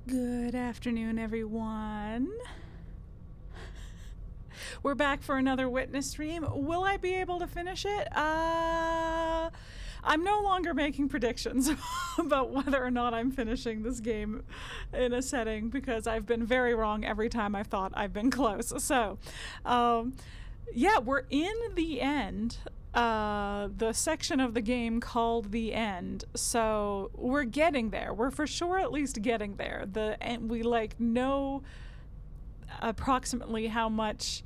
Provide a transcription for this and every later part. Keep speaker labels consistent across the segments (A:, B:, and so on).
A: Good afternoon, everyone. We're back for another Witness stream. Will I be able to finish it? I'm no longer making predictions about whether or not I'm finishing this game in a setting because I've been very wrong every time I've thought I've been close. So, yeah, we're in the end. The section of the game called the end, so we're getting there. We're for sure at least getting there. We like know approximately how much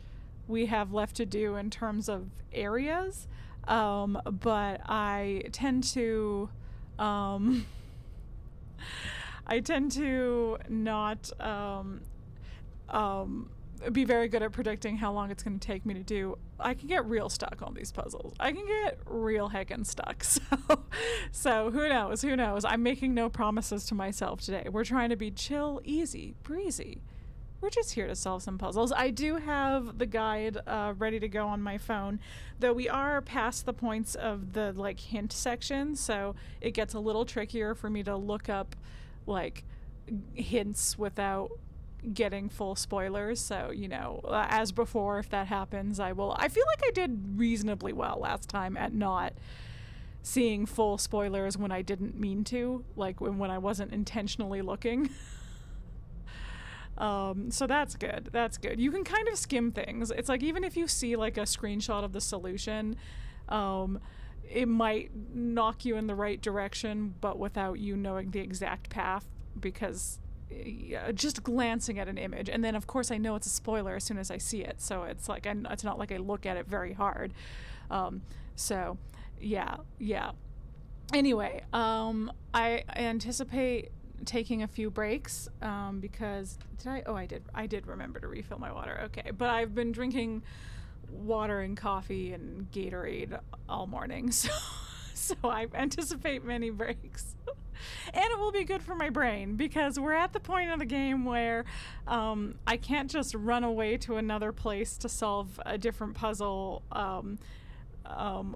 A: we have left to do in terms of areas, but I tend to not be very good at predicting how long it's going to take me to do. I can get real stuck on these puzzles. I can get real heckin' stuck. So who knows? Who knows? I'm making no promises to myself today. We're trying to be chill, easy, breezy. We're just here to solve some puzzles. I do have the guide ready to go on my phone, though we are past the points of the like hint section, so it gets a little trickier for me to look up like hints without getting full spoilers. So, you know, as before, if that happens, I feel like I did reasonably well last time at not seeing full spoilers when I didn't mean to, like when I wasn't intentionally looking. So that's good. That's good. You can kind of skim things. It's like even if you see like a screenshot of the solution, it might knock you in the right direction, but without you knowing the exact path, because just glancing at an image, and then of course I know it's a spoiler as soon as I see it, so it's like it's not like I look at it very hard. So yeah. Anyway, I anticipate taking a few breaks because I did remember to refill my water. Okay, but I've been drinking water and coffee and Gatorade all morning, so I anticipate many breaks. And it will be good for my brain because we're at the point of the game where I can't just run away to another place to solve a different puzzle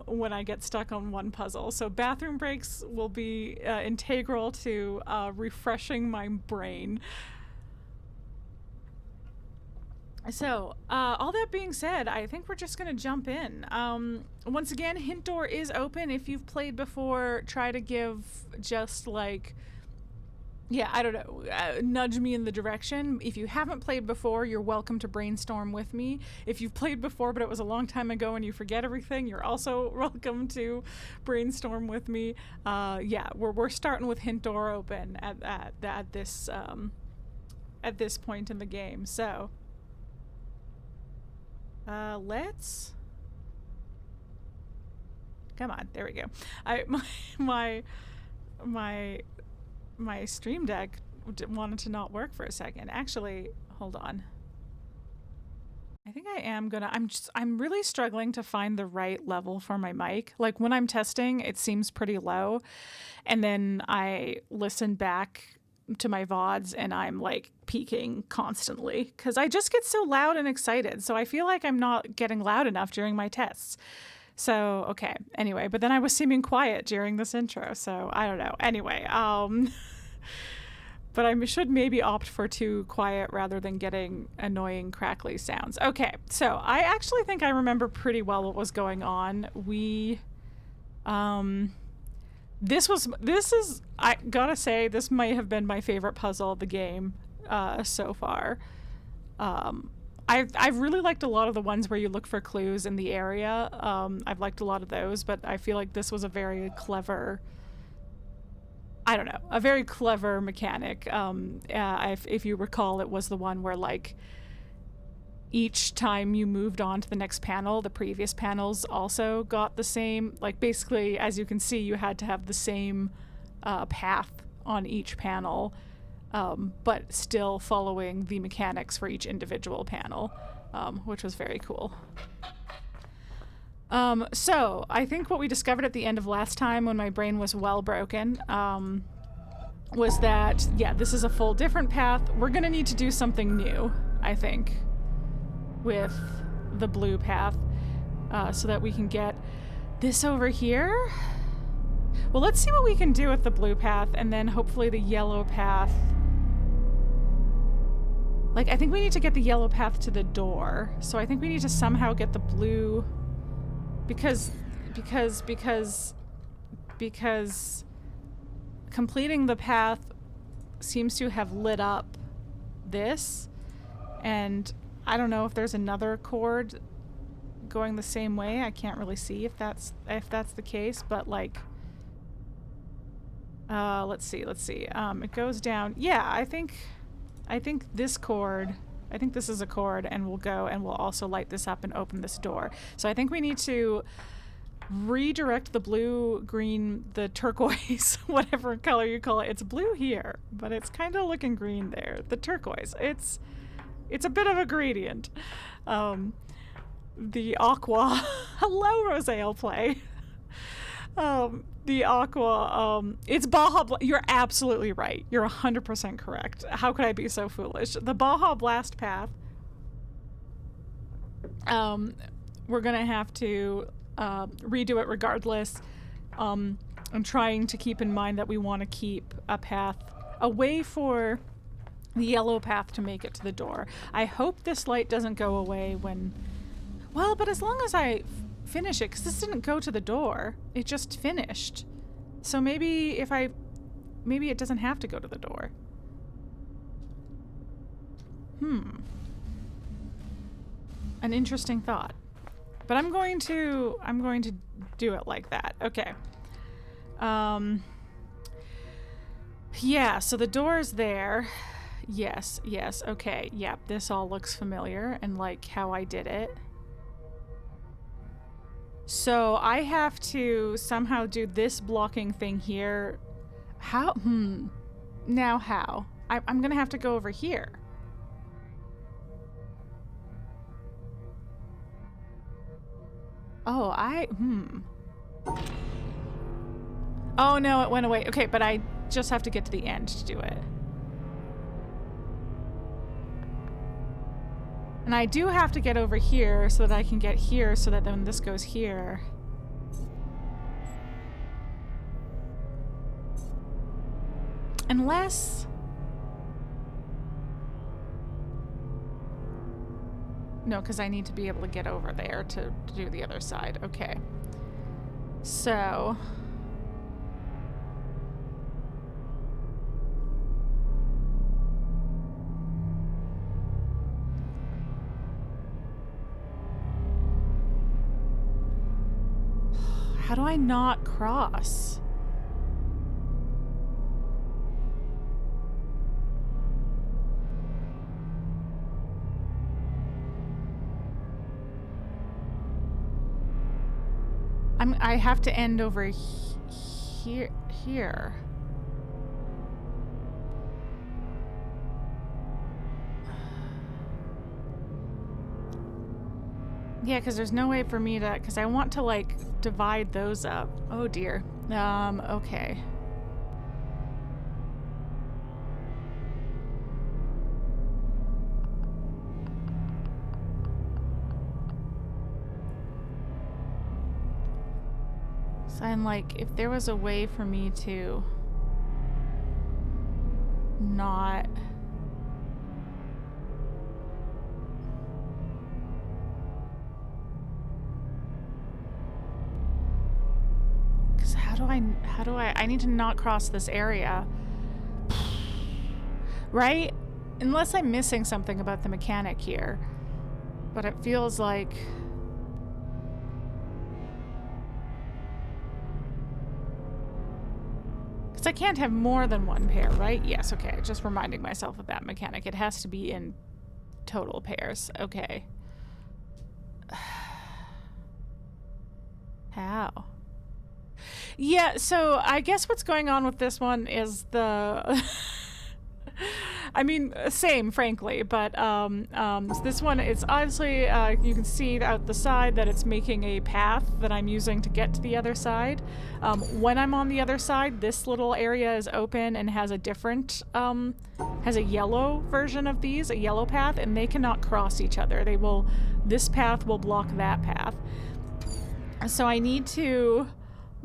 A: when I get stuck on one puzzle. So bathroom breaks will be integral to refreshing my brain. So, all that being said, I think we're just going to jump in. Once again, hint door is open. If you've played before, try to give just like, yeah, I don't know, nudge me in the direction. If you haven't played before, you're welcome to brainstorm with me. If you've played before, but it was a long time ago and you forget everything, you're also welcome to brainstorm with me. Yeah, we're starting with hint door open at this point in the game. So. Let's come on. There we go. My Stream Deck wanted to not work for a second. Actually, hold on. I think I am gonna. I'm really struggling to find the right level for my mic. Like when I'm testing, it seems pretty low, and then I listen back to my VODs and I'm like peaking constantly because I just get so loud and excited. So I feel like I'm not getting loud enough during my tests. So, okay. Anyway, but then I was seeming quiet during this intro. So I don't know. Anyway, but I should maybe opt for too quiet rather than getting annoying crackly sounds. Okay. So I actually think I remember pretty well what was going on. This is, I gotta say, this might have been my favorite puzzle of the game so far. I've really liked a lot of the ones where you look for clues in the area. I've liked a lot of those, but I feel like this was a very clever, I don't know, a very clever mechanic. If you recall, it was the one where like each time you moved on to the next panel, the previous panels also got the same, like basically, as you can see, you had to have the same path on each panel, but still following the mechanics for each individual panel, which was very cool. So I think what we discovered at the end of last time when my brain was well broken was that, yeah, this is a full different path. We're gonna need to do something new, I think, with the blue path so that we can get this over here. Well, let's see what we can do with the blue path, and then hopefully the yellow path Like, I think we need to get the yellow path to the door. So I think we need to somehow get the blue... Because completing the path seems to have lit up this. And I don't know if there's another cord going the same way. I can't really see if that's the case, but like... let's see. It goes down. Yeah, I think this cord, I think this is a cord, and we'll go and we'll also light this up and open this door. So I think we need to redirect the blue, green, the turquoise, whatever color you call it. It's blue here, but it's kind of looking green there. The turquoise. It's a bit of a gradient. The aqua. Hello, Rosale Play. The aqua, it's Baja you're absolutely right. You're 100% correct. How could I be so foolish? The Baja Blast path, we're gonna have to redo it regardless. I'm trying to keep in mind that we want to keep a path, a way for the yellow path to make it to the door. I hope this light doesn't go away when... Well, but as long as I finish it, because this didn't go to the door. It just finished. So maybe if maybe it doesn't have to go to the door. An interesting thought. But I'm going to do it like that. Okay. Yeah, so the door's there. Yes, okay. Yep, this all looks familiar and like how I did it. So I have to somehow do this blocking thing here. How? Now how? I'm gonna have to go over here. Oh, Oh no, it went away. Okay, but I just have to get to the end to do it. And I do have to get over here so that I can get here so that then this goes here. Unless... No, because I need to be able to get over there to do the other side. Okay. So... How do I not cross? I have to end over here. Yeah, because there's no way for me to... Because I want to, like, divide those up. Oh, dear. Okay. So I'm like, if there was a way for me to... not... How do I need to not cross this area. Right? Unless I'm missing something about the mechanic here. But it feels like... Because I can't have more than one pair, right? Yes, okay. Just reminding myself of that mechanic. It has to be in total pairs. Okay. How? Yeah, so I guess what's going on with this one is the... I mean, same, frankly, but this one, it's obviously, you can see out the side that it's making a path that I'm using to get to the other side. When I'm on the other side, this little area is open and has a different, has a yellow version of these, a yellow path, and they cannot cross each other. They will, this path will block that path. So I need to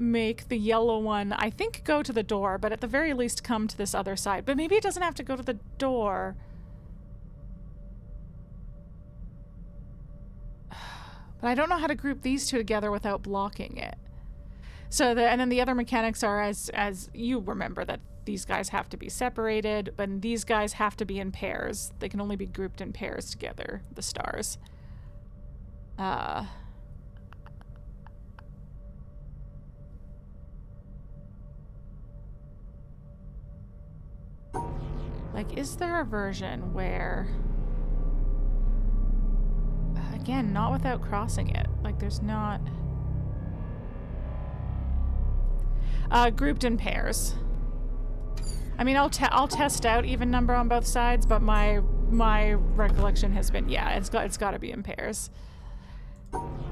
A: make the yellow one, I think, go to the door, but at the very least come to this other side. But maybe it doesn't have to go to the door. But I don't know how to group these two together without blocking it. So and then the other mechanics are as you remember that these guys have to be separated, but these guys have to be in pairs. They can only be grouped in pairs together, the stars. Like, is there a version where... Again, not without crossing it. Like, there's not... grouped in pairs. I mean, I'll test out even number on both sides, but my recollection has been, yeah, it's got to be in pairs.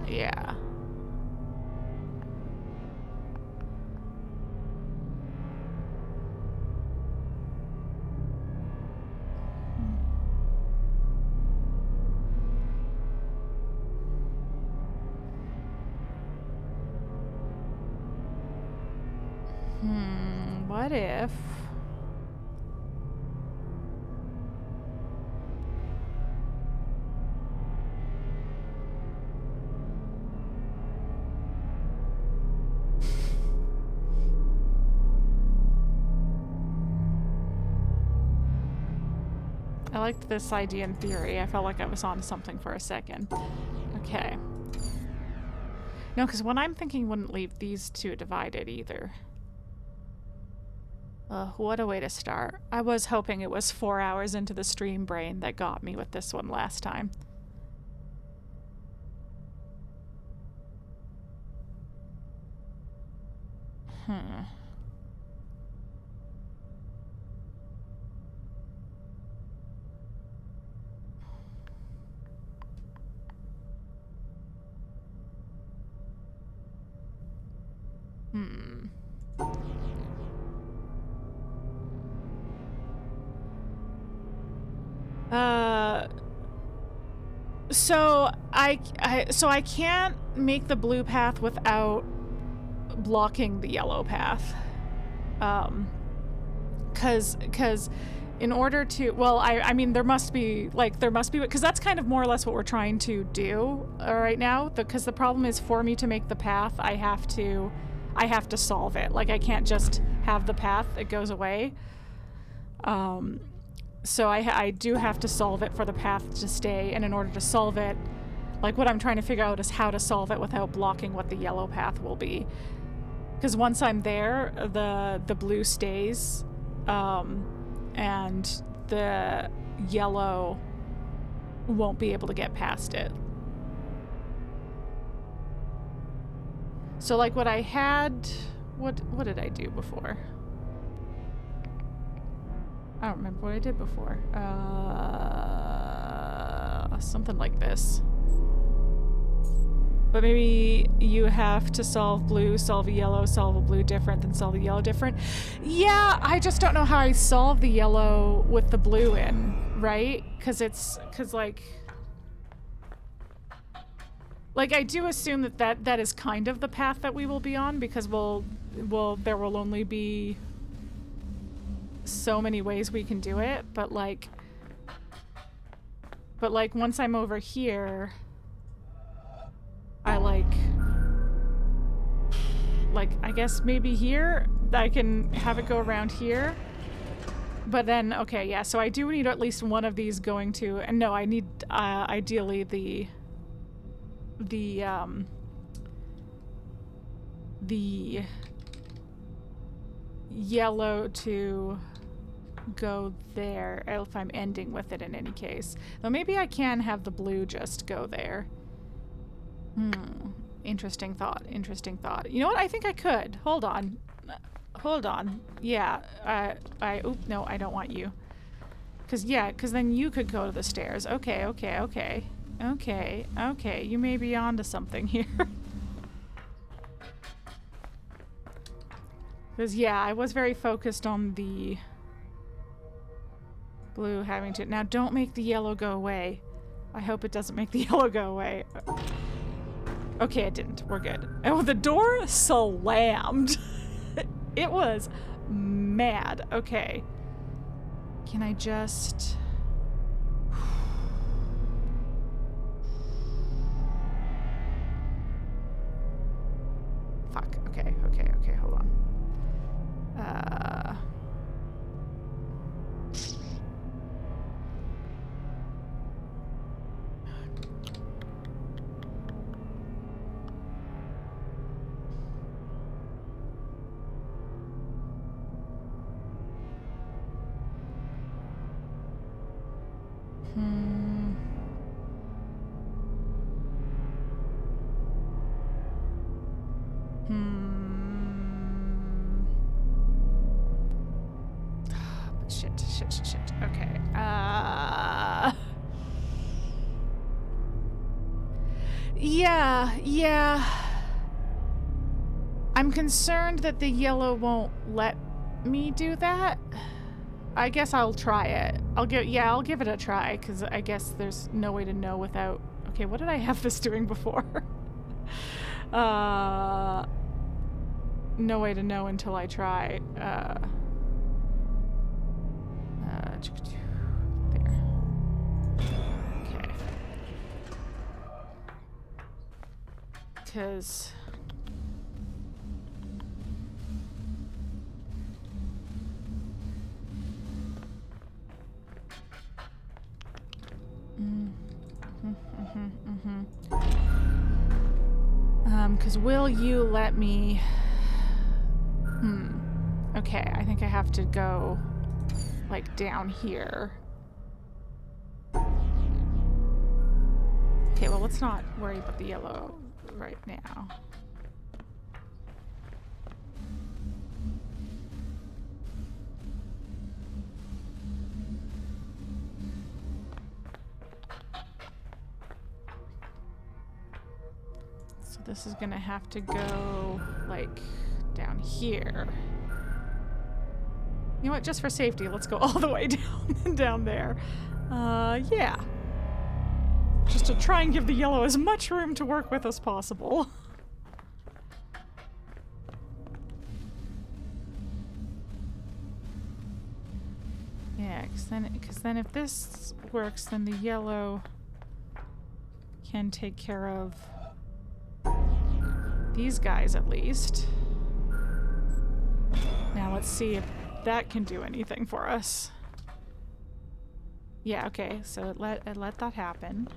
A: Yeah. What if... I liked this idea in theory. I felt like I was on something for a second. Okay. No, because what I'm thinking wouldn't leave these two divided either. What a way to start. I was hoping it was 4 hours into the stream brain that got me with this one last time. So I can't make the blue path without blocking the yellow path. Cause in order to, well, I mean, there must be, because that's kind of more or less what we're trying to do right now. Because the problem is, for me to make the path, I have to solve it. Like, I can't just have the path, it goes away. So I do have to solve it for the path to stay, and in order to solve it, like, what I'm trying to figure out is how to solve it without blocking what the yellow path will be. Because once I'm there, the blue stays, and the yellow won't be able to get past it. So, like, what I had... What did I do before? I don't remember what I did before. Something like this. But maybe you have to solve blue, solve a yellow, solve a blue different, then solve a yellow different. Yeah, I just don't know how I solve the yellow with the blue in, right? Because like, I do assume that is kind of the path that we will be on, because there will only be so many ways we can do it, but like once I'm over here, I I guess maybe here I can have it go around here, but then okay, yeah, so I do need at least one of these going to, and no, I need ideally the yellow to go there if I'm ending with it in any case. Though maybe I can have the blue just go there. Interesting thought, interesting thought. You know what? I think I could. Hold on. Hold on. Yeah, oop, no, I don't want you. Because then you could go to the stairs. Okay, okay, okay. Okay, okay, you may be onto something here. Because, yeah, I was very focused on the blue having to... Now, don't make the yellow go away. I hope it doesn't make the yellow go away. Okay, it didn't. We're good. Oh, the door slammed. It was mad. Okay. Can I just... Shit. Okay. Yeah. I'm concerned that the yellow won't let me do that. I guess I'll try it. I'll give it a try, because I guess there's no way to know without... Okay, what did I have this doing before? No way to know until I try. There. Okay. Because... because will you let me... Okay, I think I have to go, like, down here. Okay, well, let's not worry about the yellow right now. So this is gonna have to go, like, down here. You know what, just for safety, let's go all the way down there. Yeah. Just to try and give the yellow as much room to work with as possible. Yeah, because then if this works, then the yellow can take care of these guys at least. Now let's see if that can do anything for us. Yeah, okay, so it let that happen.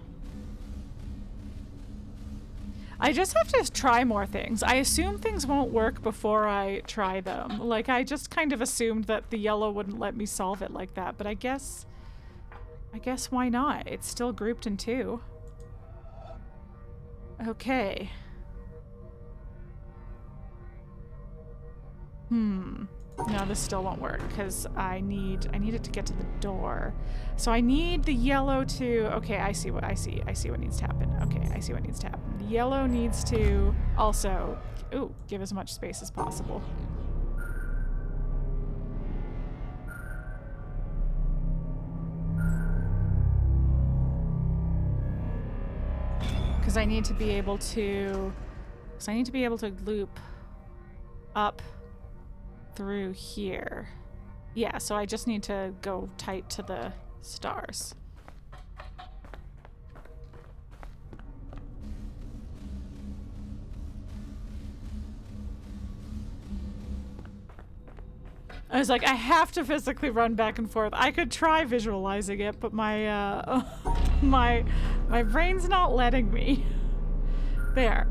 A: I just have to try more things. I assume things won't work before I try them. Like, I just kind of assumed that the yellow wouldn't let me solve it like that, but I guess why not? It's still grouped in two. Okay. No, this still won't work because I need it to get to the door. So I need the yellow to... Okay, I see what needs to happen. Okay, I see what needs to happen. The yellow needs to also, give as much space as possible. Because I need to be able to loop up through here. Yeah, so I just need to go tight to the stars. I was like, I have to physically run back and forth. I could try visualizing it, but my my brain's not letting me. There,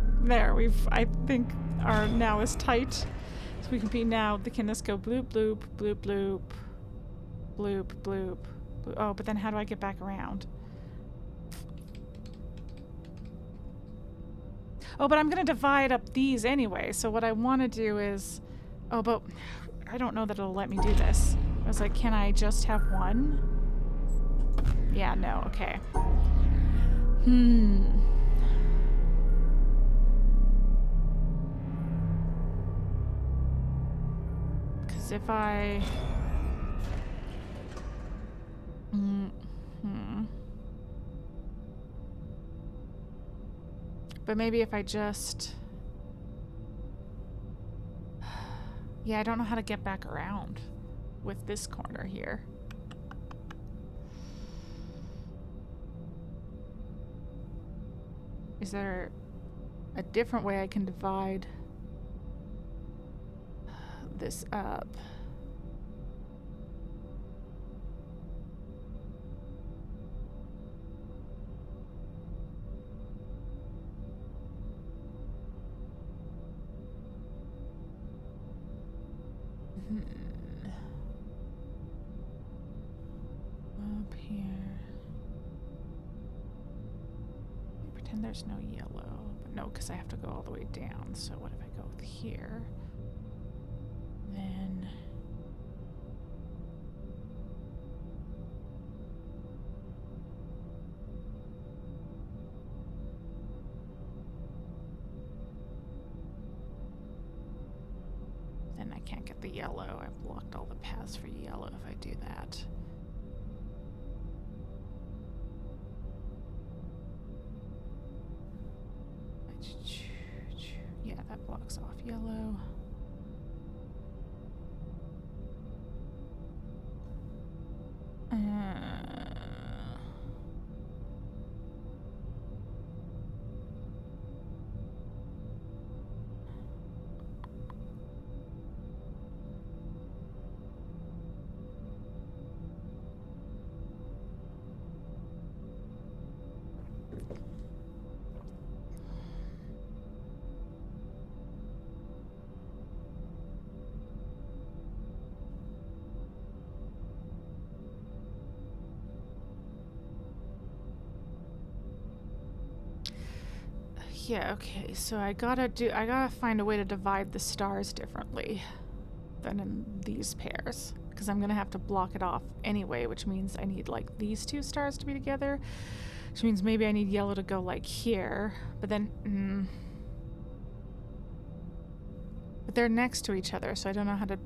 A: I think are now as tight. We can be now. Can this go bloop bloop bloop bloop bloop bloop bloop? Oh, but then how do I get back around? Oh, but I'm gonna divide up these anyway. So what I want to do is, oh, but I don't know that it'll let me do this. I was like, can I just have one? Yeah, no. Okay. If I... But maybe if I just... Yeah, I don't know how to get back around with this corner here. Is there a different way I can divide this up? Up here. And there's no yellow. But no, because I have to go all the way down. So what if I go with here? Then... then I can't get the yellow. I've blocked all the paths for yellow if I do that. Yeah, that blocks off yellow. Yeah, okay, so I gotta find a way to divide the stars differently than in these pairs, because I'm gonna have to block it off anyway, which means I need like these two stars to be together, which means maybe I need yellow to go like here, but then but they're next to each other, so I don't know how to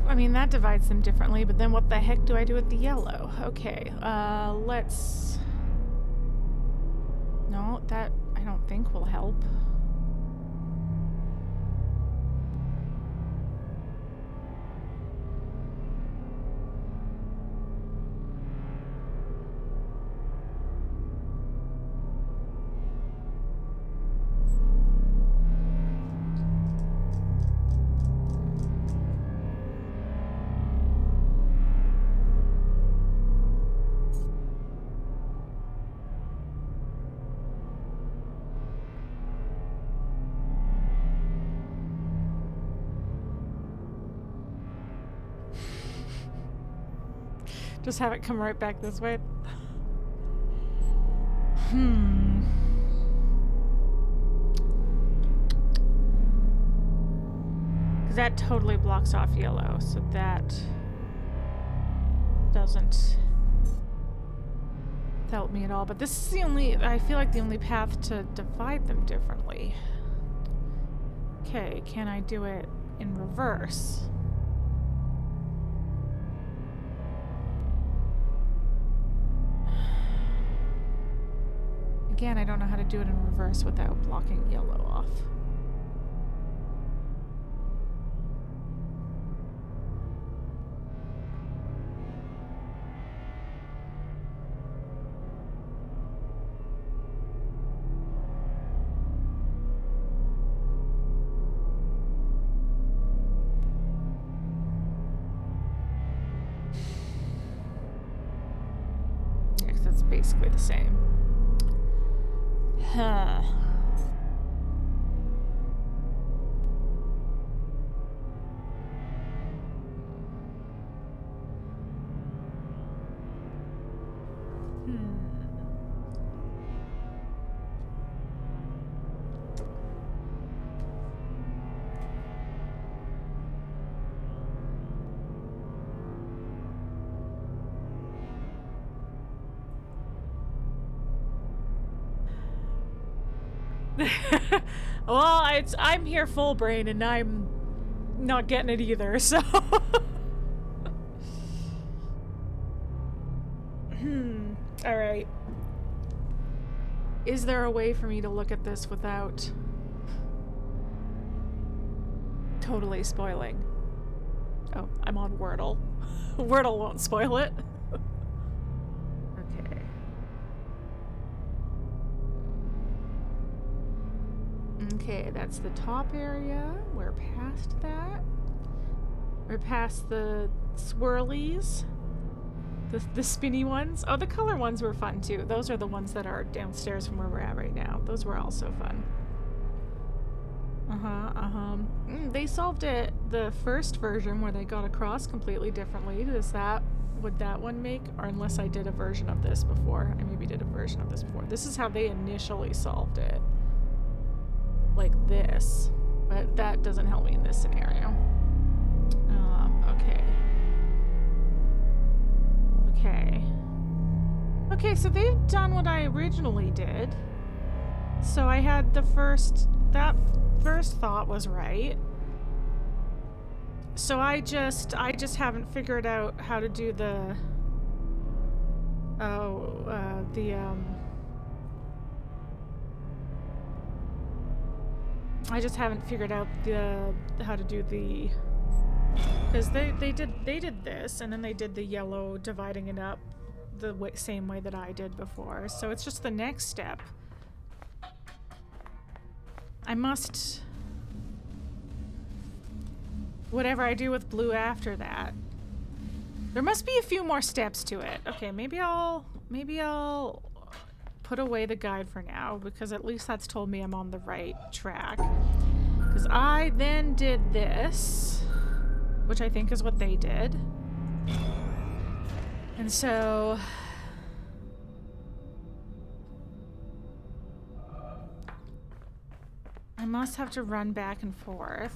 A: I mean, that divides them differently, but then what the heck do I do with the yellow? Okay, let's... No, that I don't think will help. Just have it come right back this way. Because that totally blocks off yellow, so that doesn't help me at all. But this is the only, I feel like the only path to divide them differently. Okay, can I do it in reverse? Again, I don't know how to do it in reverse without blocking yellow off. Yeah, 'cause that's basically the same. Huh. Well, I'm here full brain and I'm not getting it either, so. Alright. Is there a way for me to look at this without totally spoiling? Oh, I'm on Wordle. Wordle won't spoil it. Okay. Okay, that's the top area. We're past that. We're past the swirlies. The spinny ones. Oh, the color ones were fun too. Those are the ones that are downstairs from where we're at right now. Those were also fun. They solved it the first version where they got across completely differently. Would that one make? Or unless I did a version of this before. I maybe did a version of this before. This is how they initially solved it. Like this. But that doesn't help me in this scenario. Okay. Okay, so they've done what I originally did. So I had that first thought was right. So I just haven't figured out how to do the I just haven't figured out how to do the, because they did this and then they did the yellow dividing it up the same way that I did before. So it's just the next step. I must, whatever I do with blue after that, there must be a few more steps to it. Okay, maybe I'll put away the guide for now, because at least that's told me I'm on the right track. Because I then did this, which I think is what they did. And so I must have to run back and forth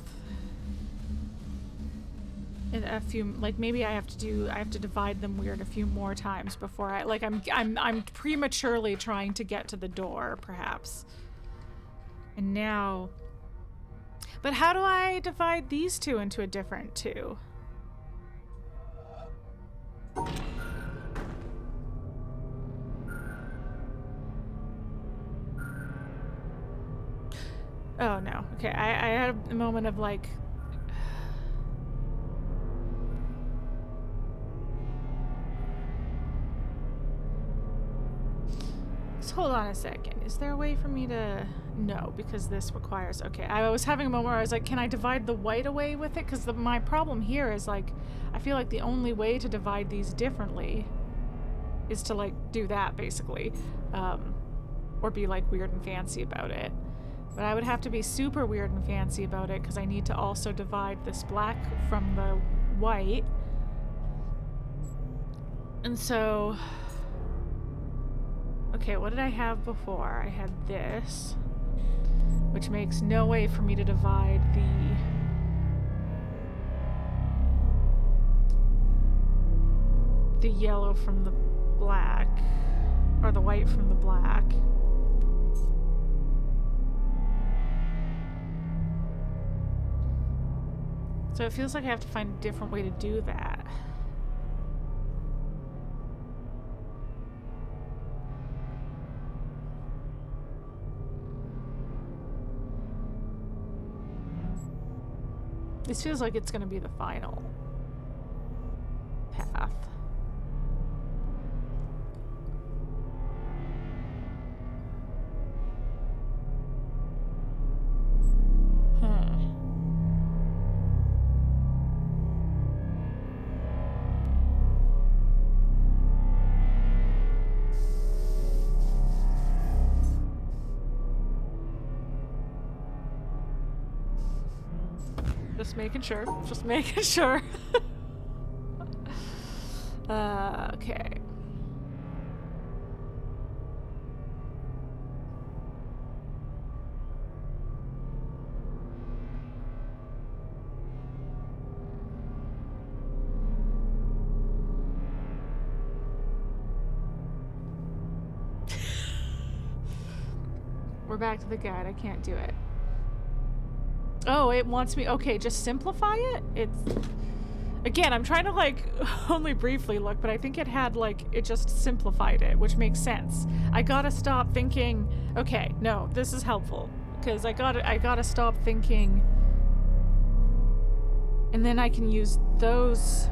A: in a few, like maybe I have to divide them weird a few more times before I'm prematurely trying to get to the door, perhaps. And now, but how do I divide these two into a different two? Oh no. Okay, I had a moment of like, just hold on a second. Is there a way for me to, no, because this requires, okay, I was having a moment where I was like, can I divide the white away with it? Because my problem here is like, I feel like the only way to divide these differently is to like do that basically, or be like weird and fancy about it. But I would have to be super weird and fancy about it because I need to also divide this black from the white. And so, okay, what did I have before? I had this, which makes no way for me to divide the yellow from the black, or the white from the black. So it feels like I have to find a different way to do that. This feels like it's going to be the final path. Just making sure. Just making sure. Okay. We're back to the guide. I can't do it. Oh, it wants me... Okay, just simplify it? It's... Again, I'm trying to, like, only briefly look, but I think it had, like, it just simplified it, which makes sense. I gotta stop thinking... Okay, no, this is helpful. Because I gotta stop thinking... And then I can use those...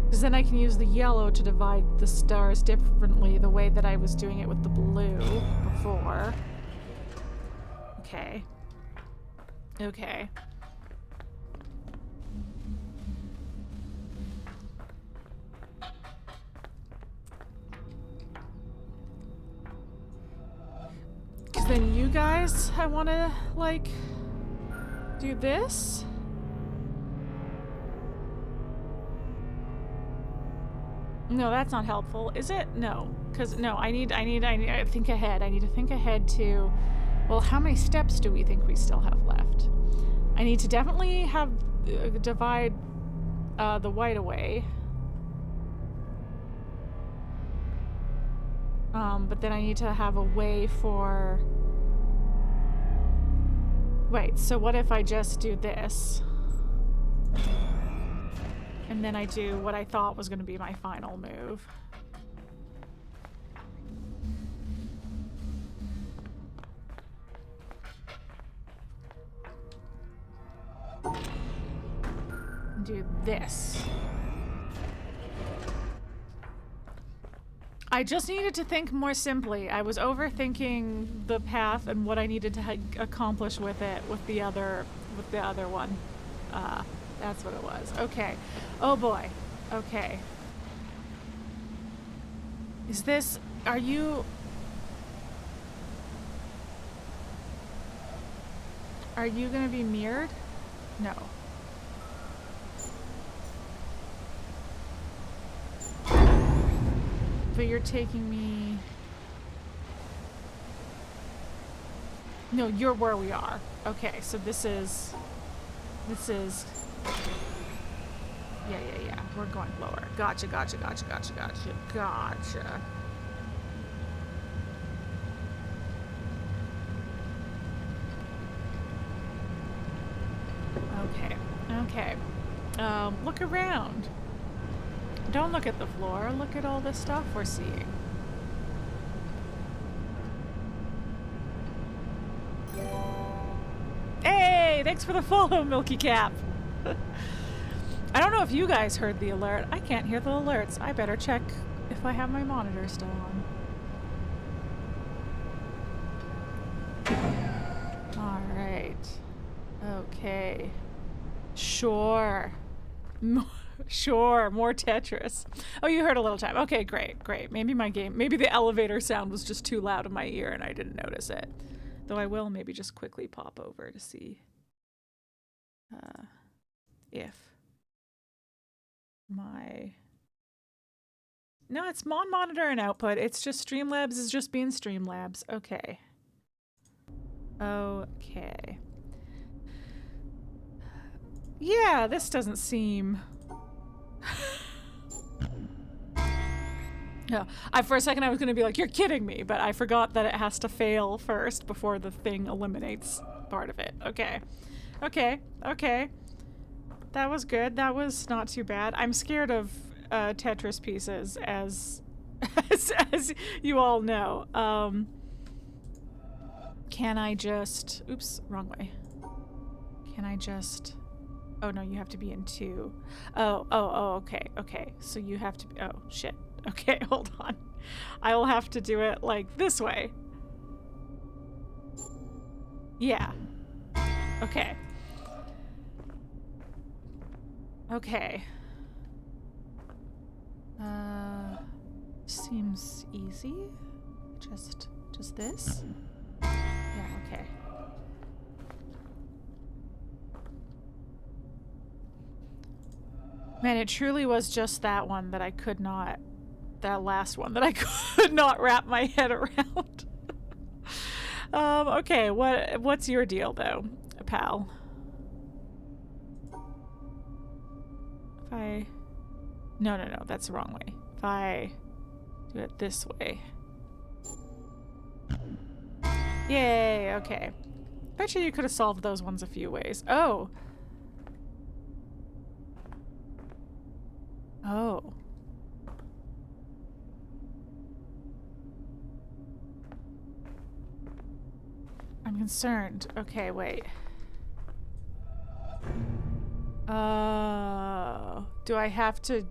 A: Because then I can use the yellow to divide the stars differently, the way that I was doing it with the blue before. Okay. Okay. Because then you guys, I want to, like, do this. No, that's not helpful, is it? No, because no, I need to think ahead. I need to think ahead to, well, how many steps do we think we still have left? I need to definitely have divide the white away. But then I need to have a way for... Wait, so what if I just do this? And then I do what I thought was going to be my final move. Do this. I just needed to think more simply. I was overthinking the path and what I needed to accomplish with it with the other one. That's what it was. Okay. Oh boy. Okay. Is this... Are you... Are you gonna be mirrored? No. But you're taking me... No, you're where we are. Okay, so this is... Yeah. We're going lower. Gotcha. Okay. Look around. Don't look at the floor. Look at all the stuff we're seeing. Hey! Thanks for the follow, Milky Cap. I don't know if you guys heard the alert. I can't hear the alerts. I better check if I have my monitor still on. Alright. Okay. Sure. Sure, more Tetris. Oh, you heard a little time. Okay, great. Maybe maybe the elevator sound was just too loud in my ear and I didn't notice it. Though I will maybe just quickly pop over to see if my... No, it's mon monitor and output. It's just Streamlabs is just being Streamlabs. Okay. Okay. Yeah, this doesn't seem... No, for a second I was gonna be like, you're kidding me, but I forgot that it has to fail first before the thing eliminates part of it. Okay. That was good. That was not too bad. I'm scared of Tetris pieces, as you all know. Can I just... Oops, wrong way. Can I just... Oh no, you have to be in 2. Oh, okay. So you have to be... Oh, shit. Okay, hold on. I will have to do it like this way. Yeah. Okay. Seems easy. Just this? Yeah, okay. Man, it truly was just that one that I could not... That last one that I could not wrap my head around. Okay, what's your deal, though, pal? If I... No, that's the wrong way. If I do it this way... Yay, okay. Bet you could have solved those ones a few ways. Oh. Oh. I'm concerned. Okay, wait. Do I have to...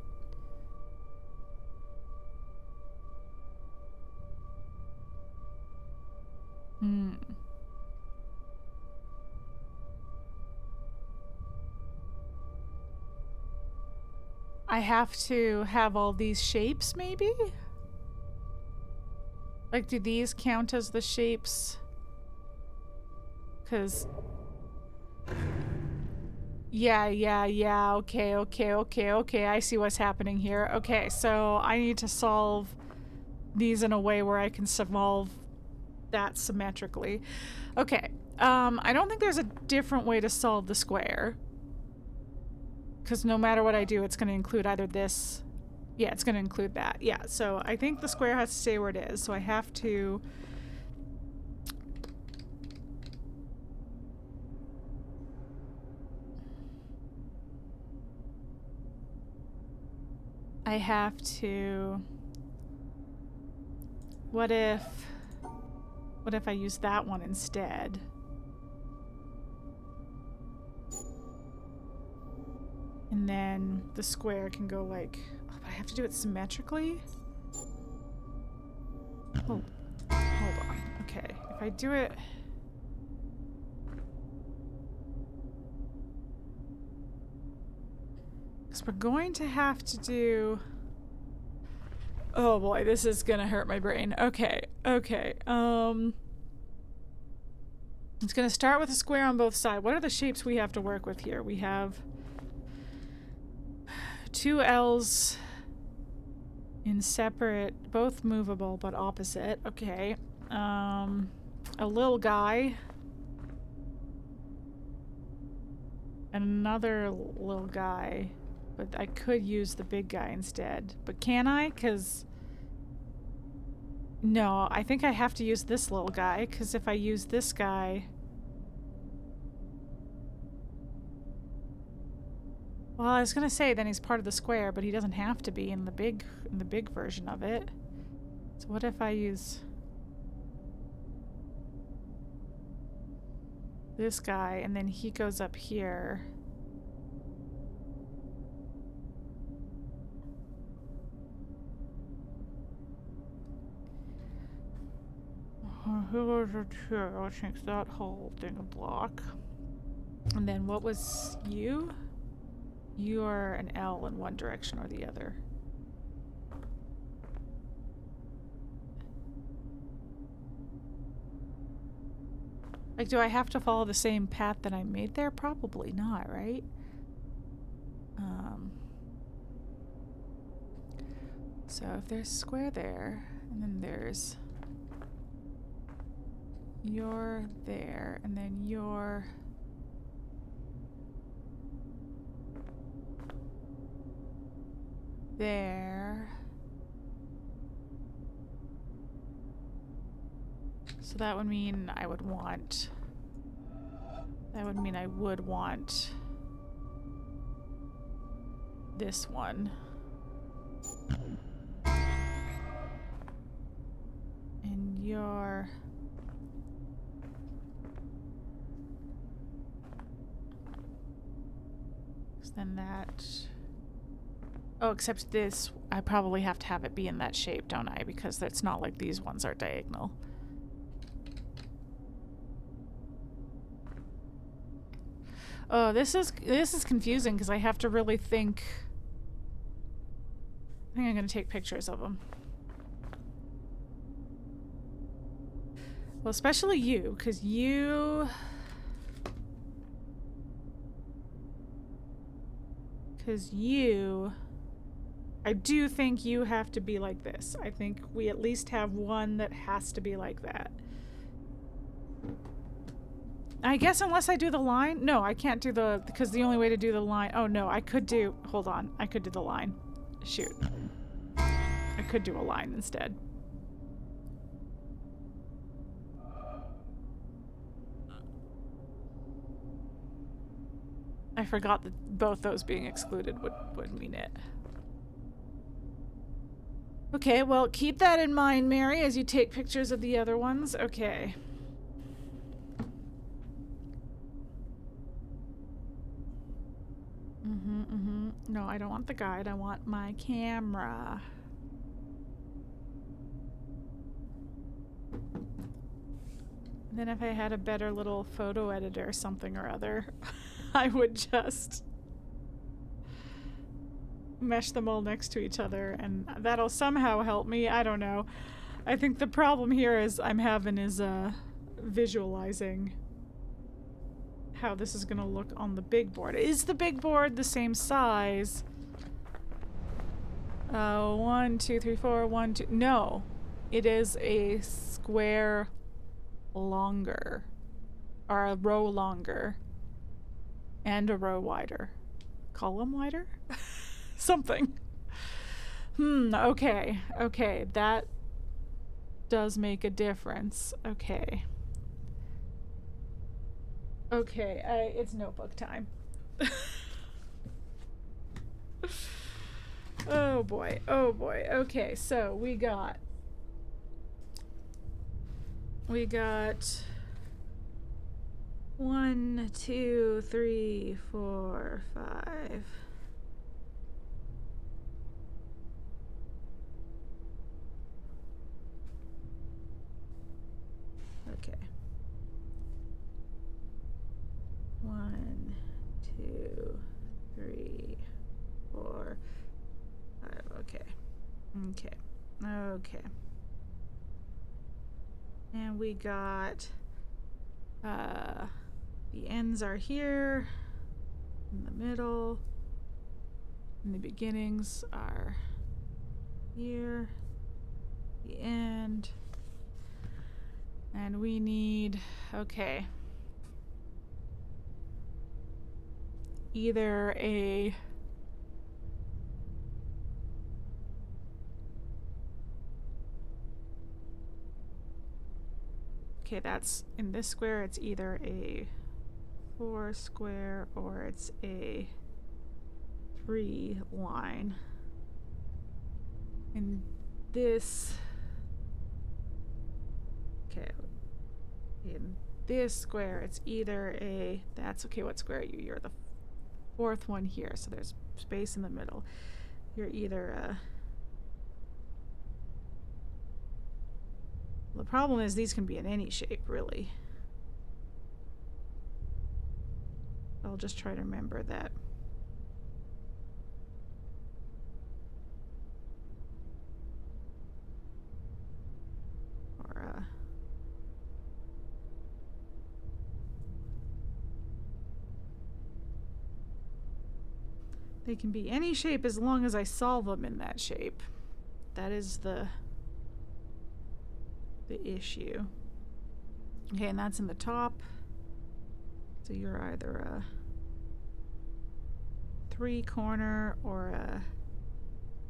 A: I have to have all these shapes, maybe? Like, do these count as the shapes? Because... Yeah, okay, I see what's happening here. Okay, so I need to solve these in a way where I can solve that symmetrically. Okay, I don't think there's a different way to solve the square. Because no matter what I do, it's going to include either this... Yeah, it's going to include that. Yeah, so I think the square has to stay where it is, so I have to... What if I use that one instead? And then the square can go like... Oh, but I have to do it symmetrically? Hold on. Okay, if I do it... Because we're going to have to do... Oh boy, this is gonna hurt my brain. Okay. It's gonna start with a square on both sides. What are the shapes we have to work with here? We have... 2 L's in separate, both movable but opposite. Okay. A little guy. And another little guy. But I could use the big guy instead. But can I? Because... No, I think I have to use this little guy, because if I use this guy... Well, I was gonna say then he's part of the square, but he doesn't have to be in the big version of it. So what if I use this guy and then he goes up here? Who takes that whole thing a block? And then what was you? You are an L in one direction or the other. Like, do I have to follow the same path that I made there? Probably not, right? So if there's a square there, and then there's... You're there, and then you're... there. So that would mean I would want... That would mean I would want... this one. And you're... then that... Oh, except this, I probably have to have it be in that shape, don't I? Because it's not like these ones are diagonal. Oh, this is confusing because I have to really think. I think I'm gonna take pictures of them. Well, especially you, because you... I do think you have to be like this. I think we at least have one that has to be like that. I guess unless I do the line? No, I can't do the... Because the only way to do the line... Oh, no, I could do... Hold on. I could do the line. Shoot. I could do a line instead. I forgot that both those being excluded would mean it. Okay, well, keep that in mind, Mary, as you take pictures of the other ones. Okay. No, I don't want the guide. I want my camera. And then if I had a better little photo editor or something or other, I would just mesh them all next to each other, and that'll somehow help me. I don't know. I think the problem here is visualizing how this is gonna look on the big board. Is the big board the same size? 1, 2, 3, 4, 1, 2. No, it is a square longer, or a row longer, and a row wider. Column wider? Something. Okay. Okay, that does make a difference. Okay. Okay, it's notebook time. Oh boy, oh boy. Okay, so we got 1, 2, 3, 4, 5. Okay. 1, 2, 3, 4, 5. Okay. Okay. Okay. And we got the ends are here in the middle, and the beginnings are here, the end, and we need, okay, either a okay, that's in this square, it's either a 4 square or it's a 3 line. In this, okay, in this square, it's either a, that's okay, what square are you? You're the 4th one here, so there's space in the middle. You're either a, the problem is these can be in any shape, really. I'll just try to remember that. Or, they can be any shape as long as I solve them in that shape. That is the issue. Okay, and that's in the top. So you're either a 3 corner or a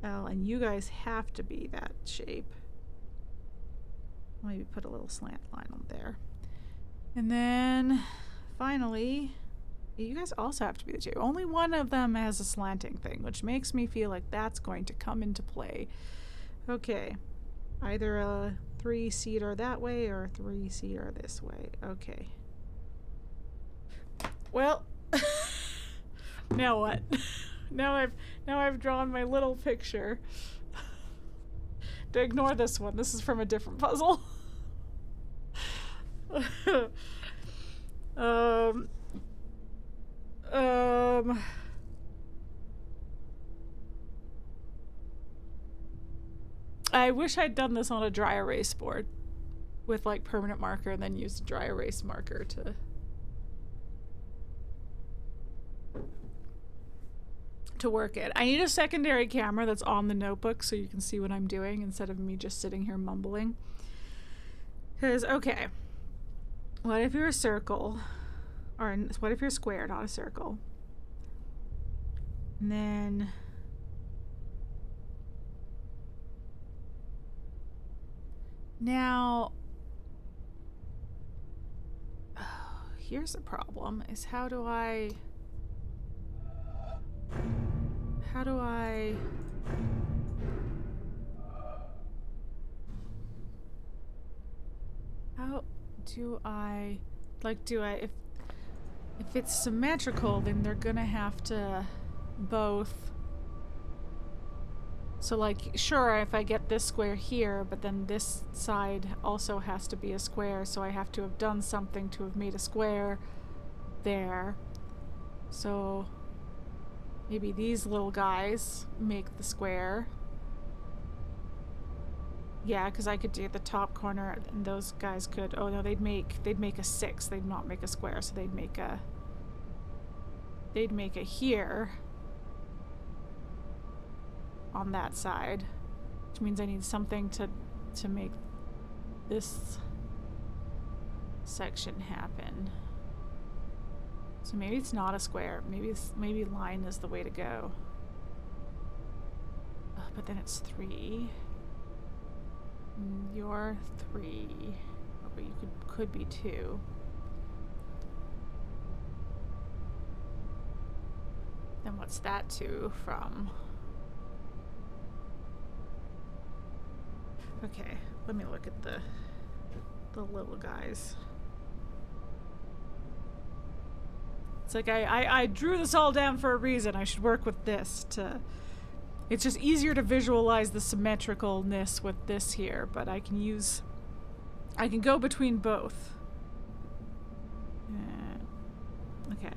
A: L, and you guys have to be that shape. Maybe put a little slant line on there. And then finally, you guys also have to be the 2. Only one of them has a slanting thing, which makes me feel like that's going to come into play. Okay, either a 3-seater that way or a 3-seater this way. Okay. Well, now what? Now I've drawn my little picture. Ignore this one. This is from a different puzzle. I wish I'd done this on a dry erase board with like permanent marker and then used a dry erase marker to work it. I need a secondary camera that's on the notebook so you can see what I'm doing instead of me just sitting here mumbling. Because, okay, what if you're a circle, or what if you're a square, not a circle? And then now, here's the problem, is how do I how do I... How do I... Like, do I... If it's symmetrical, then they're gonna have to both... So, like, sure, if I get this square here, but then this side also has to be a square, so I have to have done something to have made a square there. So, maybe these little guys make the square. Yeah, because I could do the top corner, and those guys could... Oh, no, they'd make a 6. They'd not make a square, so they'd make a... They'd make a here. On that side, which means I need something to make this section happen. So maybe it's not a square. Maybe line is the way to go. But then it's 3. You're 3. Oh, but you could be 2. Then what's that 2 from? Okay, let me look at the little guys. It's like I drew this all down for a reason. I should work with this to... It's just easier to visualize the symmetricalness with this here, but I can go between both. Okay.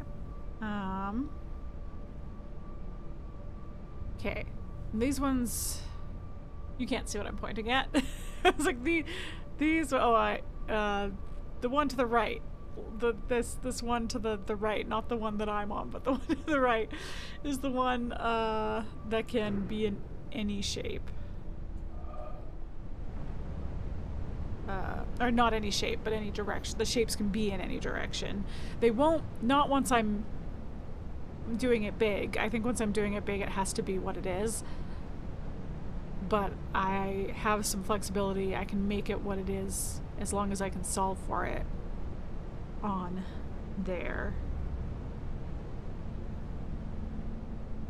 A: Okay. These ones... You can't see what I'm pointing at. I was like, these, oh, the one to the right. This one to the right, not the one that I'm on, but the one to the right is the one, that can be in any shape. Or not any shape, but any direction. The shapes can be in any direction. They won't, not once I'm doing it big. I think once I'm doing it big, it has to be what it is. But I have some flexibility. I can make it what it is as long as I can solve for it on there.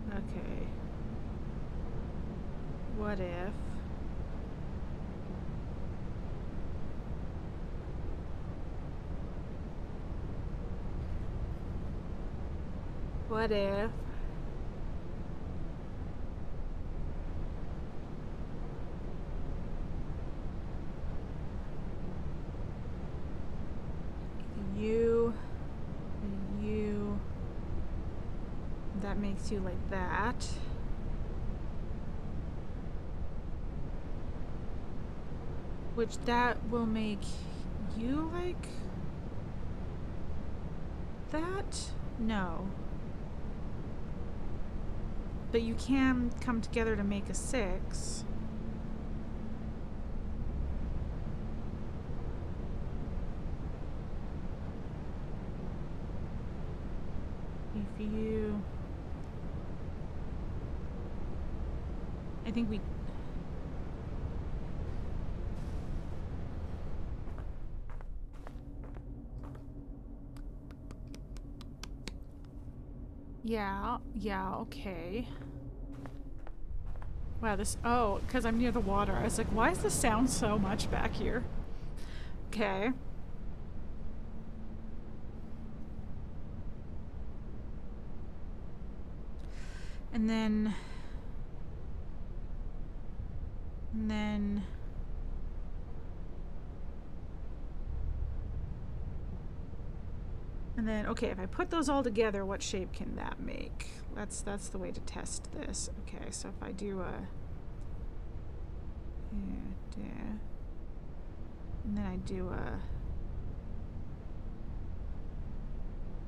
A: Okay. What if... What if... You, that makes you like that. Which that will make you like that? No. But you can come together to make a 6. If you... I think we... Yeah, okay. Wow, this... Oh, because I'm near the water. I was like, why does this sound so much back here? Okay. And then... okay, if I put those all together, what shape can that make? That's the way to test this. Okay, so if I do a... Yeah. And then I do a...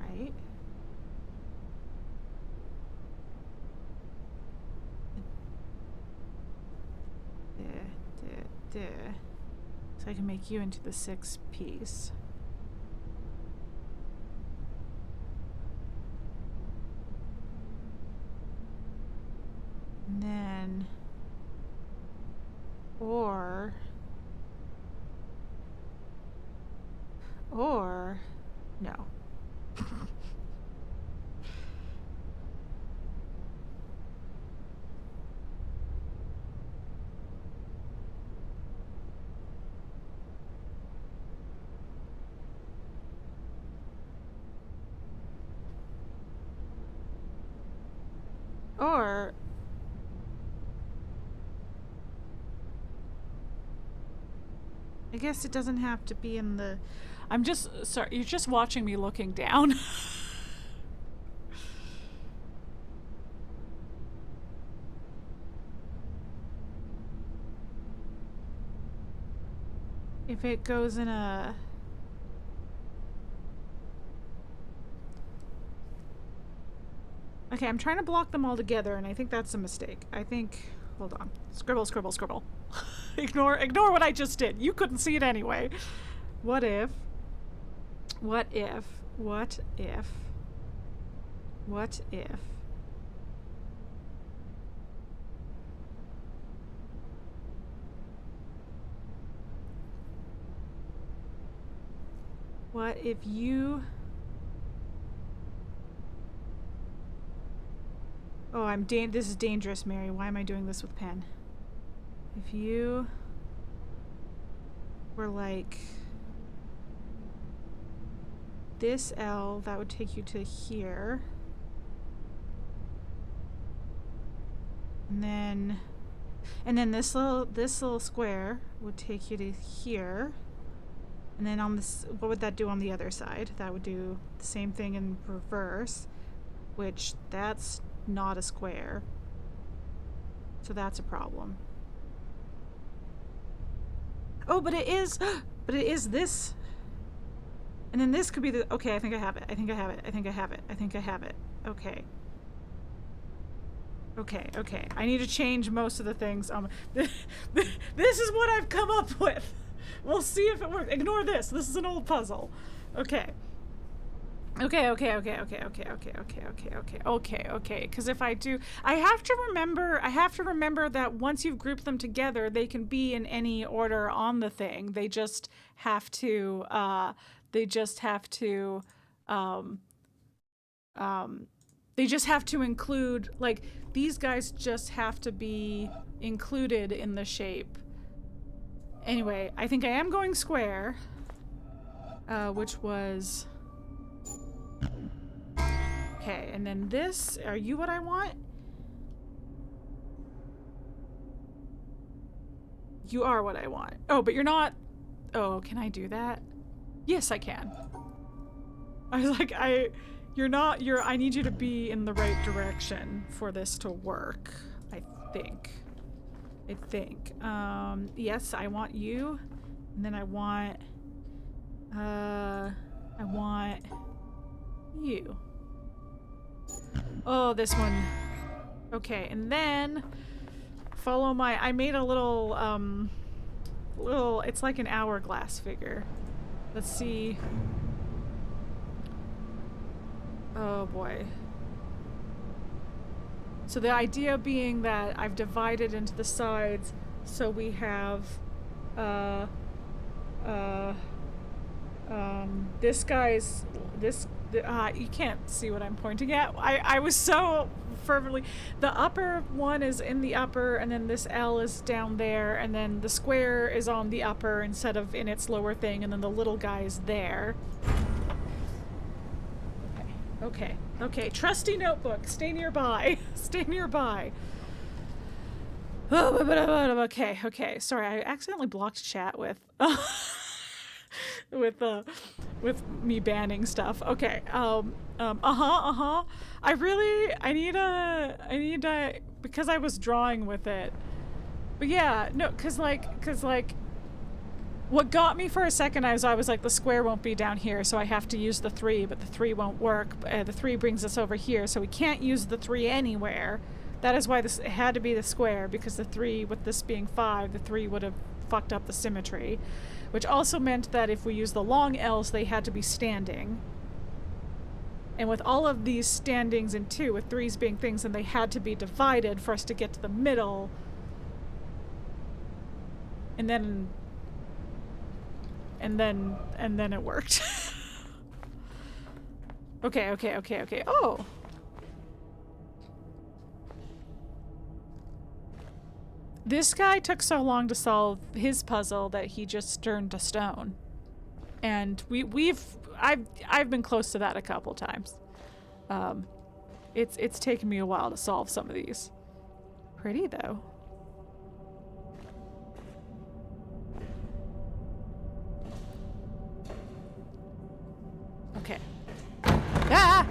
A: Right? So I can make you into the 6th piece. And then, or no. Or... I guess it doesn't have to be in the... I'm just... Sorry, you're just watching me looking down. If it goes in a... Okay, I'm trying to block them all together, and I think that's a mistake. I think... Hold on. Scribble, scribble, scribble. Ignore what I just did. You couldn't see it anyway. What if... What if... What if... What if... What if you... Oh, this is dangerous, Mary. Why am I doing this with pen? If you were like this L, that would take you to here. And then this little square would take you to here. And then on this, what would that do on the other side? That would do the same thing in reverse, which that's not a square. So that's a problem. Oh, but it is, but it is this. And then this could be the, okay, I think I have it. I think I have it. I think I have it. I think I have it. Okay. Okay, okay. I need to change most of the things. This is what I've come up with. We'll see if it works. Ignore this. This is an old puzzle. Okay. Okay. Because if I do, I have to remember that once you've grouped them together, they can be in any order on the thing. They just have to, include, like, these guys just have to be included in the shape. Anyway, I think I am going square, which was... Okay, and then this, are you what I want? You are what I want. Oh, but you're not... Oh, can I do that? Yes, I can. I was like, I need you to be in the right direction for this to work, I think. Yes, I want you, and then I want you. Oh, this one. Okay, and then follow my, I made a little, it's like an hourglass figure. Let's see. Oh boy. So the idea being that I've divided into the sides, so we have, this guy's, you can't see what I'm pointing at. I was so fervently, the upper one is in the upper, and then this L is down there, and then the square is on the upper instead of in its lower thing, and then the little guy is there. Okay, trusty notebook, stay nearby. Stay nearby. Okay, sorry, I accidentally blocked chat with with me banning stuff. Okay, I need a, because I was drawing with it. But yeah, no, cause like, what got me for a second, I was like, the square won't be down here, so I have to use the 3, but the 3 won't work. The 3 brings us over here, so we can't use the 3 anywhere. That is why it had to be the square, because the 3, with this being 5, the 3 would have fucked up the symmetry. Which also meant that if we use the long L's, they had to be standing. And with all of these standings in 2, with 3s being things, and they had to be divided for us to get to the middle. And then it worked. Okay. Oh! This guy took so long to solve his puzzle that he just turned to stone. And I've been close to that a couple times. It's taken me a while to solve some of these. Pretty though. Okay. Ah!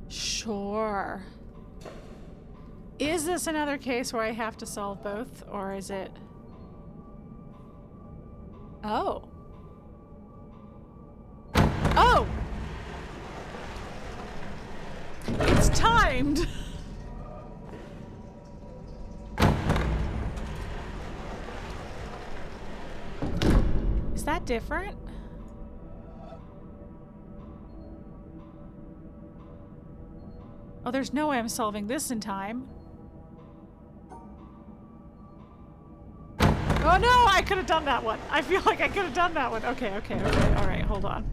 A: Sure. Is this another case where I have to solve both, or is it... Oh. Oh! It's timed! Is that different? Oh, there's no way I'm solving this in time. Oh no, I could have done that one. I feel like I could have done that one. Okay. All right, hold on.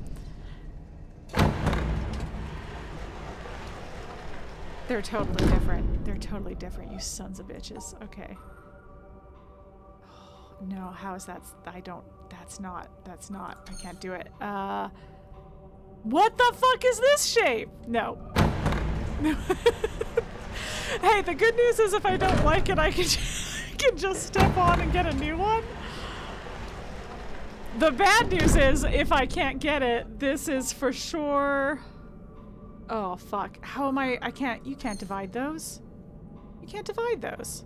A: They're totally different. They're totally different, you sons of bitches. Okay. Oh, no, how is that? That's not, I can't do it. What the fuck is this shape? No. Hey, the good news is if I don't like it, I can just step on and get a new one. The bad news is if I can't get it, this is for sure... Oh, fuck. How am I... You can't divide those. You can't divide those.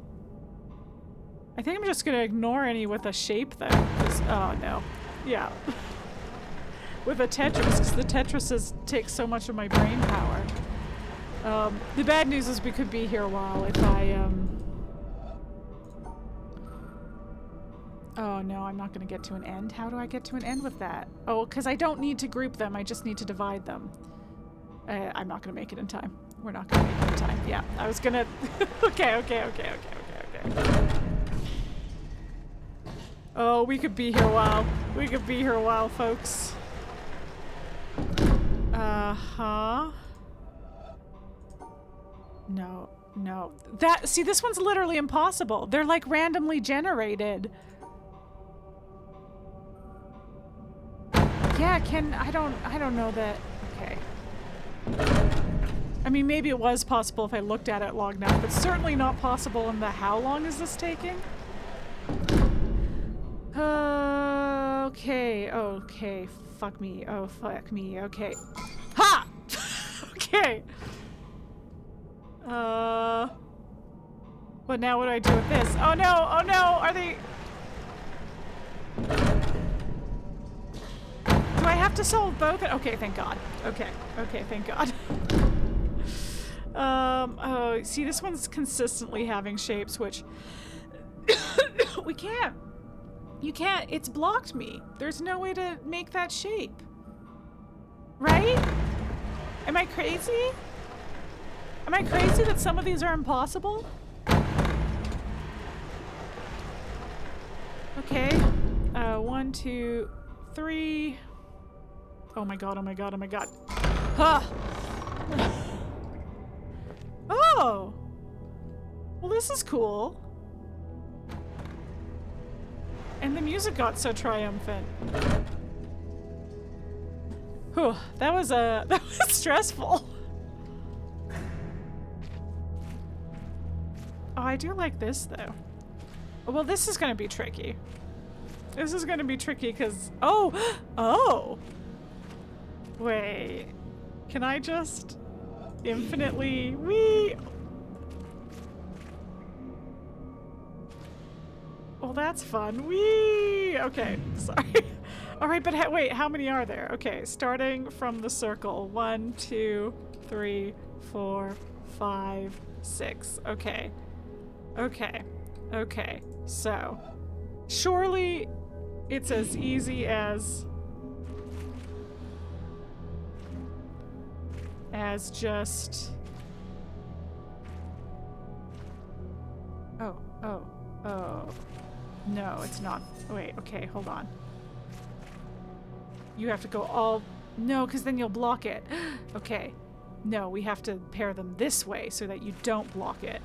A: I think I'm just gonna ignore any with a shape, though. Oh, no. Yeah. With a Tetris, because the Tetrises take so much of my brain power. The bad news is we could be here a while if I, Oh, no, I'm not gonna get to an end. How do I get to an end with that? Oh, because I don't need to group them. I just need to divide them. I'm not gonna make it in time. We're not gonna make it in time. Yeah, I was gonna... Okay. Oh, we could be here a while. We could be here a while, folks. Uh-huh. No. See, this one's literally impossible. They're like randomly generated. Yeah, I don't know that... Okay. I mean, maybe it was possible if I looked at it long enough, but certainly not possible in the how long is this taking? Okay. Fuck me. Oh, fuck me. Okay. Ha! Okay. But now what do I do with this? Oh no! Are they... Do I have to solve both? Okay, thank God. Okay, thank God. Oh, see, this one's consistently having shapes, which... We can't. You can't. It's blocked me. There's no way to make that shape. Right? Am I crazy? Am I crazy that some of these are impossible? Okay. 1, 2, 3. Oh my god. Huh. Oh! Well, this is cool. And the music got so triumphant. Whew, that was stressful. Oh, I do like this though. Well, this is gonna be tricky. This is gonna be tricky because... Oh! Wait. Can I just infinitely... Wee! Well, that's fun. Wee! Okay, sorry. Alright, but wait, how many are there? Okay, starting from the circle. 1, 2, 3, 4, 5, 6. Okay. So, surely it's as easy as just... Oh. No, it's not. Wait, okay, hold on. You have to go all... No, because then you'll block it. Okay. No, we have to pair them this way so that you don't block it.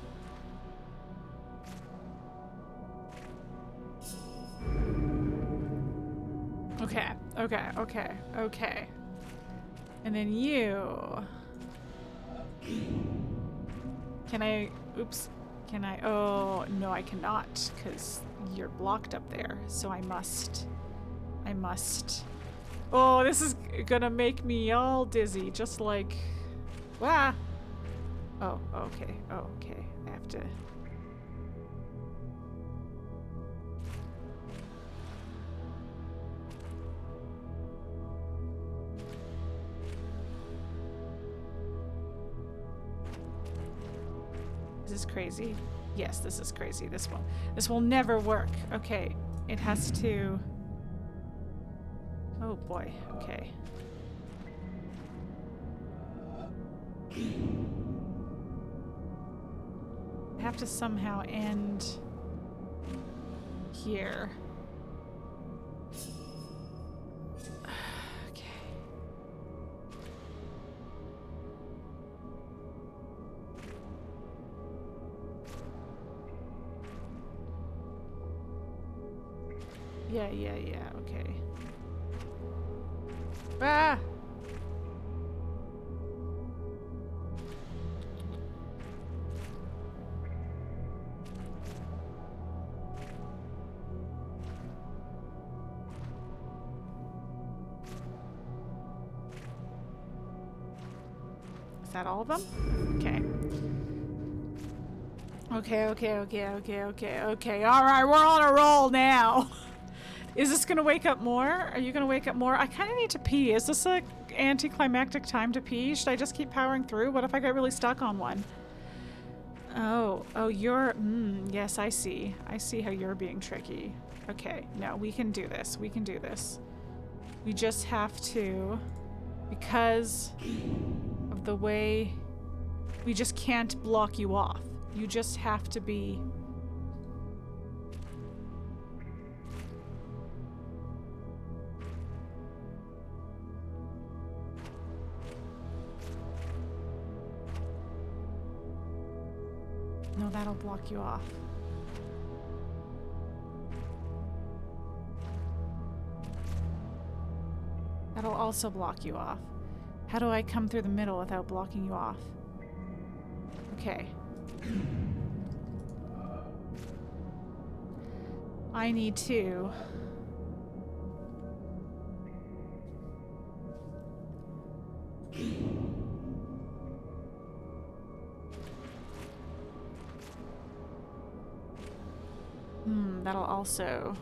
A: Okay. And then you. Can I, oops, can I, oh, no I cannot, because you're blocked up there, so I must, oh, this is gonna make me all dizzy, just like, ah, oh, okay, I have to. This is crazy. Yes, this is crazy. This will never work. Okay, it has to. Oh boy. Okay. I have to somehow end here. Yeah, okay. Ah! Is that all of them? Okay. Okay. All right, we're on a roll now. Is this gonna wake up more? Are you gonna wake up more? I kind of need to pee. Is this a anticlimactic time to pee? Should I just keep powering through? What if I get really stuck on one? Oh, you're, yes, I see. I see how you're being tricky. Okay, no, we can do this. We just have to, because of the way, we just can't block you off. You just have to be. No, that'll block you off. That'll also block you off. How do I come through the middle without blocking you off? Okay. I need to. That'll also.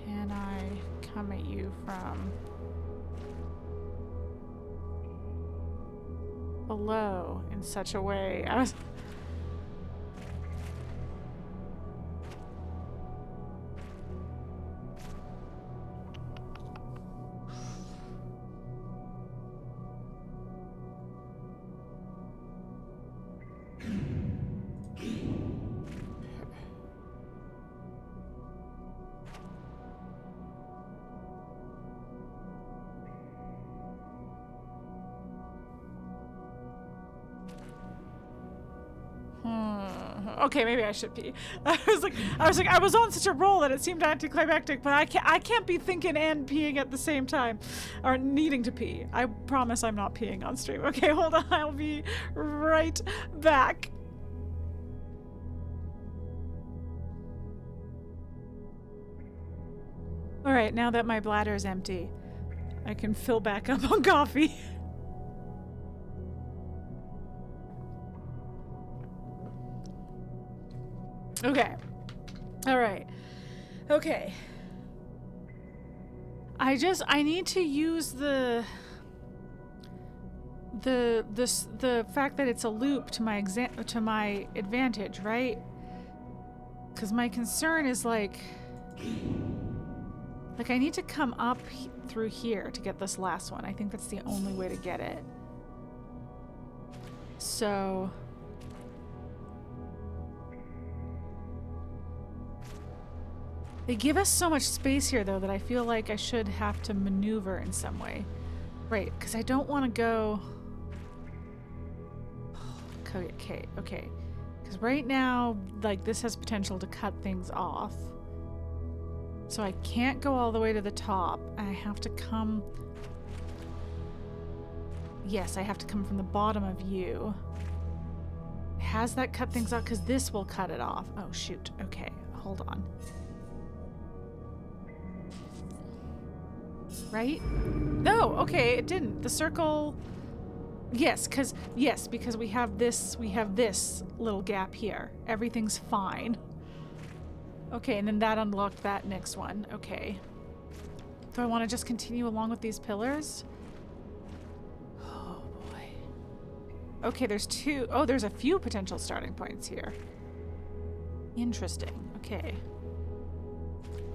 A: Can I come at you from below in such a way? I was. Okay, maybe I should pee. I was on such a roll that it seemed anticlimactic, but I can't be thinking and peeing at the same time, or needing to pee. I promise I'm not peeing on stream. Okay, hold on. I'll be right back. All right, now that my bladder is empty, I can fill back up on coffee. Okay. All right. Okay. I need to use the fact that it's a loop to my advantage, right? Because my concern is like I need to come up through here to get this last one. I think that's the only way to get it. So they give us so much space here, though, that I feel like I should have to maneuver in some way. Right, because I don't want to go. Okay. Because right now, like, this has potential to cut things off. So I can't go all the way to the top. I have to come... Yes, I have to come from the bottom of you. Has that cut things off? Because this will cut it off. Oh, shoot. Okay, hold on. Right? No, okay, it didn't. The circle... Yes, because we have this little gap here. Everything's fine. Okay, and then that unlocked that next one. Okay. Do I want to just continue along with these pillars? Oh boy. Okay, there's two. Oh, there's a few potential starting points here. Interesting. Okay.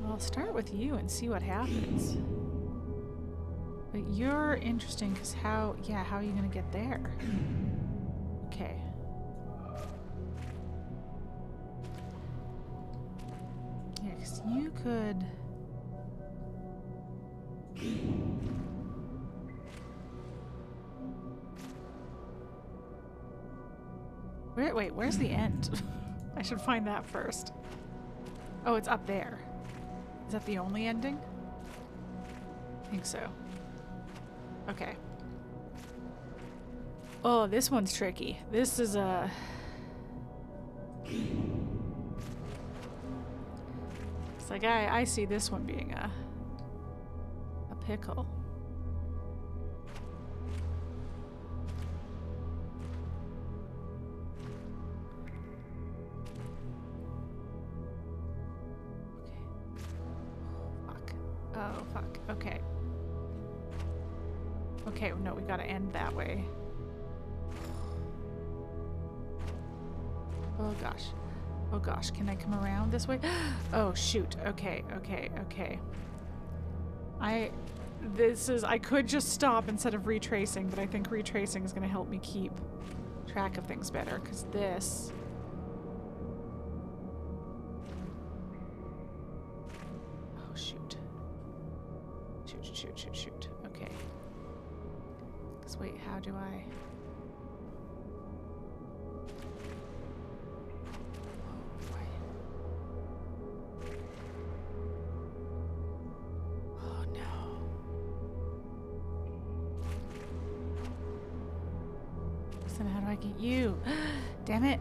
A: Well, I'll start with you and see what happens. But you're interesting because how are you going to get there? Okay. Yeah, because you could... Wait, where's the end? I should find that first. Oh, it's up there. Is that the only ending? I think so. Okay. Oh, this one's tricky. This is a... It's like I see this one being a pickle. Okay. Oh, fuck. Okay. Okay, no, we gotta end that way. Oh gosh. Oh gosh, can I come around this way? Oh shoot. Okay. I could just stop instead of retracing, but I think retracing is gonna help me keep track of things better, because this... Oh shoot. Shoot. Okay. Because wait, how do I... How do I get you? Damn it.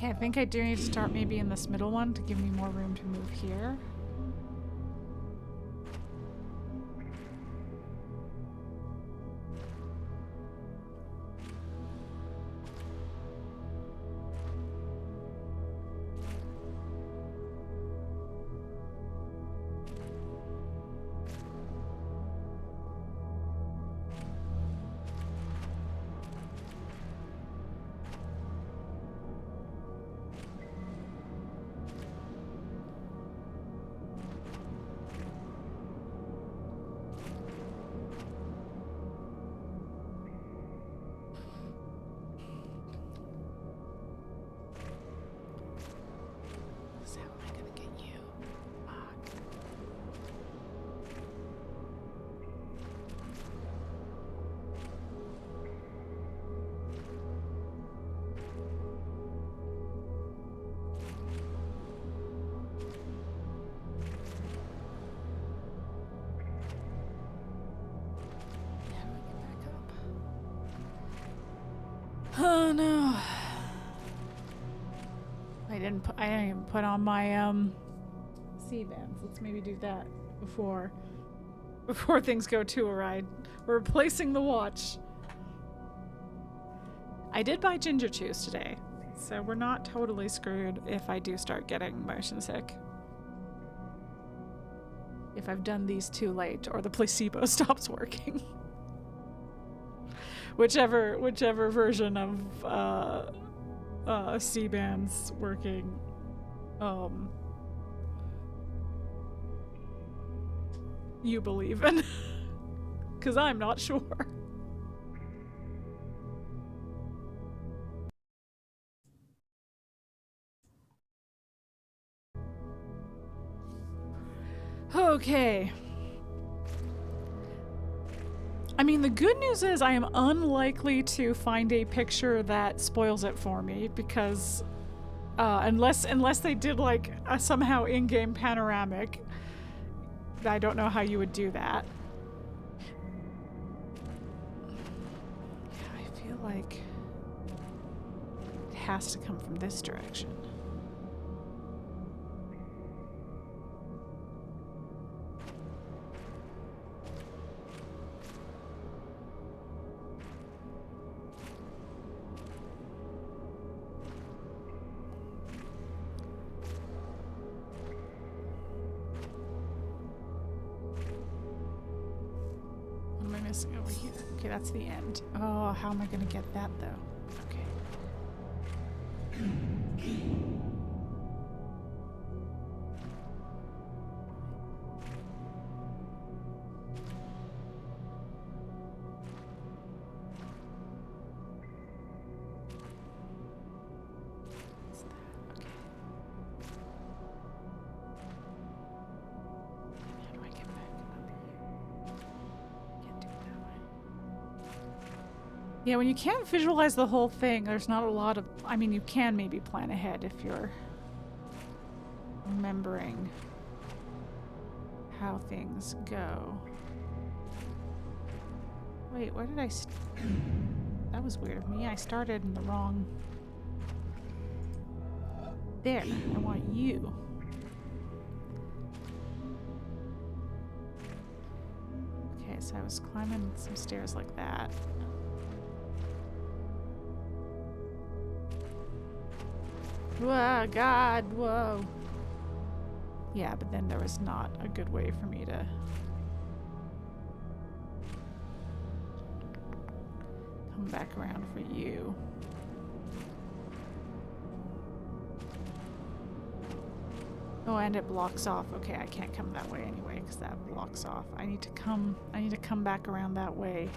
A: Okay, I think I do need to start maybe in this middle one to give me more room to move here. Oh no. I didn't even put on my C-bands. Let's maybe do that before things go too awry. We're replacing the watch. I did buy ginger chews today, so we're not totally screwed if I do start getting motion sick. If I've done these too late or the placebo stops working. whichever version of C-band's working. You believe in. Because I'm not sure. Okay. I mean, the good news is I am unlikely to find a picture that spoils it for me, because unless they did like a somehow in-game panoramic, I don't know how you would do that. Yeah, I feel like it has to come from this direction. Over here. Okay, that's the end. Oh, how am I gonna get that though? Okay. What's that? Okay. How do I get back up here? Can't do it that way. Yeah, when you can't visualize the whole thing, there's not a lot of... I mean, you can maybe plan ahead if you're remembering how things go. Wait, where did I... That was weird of me. I started in the wrong... There. I want you. Okay, so I was climbing some stairs like that. Whoa, God, whoa. Yeah, but then there was not a good way for me to come back around for you. Oh, and it blocks off. Okay, I can't come that way anyway because that blocks off. I need to come back around that way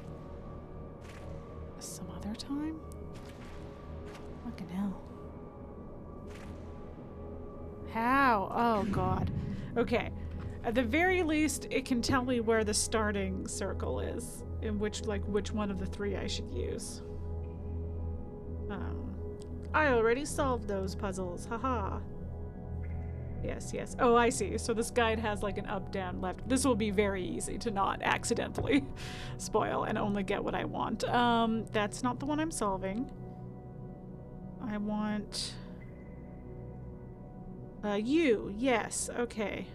A: some other time? Fucking hell. How? Oh god. Okay. At the very least, it can tell me where the starting circle is, in which one of the three I should use. I already solved those puzzles. Haha. Yes, yes. Oh, I see. So this guide has like an up, down, left. This will be very easy to not accidentally spoil and only get what I want. That's not the one I'm solving. I want... you. Yes. Okay.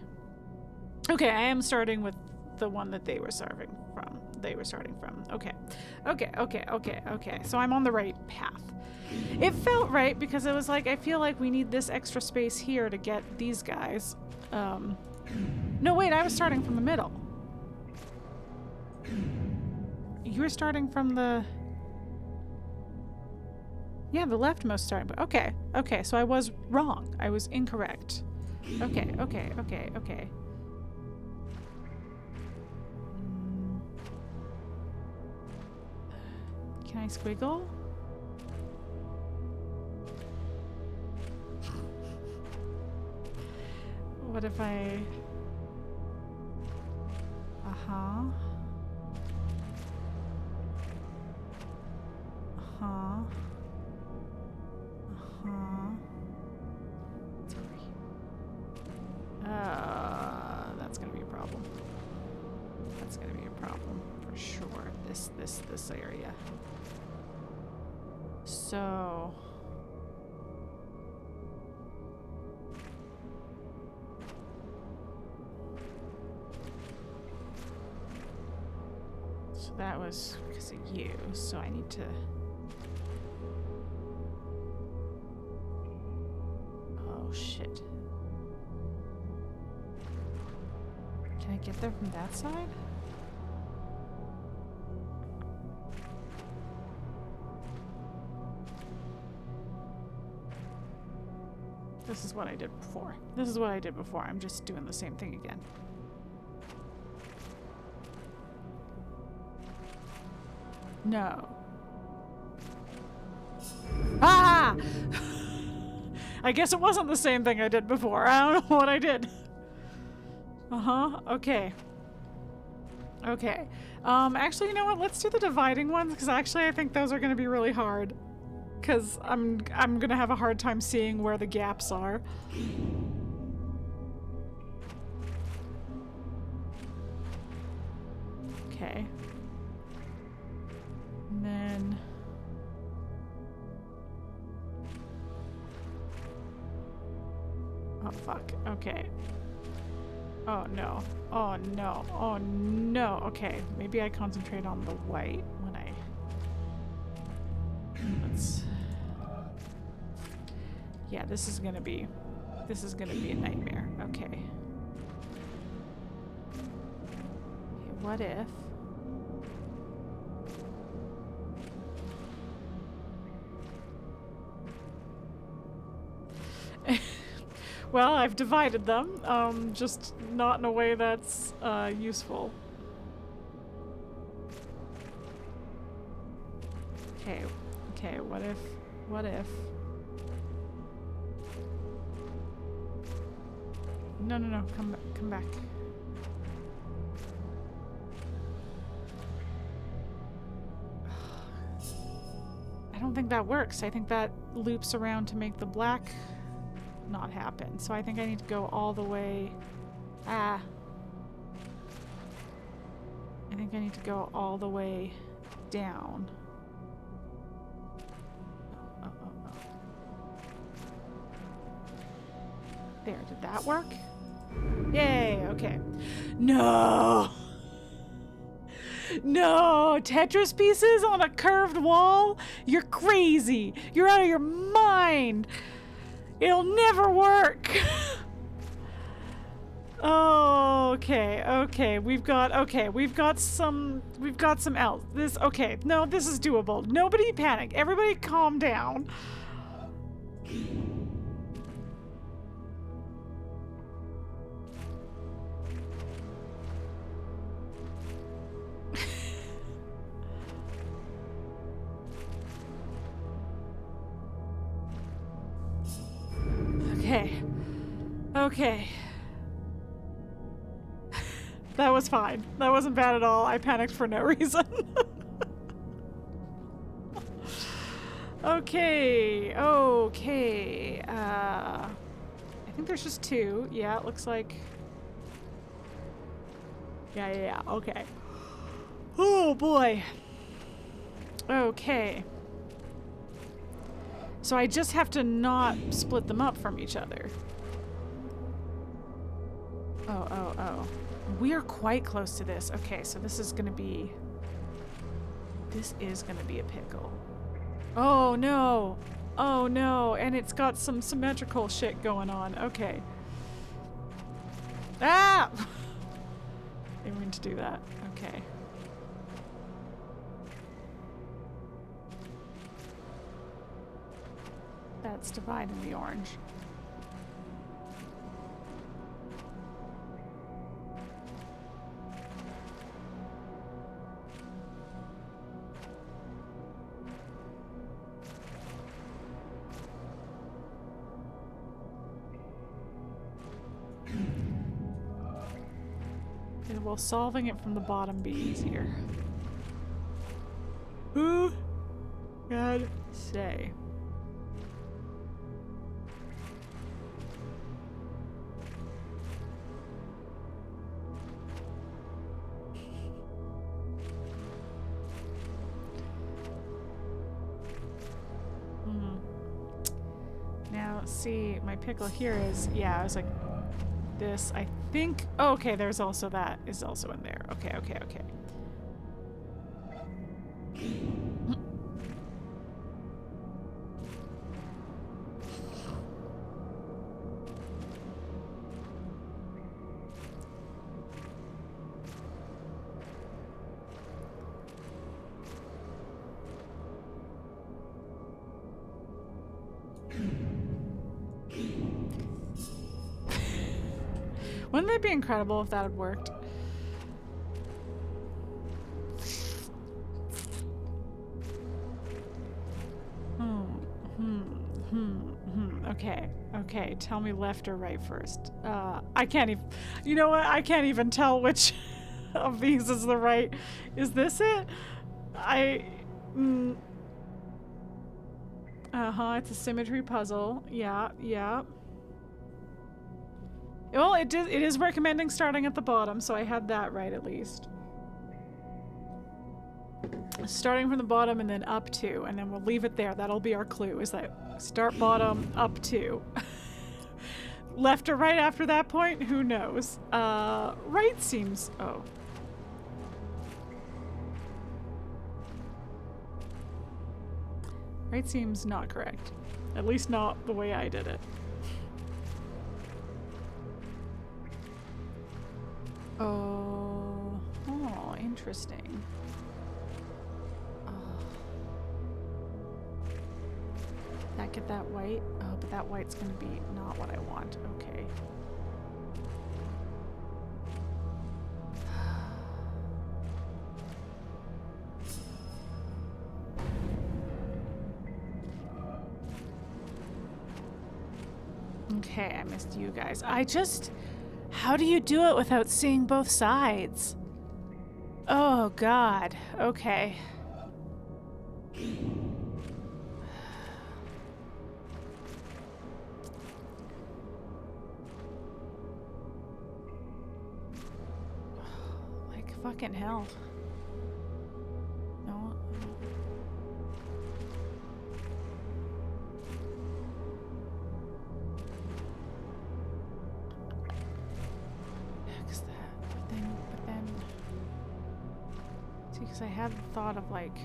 A: Okay, I am starting with the one that they were starting from. Okay. Okay. So I'm on the right path. It felt right because it was like, I feel like we need this extra space here to get these guys. No, wait, I was starting from the middle. You were starting from the... Yeah, the leftmost starting point. Okay, okay, so I was wrong. I was incorrect. Okay. Can I squiggle? What if I... Uh-huh. That's gonna be a problem. That's gonna be a problem for sure. This area. So that was because of you, so I need to... Oh shit. Can I get there from that side? This is what I did before. This is what I did before. I'm just doing the same thing again. No. Ah! I guess it wasn't the same thing I did before. I don't know what I did. Uh-huh. Okay. Okay. Actually, you know what? Let's do the dividing ones, because actually I think those are going to be really hard. Because I'm going to have a hard time seeing where the gaps are. Okay. And then... oh, fuck. Okay. Oh, no. Oh, no. Oh, no. Okay. Maybe I concentrate on the white when I... let's... yeah, this is gonna be a nightmare. Okay. Okay, what if... well, I've divided them, just not in a way that's useful. Okay, okay, what if... no, no, no, come back. I don't think that works. I think that loops around to make the black not happen. So I think I need to go all the way... ah. I think I need to go all the way down. Oh. There, did that work? Yay, okay. No! No! Tetris pieces on a curved wall? You're crazy! You're out of your mind! It'll never work! Oh, okay. We've got some else. Okay, no, this is doable. Nobody panic. Everybody calm down. Okay. That was fine. That wasn't bad at all. I panicked for no reason. Okay. I think there's just two. Yeah, it looks like... Yeah. Okay. Oh, boy. Okay. So I just have to not split them up from each other. Oh. We're quite close to this. Okay, so this is gonna be a pickle. Oh no! Oh no! And it's got some symmetrical shit going on. Okay. Ah! I didn't mean to do that. Okay. That's dividing the orange. Will solving it from the bottom be easier? Who could say? Now, see, my pickle here is, yeah, I was like, this, I think, oh, okay, there's also that is also in there. Okay. Wouldn't that be incredible if that had worked? Okay, tell me left or right first. I can't even, you know what? I can't even tell which of these is the right. Is this it? It's a symmetry puzzle. Yeah. Well, it is recommending starting at the bottom, so I had that right at least. Starting from the bottom and then up 2, and then we'll leave it there. That'll be our clue, is that start bottom, up 2. Left or right after that point? Who knows? Right seems... Oh. Right seems not correct. At least not the way I did it. Oh, interesting. That get that white? Oh, but that white's gonna be not what I want. Okay. Okay, I missed you guys. How do you do it without seeing both sides? Oh, God. Okay. Like, fucking hell. No. Because I had the thought of like,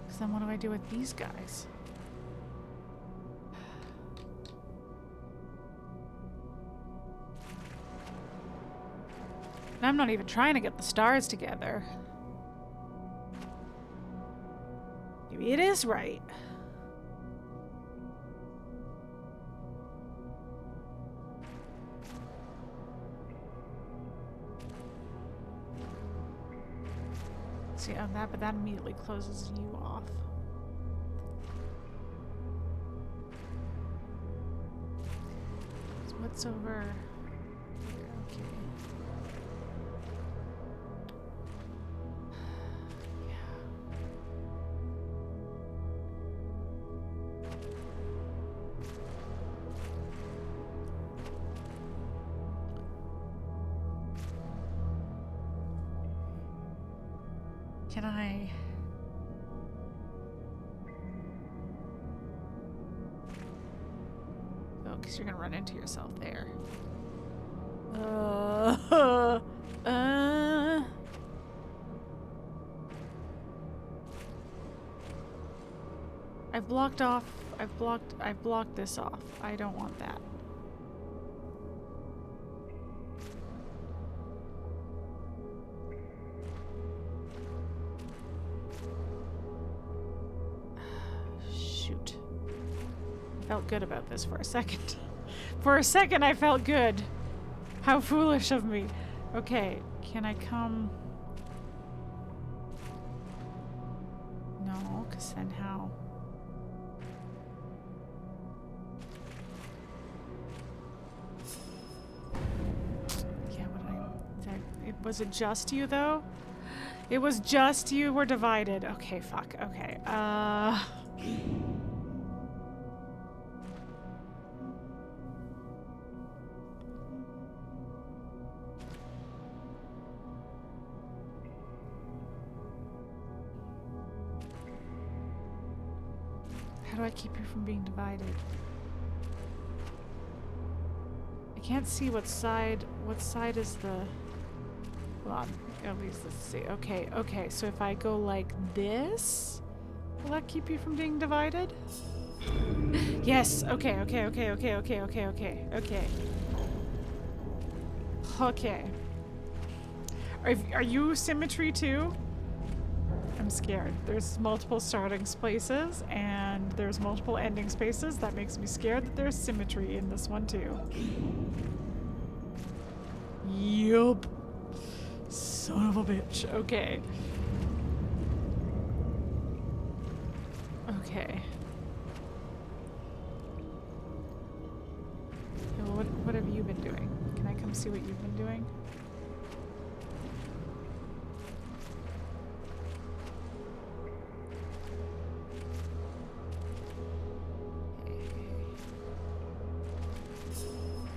A: because then what do I do with these guys? And I'm not even trying to get the stars together. Maybe it is right. On that, but that immediately closes you off. So what's over here? Okay. Can I... Oh, because you're gonna run into yourself there. I've blocked this off. I don't want that. Felt good about this for a second. For a second I felt good. How foolish of me. Okay, can I come? No, because then how? Yeah, was it just you though? It was just you were divided. Okay, fuck. Okay. How do I keep you from being divided? I can't see what side is the... Hold on, at least let's see. Okay, so if I go like this, will that keep you from being divided? Yes, okay. Okay. Are you symmetry too? I'm scared. There's multiple starting spaces and there's multiple ending spaces. That makes me scared that there's symmetry in this one too. Yup. Son of a bitch. Okay. Okay. What have you been doing? Can I come see what you've been doing?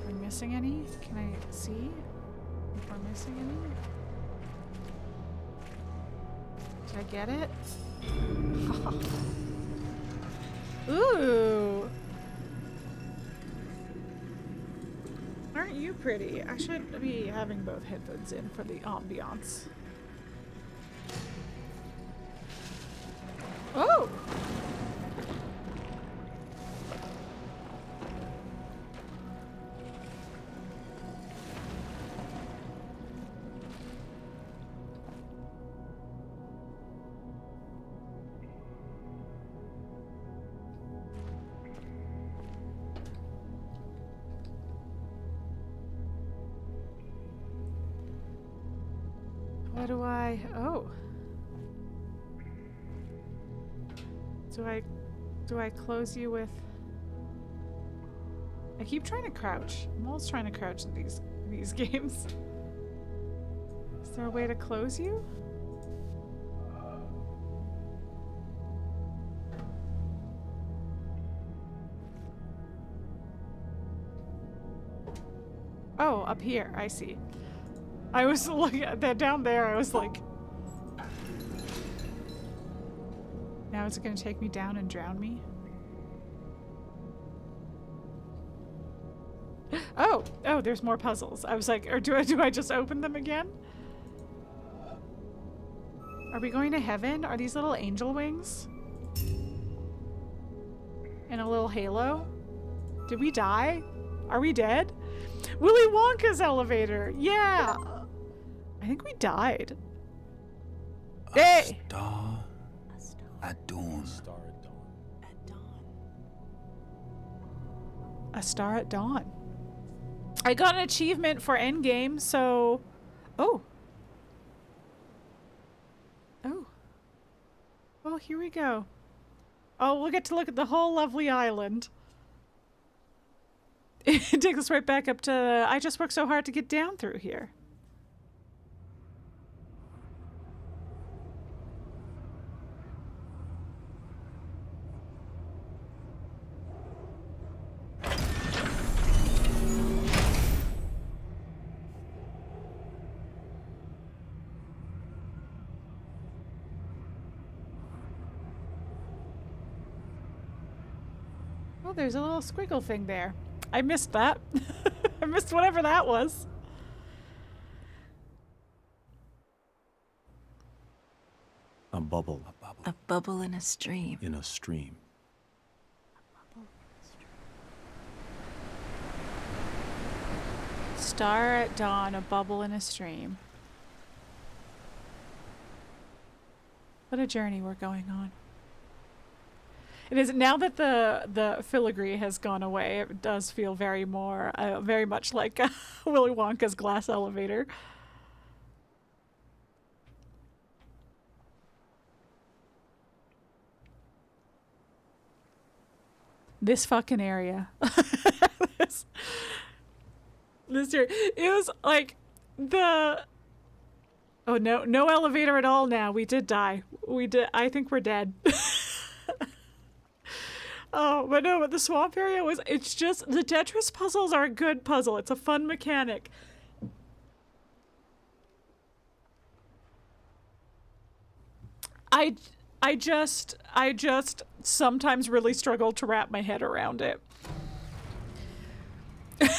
A: Are we missing any? Can I see if we're missing any? Did I get it? Ooh! Aren't you pretty? I should be having both headphones in for the ambiance. Oh! What do I... Oh. Do I close you with... I keep trying to crouch. I'm always trying to crouch in these games. Is there a way to close you? Oh, up here. I see. I was looking at that down there. I was like... Now is it going to take me down and drown me? Oh! Oh, there's more puzzles. I was like, or do I just open them again? Are we going to heaven? Are these little angel wings? And a little halo? Did we die? Are we dead? Willy Wonka's elevator! Yeah! I think we died. Hey!
B: Star at dawn.
A: A star at dawn. I got an achievement for endgame, so... Oh. Oh. Oh, here we go. Oh, we'll get to look at the whole lovely island. It takes us right back up to... I just worked so hard to get down through here. Oh, there's a little squiggle thing there. I missed that. I missed whatever that was.
B: A bubble.
C: A bubble in a stream.
B: In a stream.
A: Star at dawn, a bubble in a stream. What a journey we're going on. It is now that the filigree has gone away. It does feel very much like Willy Wonka's glass elevator. This fucking area. this area. It was like the. Oh no elevator at all. Now we did die. We did. I think we're dead. Oh, but no, but the swamp area was, it's just, the Tetris puzzles are a good puzzle. It's a fun mechanic. I just sometimes really struggle to wrap my head around it.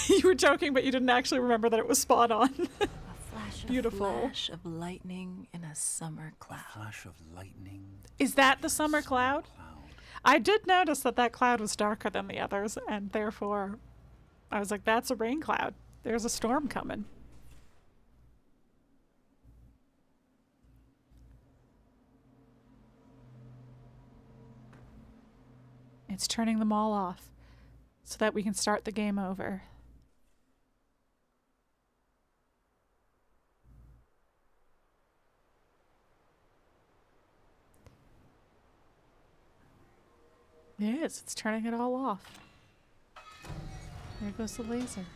A: You were joking, but you didn't actually remember that it was spot on. Beautiful.
C: A flash of lightning in a summer cloud.
B: A flash of lightning.
A: Is that the summer cloud? I did notice that cloud was darker than the others, and therefore I was like, that's a rain cloud. There's a storm coming. it's turning them all off so that we can start the game over. It is. It's turning it all off. There goes the laser.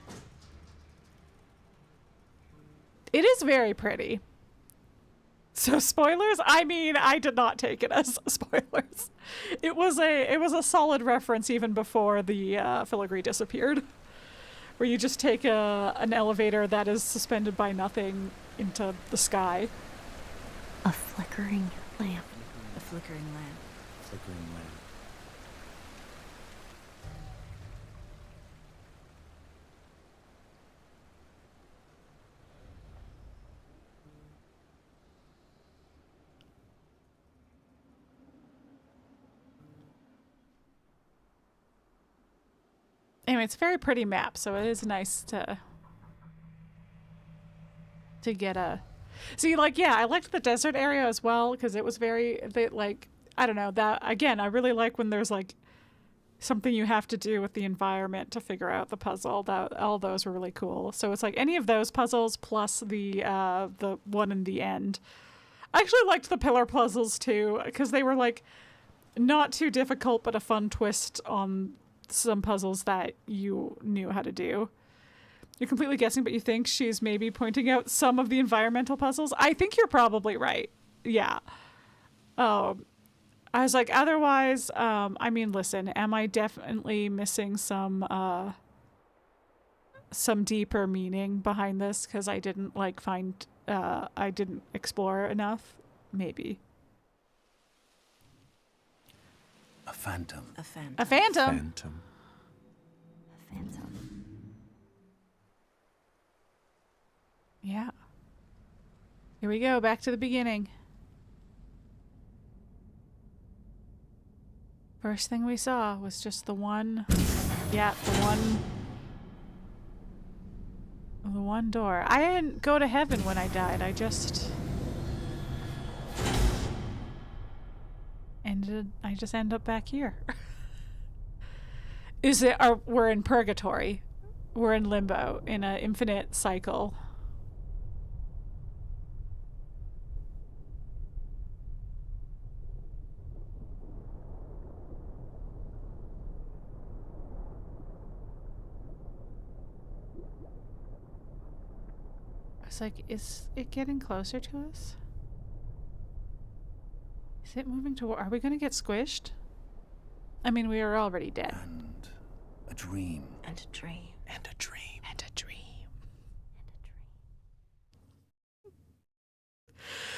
A: It is very pretty. So spoilers? I mean, I did not take it as spoilers. It was a solid reference even before the filigree disappeared. Where you just take an elevator that is suspended by nothing into the sky.
C: A flickering lamp. A flickering lamp.
B: Flickering lamp.
A: Anyway, it's a very pretty map, so it is nice to get a... See, like, yeah, I liked the desert area as well, because it was very, like, I don't know, that, again, I really like when there's, like, something you have to do with the environment to figure out the puzzle. All those were really cool. So it's like any of those puzzles plus the one in the end. I actually liked the pillar puzzles, too, because they were, like, not too difficult, but a fun twist on some puzzles that you knew how to do. You're completely guessing, but you think she's maybe pointing out some of the environmental puzzles? I think you're probably right. Yeah. I was like, otherwise, I mean, listen, am I definitely missing some deeper meaning behind this because I didn't like find, I didn't explore enough? Maybe.
B: A phantom.
C: A phantom.
A: A phantom?
B: Phantom.
C: A phantom.
A: Yeah. Here we go, back to the beginning. First thing we saw was just the one, yeah, the one door. I didn't go to heaven when I died. I just end up back here. We're in purgatory. We're in limbo, in an infinite cycle. I was like, is it getting closer to us? Is it moving toward... Are we going to get squished? I mean, we are already dead.
B: And a dream.
C: And a dream.
B: And a dream.
A: And a dream.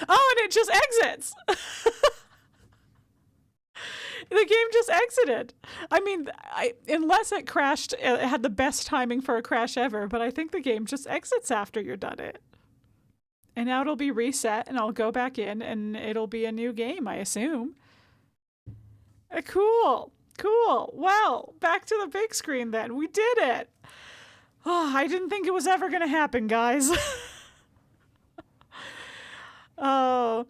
A: Oh, and it just exits! The game just exited. I mean, unless it crashed, it had the best timing for a crash ever, but I think the game just exits after you're done it. And now it'll be reset, and I'll go back in, and it'll be a new game, I assume. Cool. Cool. Well, back to the big screen then. We did it. Oh, I didn't think it was ever going to happen, guys. Oh.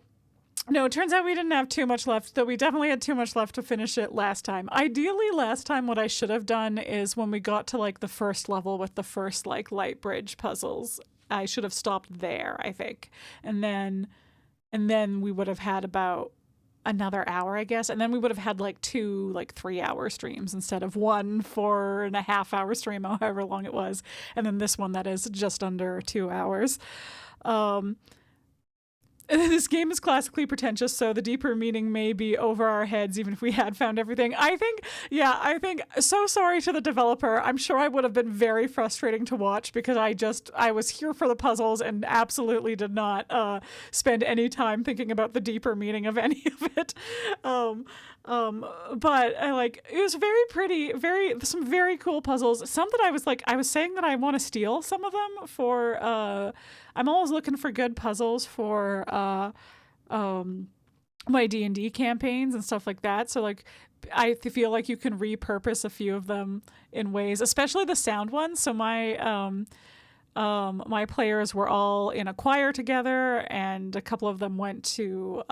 A: No, it turns out we didn't have too much left, though we definitely had too much left to finish it last time. Ideally, last time what I should have done is when we got to, like, the first level with the first, like, light bridge puzzles, I should have stopped there, I think. And then we would have had about another hour, I guess. And then we would have had, like, 2, like, 3-hour streams instead of 1 4.5-hour stream, however long it was. And then this one that is just under 2 hours. This game is classically pretentious, so the deeper meaning may be over our heads, even if we had found everything. I think, so sorry to the developer. I'm sure I would have been very frustrating to watch because I was here for the puzzles and absolutely did not spend any time thinking about the deeper meaning of any of it. But it was very pretty, some very cool puzzles. Some that I was saying that I want to steal some of them for, I'm always looking for good puzzles for my D&D campaigns and stuff like that. So I feel like you can repurpose a few of them in ways, especially the sound ones. So my players were all in a choir together, and a couple of them went to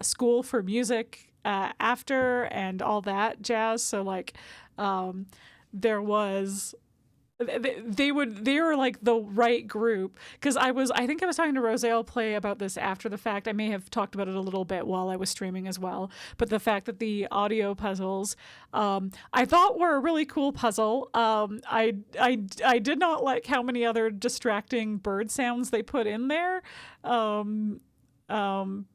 A: school for music after and all that jazz. So like there was they were like the right group, because I think I was talking to Rosale Play about this after the fact. I may have talked about it a little bit while I was streaming as well, but the fact that the audio puzzles I thought were a really cool puzzle. I did not like how many other distracting bird sounds they put in there,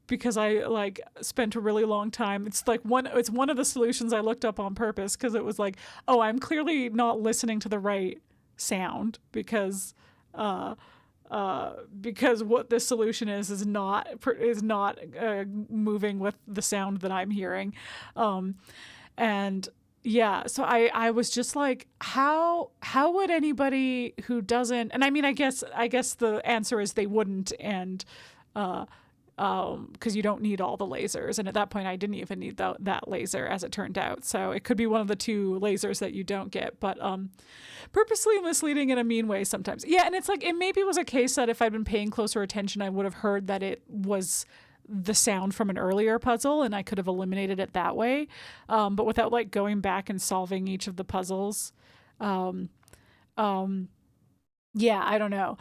A: because I like spent a really long time. It's one of the solutions I looked up on purpose, because it was like, oh, I'm clearly not listening to the right sound, because what this solution is not moving with the sound that I'm hearing, and yeah, so I was just like, how would anybody who doesn't, and I mean, I guess the answer is they wouldn't, and because you don't need all the lasers, and at that point I didn't even need that laser, as it turned out. So it could be one of the 2 lasers that you don't get, but purposely misleading in a mean way sometimes. Yeah, and it's like, it maybe was a case that if I'd been paying closer attention, I would have heard that it was the sound from an earlier puzzle, and I could have eliminated it that way, but without like going back and solving each of the puzzles. Yeah, I don't know.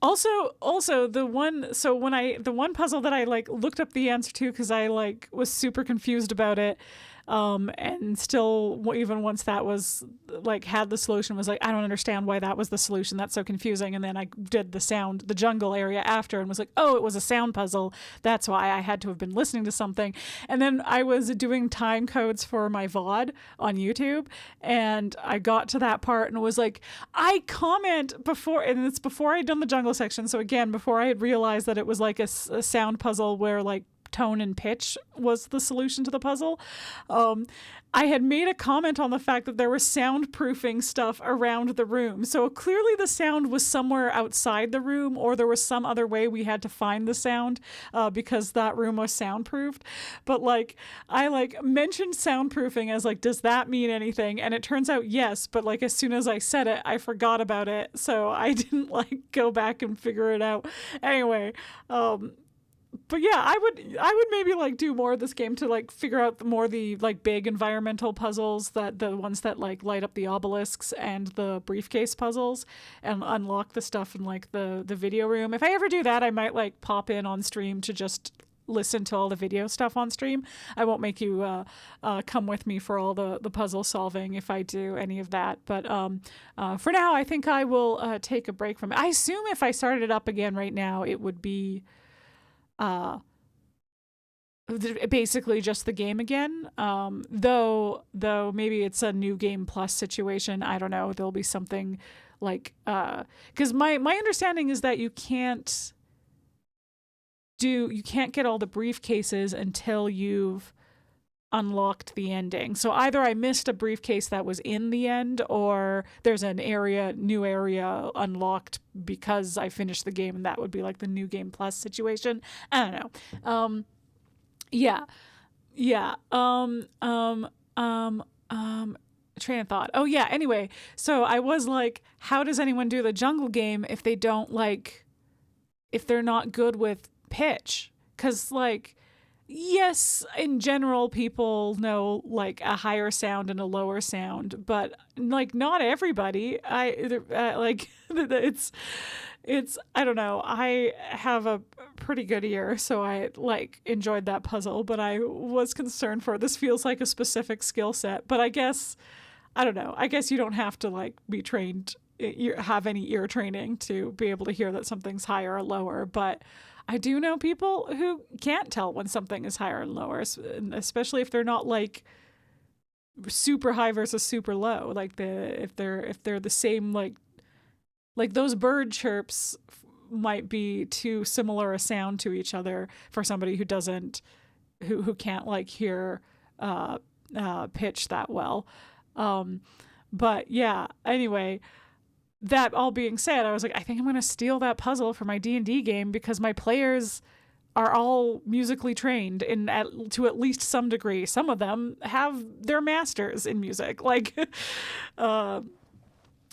A: Also the one puzzle that I like looked up the answer to, because I like was super confused about it, and still, even once that was like had the solution, was like, I don't understand why that was the solution, that's so confusing. And then I did the jungle area after, and was like, oh, it was a sound puzzle, that's why I had to have been listening to something. And then I was doing time codes for my VOD on YouTube, and I got to that part and was like, I comment before, and it's before I'd done the jungle section, so again, before I had realized that it was like a sound puzzle where like tone and pitch was the solution to the puzzle. I had made a comment on the fact that there was soundproofing stuff around the room. So clearly the sound was somewhere outside the room, or there was some other way we had to find the sound, because that room was soundproofed. But like, I like mentioned soundproofing as like, does that mean anything? And it turns out yes, but like as soon as I said it, I forgot about it. So I didn't like go back and figure it out. Anyway, but yeah, I would maybe like do more of this game to like figure out the like big environmental puzzles, that the ones that like light up the obelisks and the briefcase puzzles, and unlock the stuff in like the video room. If I ever do that, I might like pop in on stream to just listen to all the video stuff on stream. I won't make you come with me for all the puzzle solving if I do any of that. But for now, I think I will take a break from it. I assume if I started it up again right now, it would be basically just the game again, though maybe it's a new game plus situation. I don't know, there'll be something like because my understanding is that you can't get all the briefcases until you've unlocked the ending. So either I missed a briefcase that was in the end, or there's a new area unlocked because I finished the game, and that would be like the new game plus situation. I don't know. Train of thought. Oh yeah, anyway, so I was like, how does anyone do the jungle game if they don't like, if they're not good with pitch? Because like, yes, in general, people know like a higher sound and a lower sound, but like not everybody. It's I don't know. I have a pretty good ear, so I like enjoyed that puzzle, but I was concerned for this feels like a specific skill set. But I guess, I don't know. I guess you don't have to like be trained, have any ear training to be able to hear that something's higher or lower, but I do know people who can't tell when something is higher and lower, especially if they're not like super high versus super low. Like if they're the same, like those bird chirps might be too similar a sound to each other for somebody who can't like hear pitch that well. But yeah, anyway. That all being said, I was like, I think I'm going to steal that puzzle for my D&D game, because my players are all musically trained to at least some degree. Some of them have their masters in music. Like,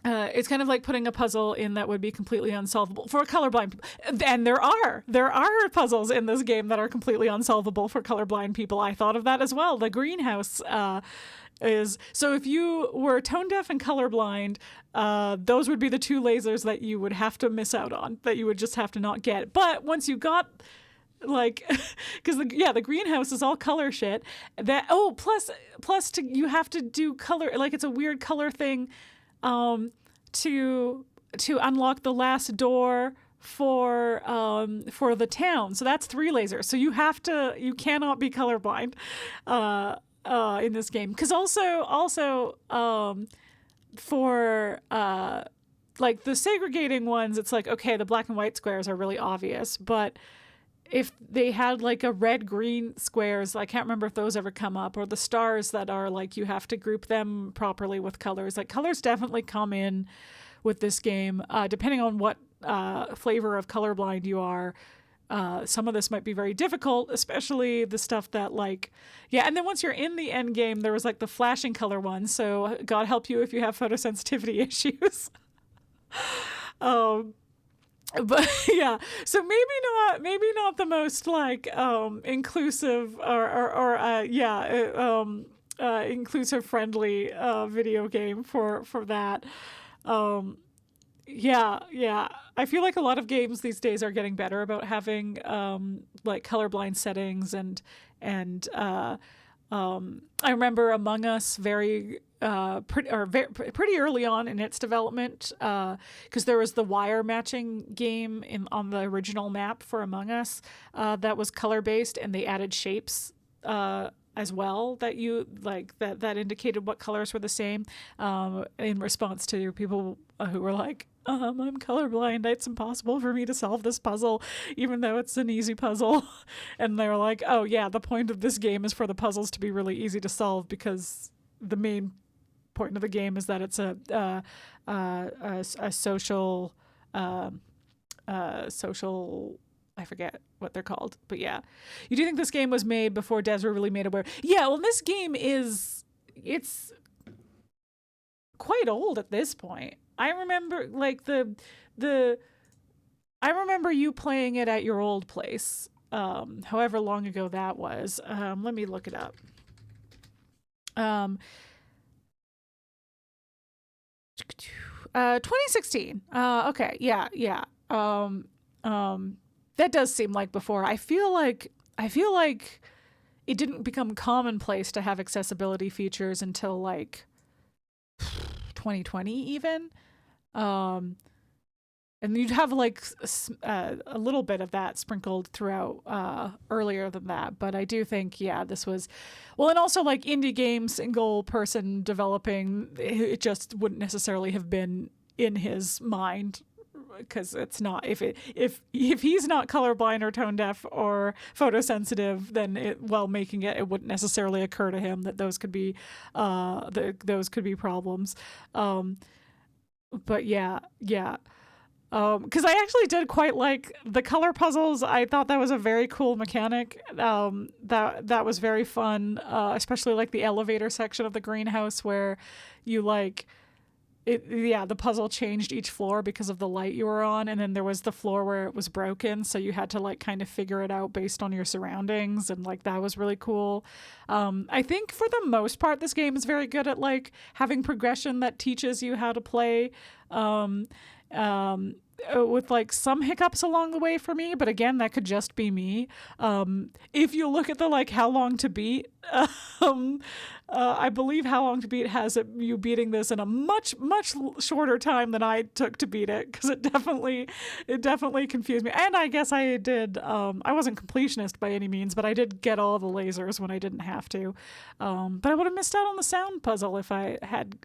A: it's kind of like putting a puzzle in that would be completely unsolvable for colorblind people. And there are puzzles in this game that are completely unsolvable for colorblind people. I thought of that as well. The greenhouse is, so if you were tone deaf and colorblind, those would be the two lasers that you would have to miss out on, that you would just have to not get. But once you got, like, because the greenhouse is all color shit. That plus you have to do color, like it's a weird color thing, to unlock the last door for the town. So that's 3 lasers. So you cannot be colorblind in this game. Because also for like the segregating ones, it's like, okay, the black and white squares are really obvious, but if they had like a red green squares, I can't remember if those ever come up, or the stars that are like, you have to group them properly with colors. Like colors definitely come in with this game, depending on what flavor of colorblind you are. Some of this might be very difficult, especially the stuff that like, and then once you're in the end game, there was like the flashing color one. So God help you if you have photosensitivity issues. But yeah, so maybe not the most like inclusive or inclusive friendly video game for that. I feel like a lot of games these days are getting better about having like colorblind settings and I remember Among Us pretty early on in its development, because there was the wire matching game on the original map for Among Us that was color based, and they added shapes as well that you like that indicated what colors were the same, in response to people who were like, I'm colorblind, it's impossible for me to solve this puzzle even though it's an easy puzzle. And they were like, oh yeah, the point of this game is for the puzzles to be really easy to solve, because the main point of the game is that it's a social I forget what they're called, but yeah. You do think this game was made before devs were really made aware? Yeah, well, this game it's quite old at this point. I remember like I remember you playing it at your old place, however long ago that was. Let me look it up. 2016. Okay, yeah. That does seem like before. I feel like it didn't become commonplace to have accessibility features until like 2020 even. And you'd have like a little bit of that sprinkled throughout earlier than that. But I do think, this was, well, and also like indie game, single person developing, it just wouldn't necessarily have been in his mind, because it's not, if he's not colorblind or tone deaf or photosensitive, then while making it, it wouldn't necessarily occur to him that those could be problems. But yeah. Because I actually did quite like the color puzzles. I thought that was a very cool mechanic. That was very fun, especially like the elevator section of the greenhouse where you like it. Yeah, the puzzle changed each floor because of the light you were on, and then there was the floor where it was broken, so you had to like kind of figure it out based on your surroundings, and like that was really cool. I think for the most part, this game is very good at like having progression that teaches you how to play. With like some hiccups along the way for me, but again, that could just be me. If you look at the like how long to beat, I believe how long to beat has you beating this in a much shorter time than I took to beat it, because it definitely confused me. And I guess I did. I wasn't completionist by any means, but I did get all the lasers when I didn't have to. But I would have missed out on the sound puzzle if I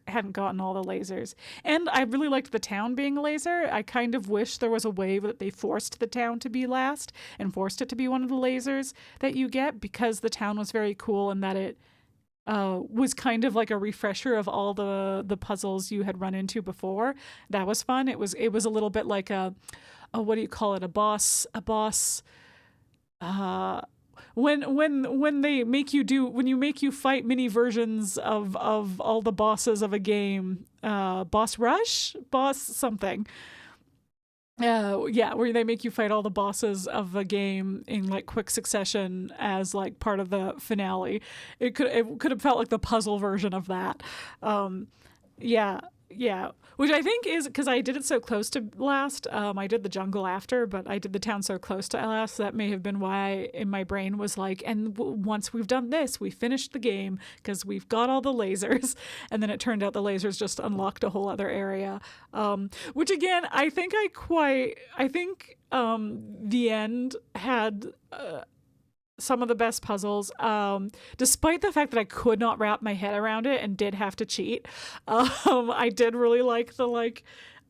A: hadn't gotten all the lasers. And I really liked the town being a laser. I kind of wish there was a way that they forced the town to be last and forced it to be one of the lasers that you get, because the town was very cool and that it was kind of like a refresher of all the puzzles you had run into before. That was fun. It was a little bit like what do you call it? A boss when they make you fight mini versions of all the bosses of a game, boss rush, boss something. Yeah, where they make you fight all the bosses of a game in like quick succession as like part of the finale. It could have felt like the puzzle version of that. Yeah, which I think is because I did it so close to last. I did the jungle after, but I did the town so close to last. So that may have been why in my brain was like, and once we've done this, we finished the game because we've got all the lasers. And then it turned out the lasers just unlocked a whole other area. Which again, I think the end had some of the best puzzles, despite the fact that I could not wrap my head around it and did have to cheat. I did really like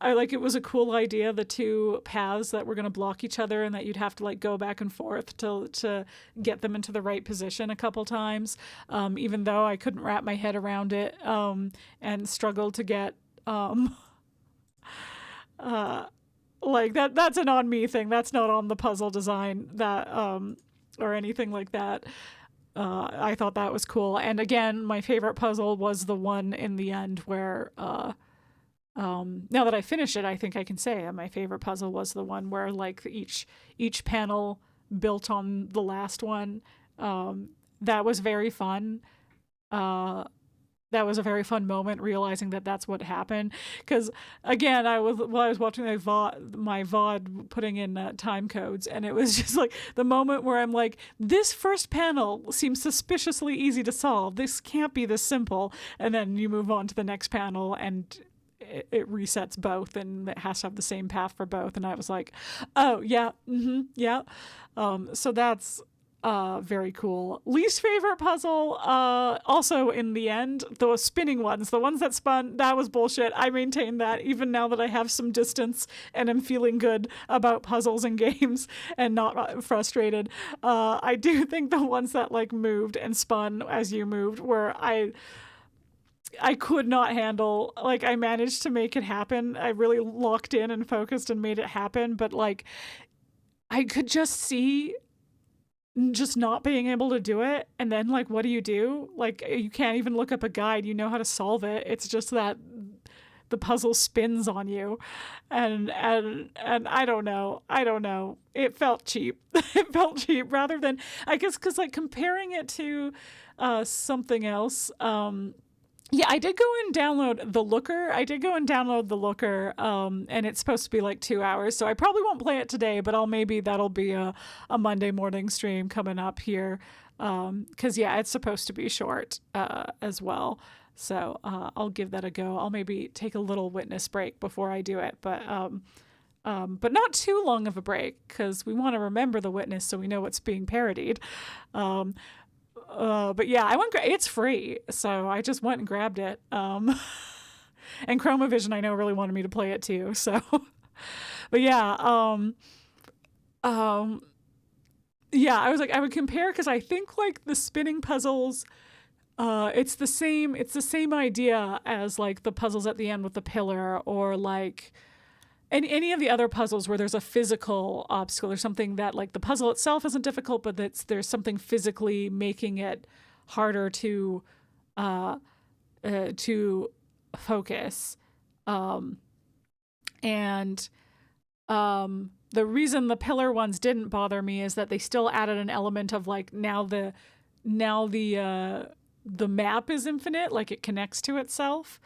A: it was a cool idea, the two paths that were going to block each other and that you'd have to like go back and forth to get them into the right position a couple times, even though I couldn't wrap my head around it, and struggled to get like that's an on me thing. That's not on the puzzle design that or anything like that. I thought that was cool. And again, my favorite puzzle was the one in the end where now that I finished it, I think I can say my favorite puzzle was the one where like each panel built on the last one. That was very fun. That was a very fun moment, realizing that that's what happened. Because again, while I was watching my VOD putting in time codes, and it was just like the moment where I'm like, this first panel seems suspiciously easy to solve. This can't be this simple. And then you move on to the next panel, and it resets both, and it has to have the same path for both. And I was like, oh yeah, yeah. So that's very cool. Least favorite puzzle, also in the end, the spinning ones, the ones that spun, that was bullshit. I maintain that even now that I have some distance and am feeling good about puzzles and games and not frustrated. I do think the ones that like moved and spun as you moved were I could not handle. Like, I managed to make it happen. I really locked in and focused and made it happen, but like I could just see just not being able to do it. And then like, what do? Like, you can't even look up a guide. You know how to solve it. It's just that the puzzle spins on you. And I don't know. It felt cheap. It felt cheap rather than, I guess, because like comparing it to something else, yeah, I did go and download The Looker. And it's supposed to be like 2 hours, so I probably won't play it today, but that'll be a Monday morning stream coming up here, because yeah, it's supposed to be short as well. So I'll give that a go. I'll maybe take a little Witness break before I do it, but not too long of a break, because we want to remember the Witness so we know what's being parodied. But yeah, it's free, so I just went and grabbed it. And Chromavision, I know, really wanted me to play it too. So, but yeah, yeah, I was like, I would compare, because I think like the spinning puzzles, it's the same idea as like the puzzles at the end with the pillar, or like any of the other puzzles where there's a physical obstacle or something that like the puzzle itself isn't difficult, but there's something physically making it harder to focus. And the reason the pillar ones didn't bother me is that they still added an element of like, now the map is infinite, like it connects to itself.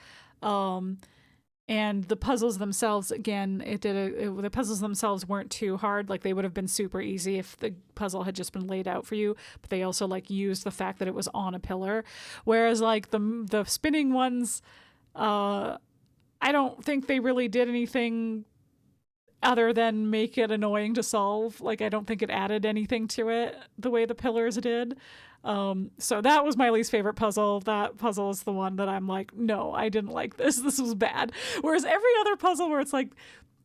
A: And the puzzles themselves, again, the puzzles themselves weren't too hard. Like, they would have been super easy if the puzzle had just been laid out for you. But they also like used the fact that it was on a pillar. Whereas like the spinning ones, I don't think they really did anything other than make it annoying to solve. Like, I don't think it added anything to it the way the pillars did. So that was my least favorite puzzle. That puzzle is the one that I'm like, no, I didn't like this. This was bad. Whereas every other puzzle where it's like,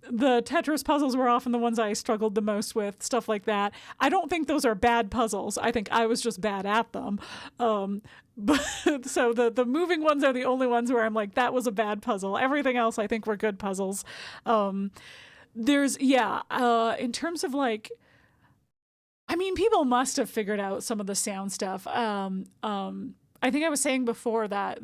A: the Tetris puzzles were often the ones I struggled the most with, stuff like that. I don't think those are bad puzzles. I think I was just bad at them. But so the moving ones are the only ones where I'm like, that was a bad puzzle. Everything else I think were good puzzles. In terms of like, I mean, people must have figured out some of the sound stuff. I think I was saying before that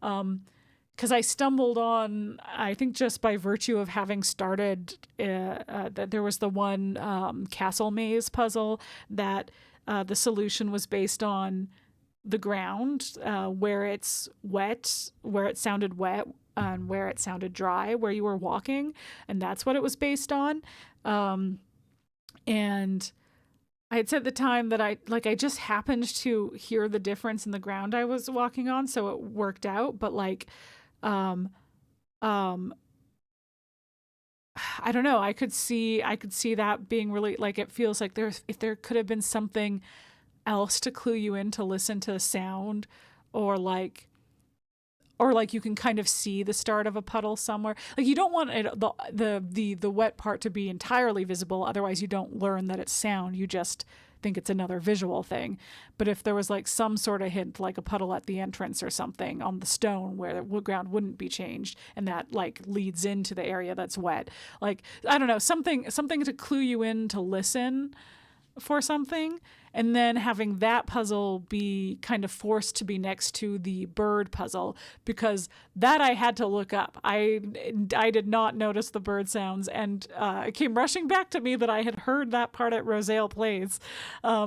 A: because I stumbled on, I think just by virtue of having started, that there was the one castle maze puzzle that the solution was based on the ground, where it's wet, where it sounded wet, and where it sounded dry, where you were walking, and that's what it was based on. And I had said at the time that I just happened to hear the difference in the ground I was walking on, so it worked out. But like, I don't know. I could see that being really, like, it feels like if there could have been something else to clue you in to listen to sound, or like you can kind of see the start of a puddle somewhere. Like, you don't want the wet part to be entirely visible, otherwise you don't learn that it's sound. You just think it's another visual thing. But if there was like some sort of hint, like a puddle at the entrance or something on the stone where the ground wouldn't be changed, and that like leads into the area that's wet, like, I don't know, something to clue you in to listen for something, and then having that puzzle be kind of forced to be next to the bird puzzle, because that I had to look up. I did not notice the bird sounds, and it came rushing back to me that I had heard that part at Rosale Plays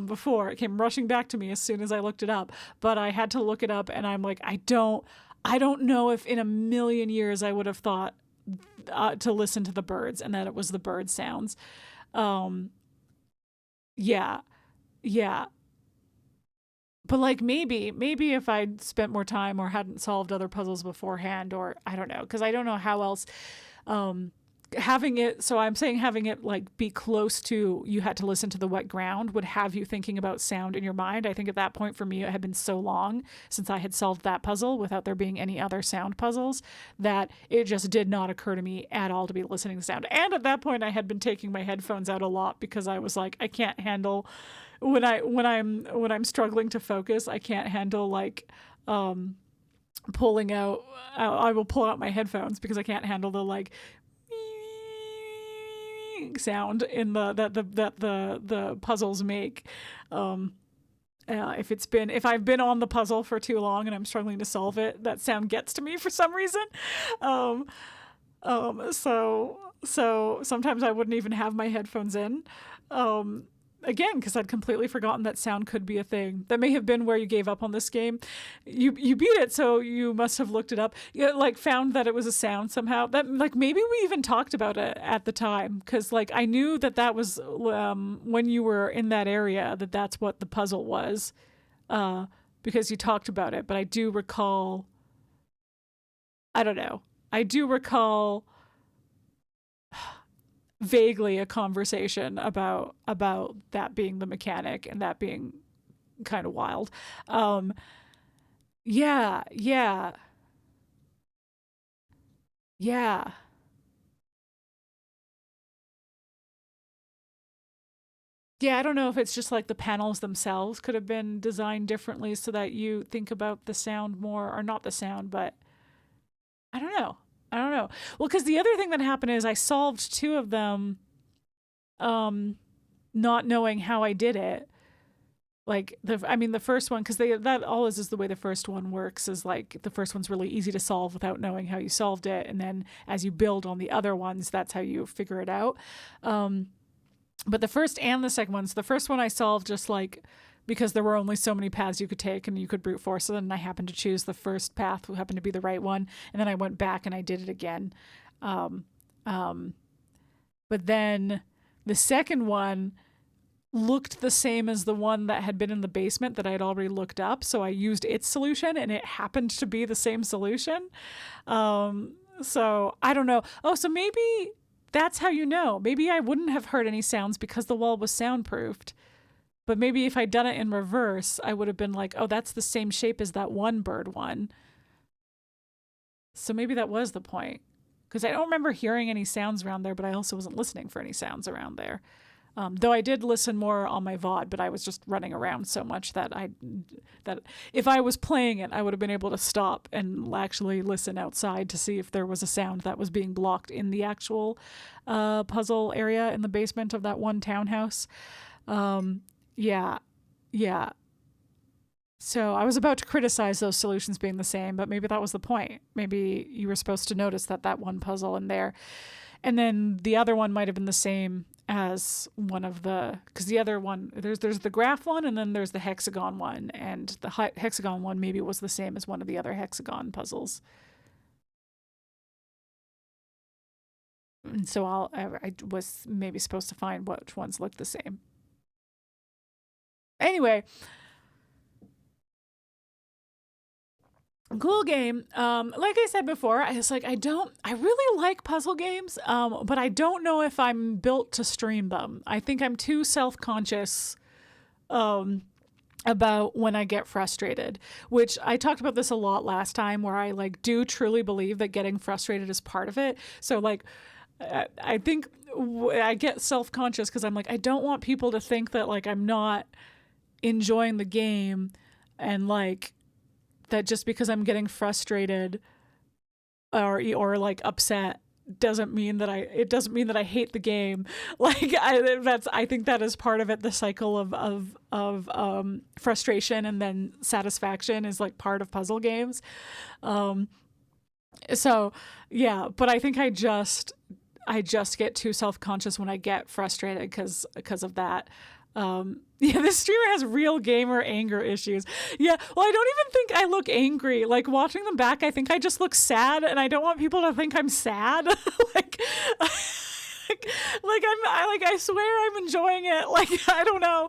A: before. It came rushing back to me as soon as I looked it up, but I had to look it up, and I'm like, I don't know if in a million years I would have thought to listen to the birds, and that it was the bird sounds. Yeah. But like, maybe if I'd spent more time or hadn't solved other puzzles beforehand, or I don't know, because I don't know how else, having it like be close to, you had to listen to the wet ground, would have you thinking about sound in your mind. I think at that point for me, it had been so long since I had solved that puzzle without there being any other sound puzzles, that it just did not occur to me at all to be listening to sound. And at that point I had been taking my headphones out a lot, because I was like, I can't handle when I'm struggling to focus, I can't handle like pulling out, I will pull out my headphones because I can't handle the like sound in that the puzzles make. If I've been on the puzzle for too long and I'm struggling to solve it, that sound gets to me for some reason. So sometimes I wouldn't even have my headphones in. Again, because I'd completely forgotten that sound could be a thing. That may have been where you gave up on this game. You beat it, so you must have looked it up. You like found that it was a sound somehow. That like maybe we even talked about it at the time, because like I knew that was when you were in that area, that's what the puzzle was, because you talked about it. But I do recall. I don't know. I do recall vaguely a conversation about that being the mechanic, and that being kind of wild. Yeah. I don't know if it's just like the panels themselves could have been designed differently so that you think about the sound more, or not the sound, but I don't know. Well, because the other thing that happened is I solved two of them, not knowing how I did it. Like the first one, because that always is the way the first one works, is like the first one's really easy to solve without knowing how you solved it, and then as you build on the other ones, that's how you figure it out. But the first and the second one, so the first one I solved just like because there were only so many paths you could take and you could brute force it, and I happened to choose the first path, who happened to be the right one, and then I went back and I did it again. But then the second one looked the same as the one that had been in the basement that I had already looked up, so I used its solution, and it happened to be the same solution. So I don't know. Oh, so maybe that's how you know. Maybe I wouldn't have heard any sounds because the wall was soundproofed. But maybe if I'd done it in reverse, I would have been like, oh, that's the same shape as that one bird one. So maybe that was the point. Because I don't remember hearing any sounds around there, but I also wasn't listening for any sounds around there. Though I did listen more on my VOD, but I was just running around so much that if I was playing it, I would have been able to stop and actually listen outside to see if there was a sound that was being blocked in the actual puzzle area in the basement of that one townhouse. Yeah. Yeah. So I was about to criticize those solutions being the same, but maybe that was the point. Maybe you were supposed to notice that one puzzle in there. And then the other one might have been the same as one of the, because the other one, there's the graph one, and then there's the hexagon one. And the hexagon one maybe was the same as one of the other hexagon puzzles. And so I was maybe supposed to find which ones looked the same. Anyway, cool game. Like I said before, I really like puzzle games, but I don't know if I'm built to stream them. I think I'm too self-conscious about when I get frustrated, which I talked about this a lot last time, where I like do truly believe that getting frustrated is part of it. So like, I think I get self-conscious because I'm like, I don't want people to think that like I'm not enjoying the game, and like that just because I'm getting frustrated or like upset doesn't mean that I hate the game. Like I think that is part of it. The cycle of frustration and then satisfaction is like part of puzzle games. So yeah, but I think I just get too self-conscious when I get frustrated because of that. Yeah, this streamer has real gamer anger issues. Yeah, well, I don't even think I look angry. Like, watching them back, I think I just look sad, and I don't want people to think I'm sad. I swear I'm enjoying it. Like, I don't know.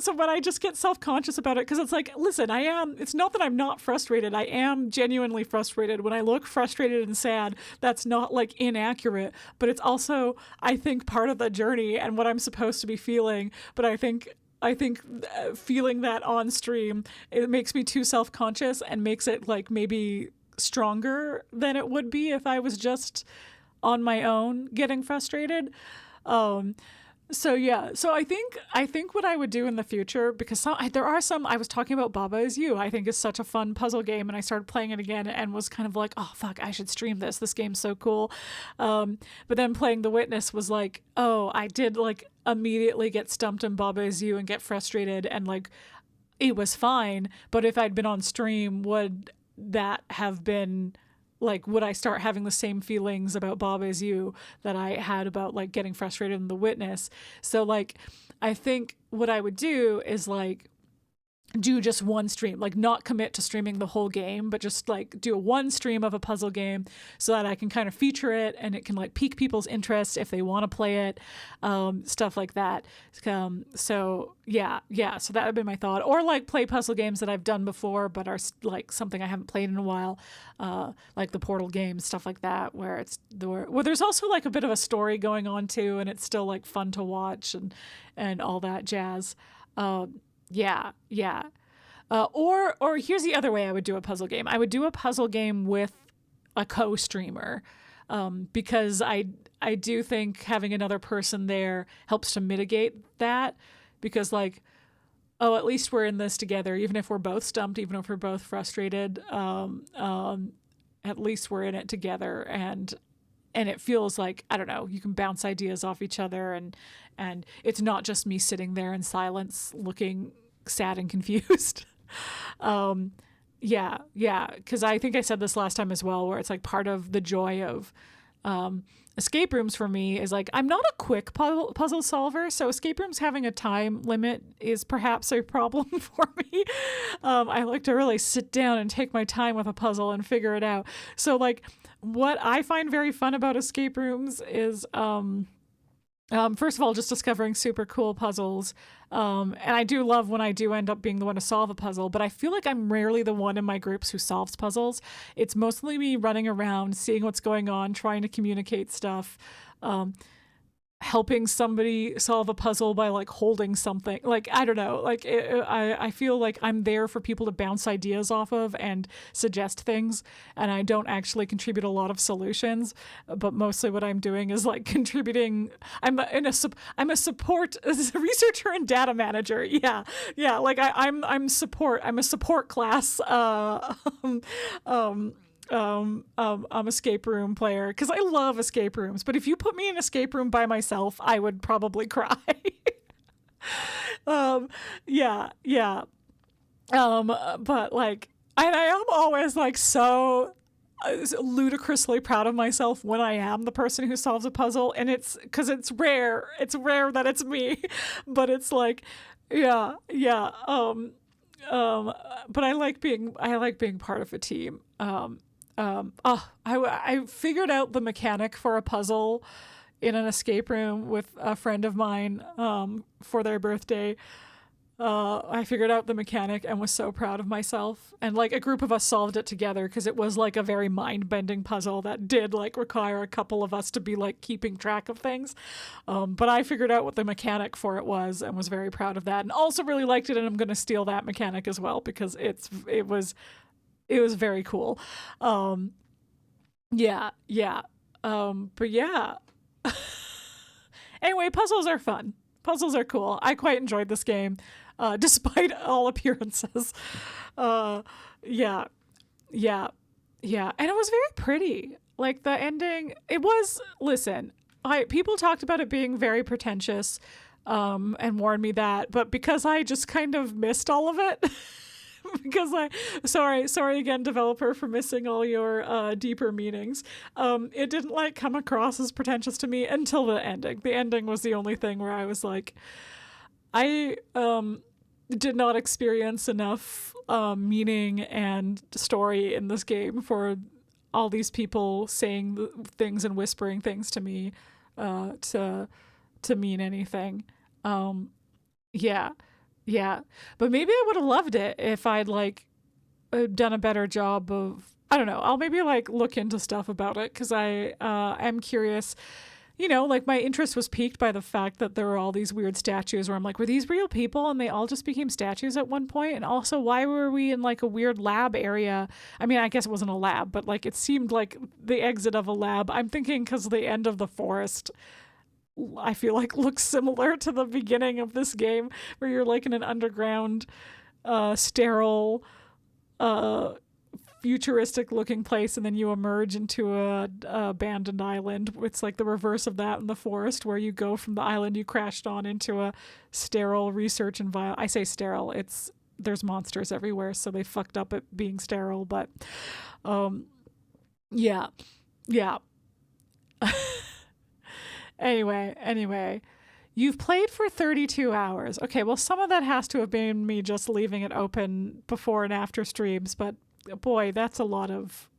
A: So, but I just get self-conscious about it because it's like, listen, it's not that I'm not frustrated. I am genuinely frustrated. When I look frustrated and sad, that's not like inaccurate, but it's also, I think, part of the journey and what I'm supposed to be feeling. But I think feeling that on stream, it makes me too self-conscious and makes it like maybe stronger than it would be if I was just on my own getting frustrated. So yeah, so I think what I would do in the future, because there are some, I was talking about Baba Is You, I think is such a fun puzzle game, and I started playing it again and was kind of like, oh fuck, I should stream this game's so cool. But then playing The Witness was like, oh, I did like immediately get stumped in Baba Is You and get frustrated, and like it was fine, but if I'd been on stream, would that have been like, would I start having the same feelings about Baba Is You that I had about like getting frustrated in The Witness? So like, I think what I would do is like do just one stream, like not commit to streaming the whole game, but just like do one stream of a puzzle game so that I can kind of feature it and it can like pique people's interest if they want to play it, stuff like that. So yeah, so that would be my thought. Or like play puzzle games that I've done before but are like something I haven't played in a while, like the Portal games, stuff like that, where there's also like a bit of a story going on too, and it's still like fun to watch and all that jazz. Yeah. Or here's the other way I would do a puzzle game. I would do a puzzle game with a co-streamer, because I do think having another person there helps to mitigate that, because like, oh, at least we're in this together, even if we're both stumped, even if we're both frustrated, at least we're in it together, and it feels like, I don't know, you can bounce ideas off each other, and it's not just me sitting there in silence looking sad and confused. Yeah, because I think I said this last time as well, where it's like part of the joy of escape rooms for me is like, I'm not a quick puzzle solver, so escape rooms having a time limit is perhaps a problem for me. I like to really sit down and take my time with a puzzle and figure it out. So like, what I find very fun about escape rooms is first of all, just discovering super cool puzzles. And I do love when I do end up being the one to solve a puzzle, but I feel like I'm rarely the one in my groups who solves puzzles. It's mostly me running around, seeing what's going on, trying to communicate stuff, helping somebody solve a puzzle by like holding something. Like, I don't know, like I feel like I'm there for people to bounce ideas off of and suggest things, and I don't actually contribute a lot of solutions, but mostly what I'm doing is like contributing. I'm a support, as a researcher and data manager. Yeah, like I'm support. I'm a support class. Escape room player, because I love escape rooms, but if you put me in an escape room by myself, I would probably cry. Yeah, yeah. But like, and I am always like so ludicrously proud of myself when I am the person who solves a puzzle, and it's because it's rare that it's me. But it's like, yeah, yeah. But I like being part of a team. I figured out the mechanic for a puzzle in an escape room with a friend of mine for their birthday. I figured out the mechanic and was so proud of myself. And like a group of us solved it together because it was like a very mind-bending puzzle that did like require a couple of us to be like keeping track of things. But I figured out what the mechanic for it was and was very proud of that, and also really liked it. And I'm going to steal that mechanic as well because it was very cool. Yeah, yeah. But yeah. Anyway, puzzles are fun. Puzzles are cool. I quite enjoyed this game, despite all appearances. Yeah, yeah, yeah. And it was very pretty. Like the ending, it was, listen, people talked about it being very pretentious, and warned me that, but because I just kind of missed all of it, because sorry again, developer, for missing all your deeper meanings. It didn't like come across as pretentious to me until the ending. The ending was the only thing where I was like, I did not experience enough meaning and story in this game for all these people saying things and whispering things to me to mean anything. Yeah. Yeah, but maybe I would have loved it if I'd like done a better job of, I don't know, I'll maybe like look into stuff about it because I am curious. You know, like my interest was piqued by the fact that there were all these weird statues where I'm like, were these real people and they all just became statues at one point? And also, why were we in like a weird lab area? I mean, I guess it wasn't a lab, but like it seemed like the exit of a lab. I'm thinking because the end of the forest, I feel like looks similar to the beginning of this game where you're like in an underground, sterile, futuristic looking place, and then you emerge into a abandoned island. It's like the reverse of that in the forest where you go from the island you crashed on into a sterile research environment. I say sterile, there's monsters everywhere, so they fucked up at being sterile, but yeah. Anyway, you've played for 32 hours. Okay, well, some of that has to have been me just leaving it open before and after streams, but boy, that's a lot of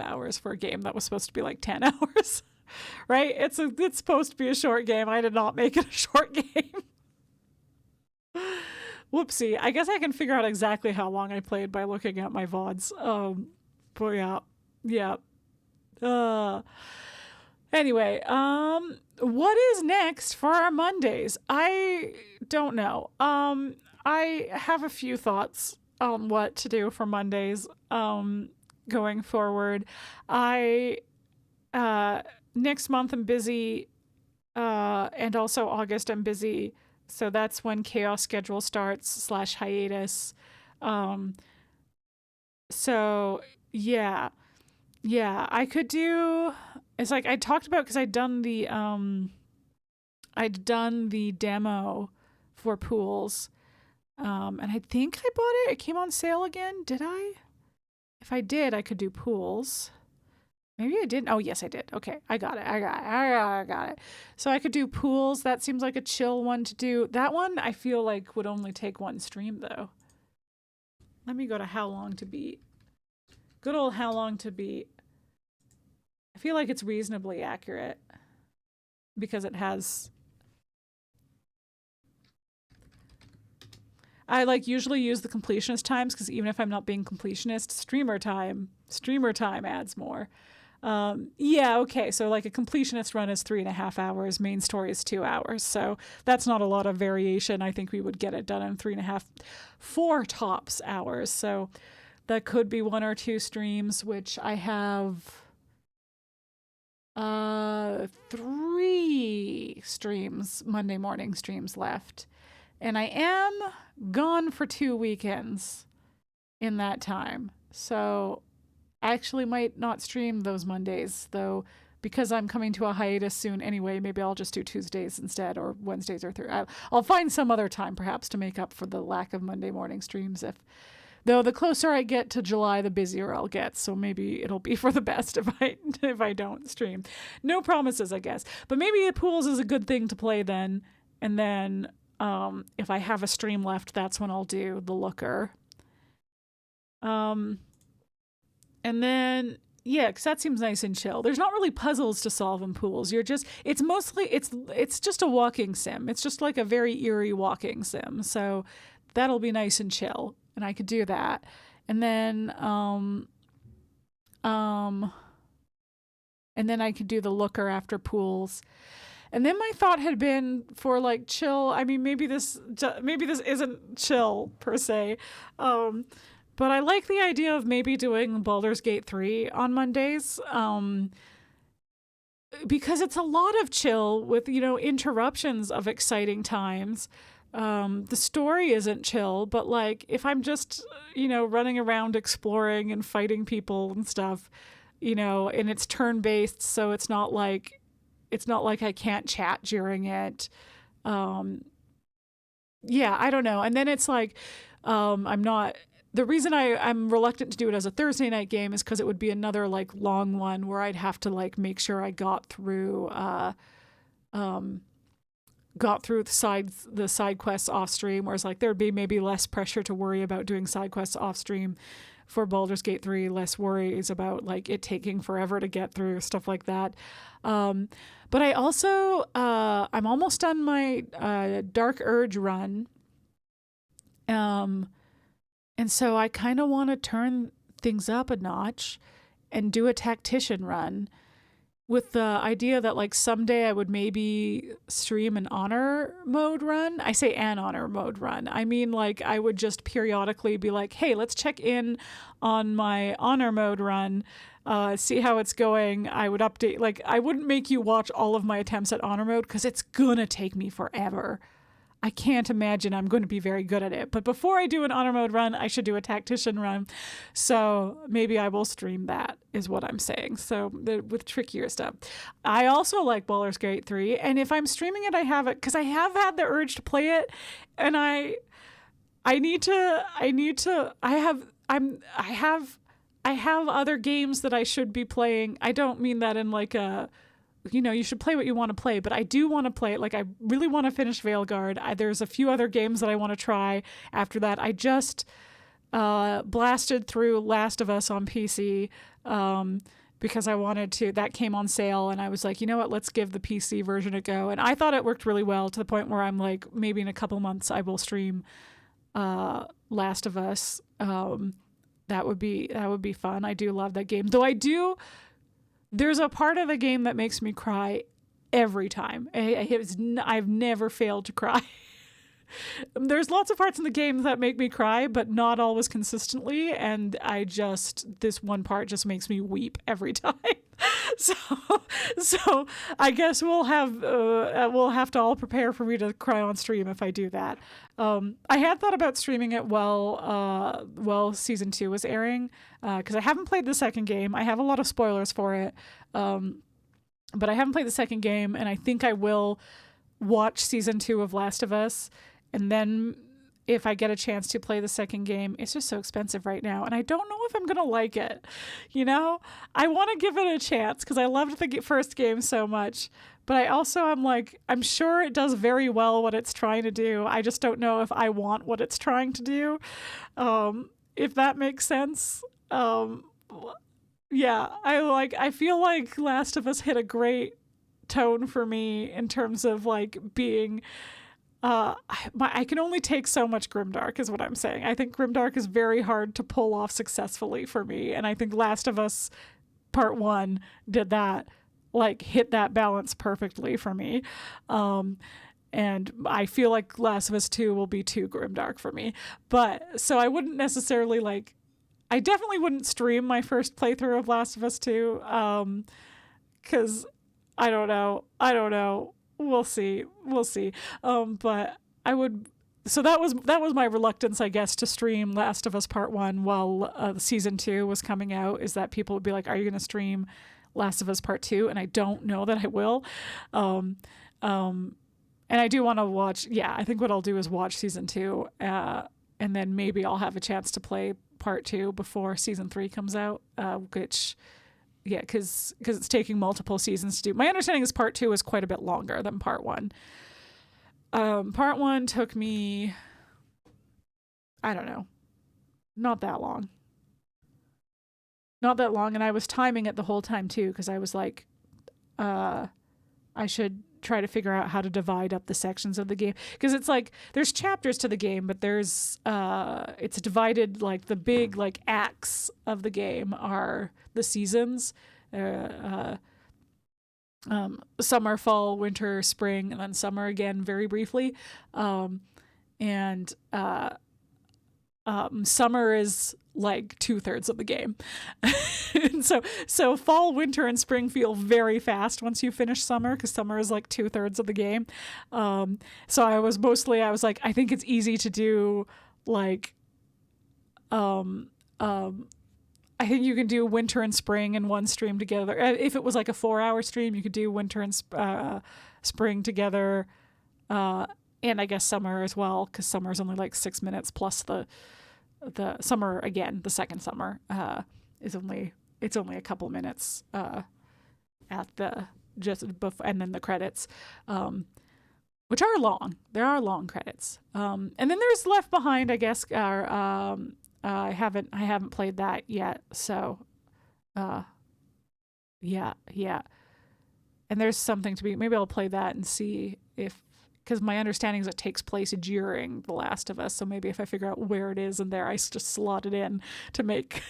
A: hours for a game that was supposed to be like 10 hours, right? It's supposed to be a short game. I did not make it a short game. Whoopsie. I guess I can figure out exactly how long I played by looking at my VODs. But yeah. Anyway, what is next for our Mondays? I don't know. I have a few thoughts on what to do for Mondays going forward. Next month I'm busy, and also August I'm busy, so that's when Chaos Schedule starts / hiatus. So yeah, I could do. It's like I talked about because I'd done the demo for pools, and I think I bought it. It came on sale again. Did I? If I did, I could do pools. Maybe I didn't. Oh, yes, I did. Okay, I got it. I got it. So I could do pools. That seems like a chill one to do. That one I feel like would only take one stream though. Let me go to How Long to Beat. Good old How Long to Beat. I feel like it's reasonably accurate because it has. I like usually use the completionist times because even if I'm not being completionist, streamer time adds more. Yeah, okay. So like a completionist run is 3.5 hours. Main story is 2 hours. So that's not a lot of variation. I think we would get it done in 3.5, 4 tops hours. So that could be 1 or 2 streams, which I have 3 streams, Monday morning streams left. And I am gone for 2 weekends in that time. So I actually might not stream those Mondays, though because I'm coming to a hiatus soon anyway, maybe I'll just do Tuesdays instead, or Wednesdays or Thursdays. I'll find some other time perhaps to make up for the lack of Monday morning streams. Though the closer I get to July, the busier I'll get. So maybe it'll be for the best if I don't stream. No promises, I guess. But maybe pools is a good thing to play then. And then if I have a stream left, that's when I'll do the looker. And then, yeah, because that seems nice and chill. There's not really puzzles to solve in pools. It's just a walking sim. It's just like a very eerie walking sim. So that'll be nice and chill. And I could do that. And then I could do the looker after pools. And then my thought had been for like chill. I mean, maybe this isn't chill per se. But I like the idea of maybe doing Baldur's Gate 3 on Mondays. Because it's a lot of chill with, interruptions of exciting times. The story isn't chill, but like if I'm just, running around exploring and fighting people and stuff, and it's turn-based, so it's not like I can't chat during it. Yeah, I don't know. And then it's like, the reason I'm reluctant to do it as a Thursday night game is because it would be another like long one where I'd have to like make sure I got through the side quests off stream, whereas like there'd be maybe less pressure to worry about doing side quests off stream for Baldur's Gate 3, less worries about like it taking forever to get through, stuff like that. But I also I'm almost done my Dark Urge run. And so I kind of want to turn things up a notch and do a tactician run with the idea that like someday I would maybe stream an honor mode run. I say an honor mode run. I mean, like I would just periodically be like, hey, let's check in on my honor mode run, see how it's going. I would update, like I wouldn't make you watch all of my attempts at honor mode because it's gonna take me forever. I can't imagine I'm going to be very good at it. But before I do an honor mode run, I should do a tactician run. So maybe I will stream that, is what I'm saying. So with trickier stuff. I also like Baldur's Gate 3. And if I'm streaming it, I have it because I have had the urge to play it. And I have other games that I should be playing. I don't mean that in like a, you should play what you want to play, but I do want to play it. Like I really want to finish Veilguard. There's a few other games that I want to try after that. I just blasted through Last of Us on PC because I wanted to. That came on sale and I was like, you know what, let's give the PC version a go. And I thought it worked really well to the point where I'm like, maybe in a couple months I will stream Last of Us. That would be fun. I do love that game. Though there's a part of the game that makes me cry every time. I've never failed to cry. There's lots of parts in the game that make me cry, but not always consistently. And this one part just makes me weep every time. So I guess we'll have to all prepare for me to cry on stream if I do that. I had thought about streaming it while season 2 was airing, because I haven't played the second game. I have a lot of spoilers for it, but I haven't played the second game, and I think I will watch season 2 of Last of Us, and then if I get a chance to play the second game. It's just so expensive right now, and I don't know if I'm gonna like it. I want to give it a chance because I loved the first game so much, but I also I'm sure it does very well what it's trying to do. I just don't know if I want what it's trying to do, if that makes sense. Yeah, I feel like Last of Us hit a great tone for me in terms of like being I can only take so much grimdark is what I'm saying. I think grimdark is very hard to pull off successfully for me, and I think Last of Us Part 1 did that, like hit that balance perfectly for me. And I feel like Last of Us 2 will be too grimdark for me. But so I wouldn't necessarily I definitely wouldn't stream my first playthrough of Last of Us 2 because I don't know. We'll see. But I would. So that was my reluctance, I guess, to stream Last of Us Part 1 while season 2 was coming out. Is that people would be like, "Are you going to stream Last of Us Part 2, and I don't know that I will. And I do want to watch, I think what I'll do is watch season 2, and then maybe I'll have a chance to play part 2 before season 3 comes out, which, because it's taking multiple seasons to do. My understanding is part 2 is quite a bit longer than part 1. Part 1 took me, I don't know, not that long. Not that long, and I was timing it the whole time too, because I was like, I should try to figure out how to divide up the sections of the game, because it's like there's chapters to the game, but there's it's divided, like the big like acts of the game are the seasons, summer, fall, winter, spring, and then summer again very briefly, and summer is like 2/3 of the game. And so fall, winter, and spring feel very fast once you finish summer, because summer is like 2/3 of the game. So I was like, I think it's easy to do like, I think you can do winter and spring in one stream together. If it was like a 4-hour stream, you could do winter and spring together, and I guess summer as well, because summer is only like 6 minutes, plus the summer again, the second summer is only a couple minutes at the just before, and then the credits, which are long. There are long credits, and then there's Left Behind, I guess. I haven't played that yet, so yeah. And there's something to be. Maybe I'll play that and see if. Because my understanding is it takes place during The Last of Us, so maybe if I figure out where it is in there, I just slot it in to make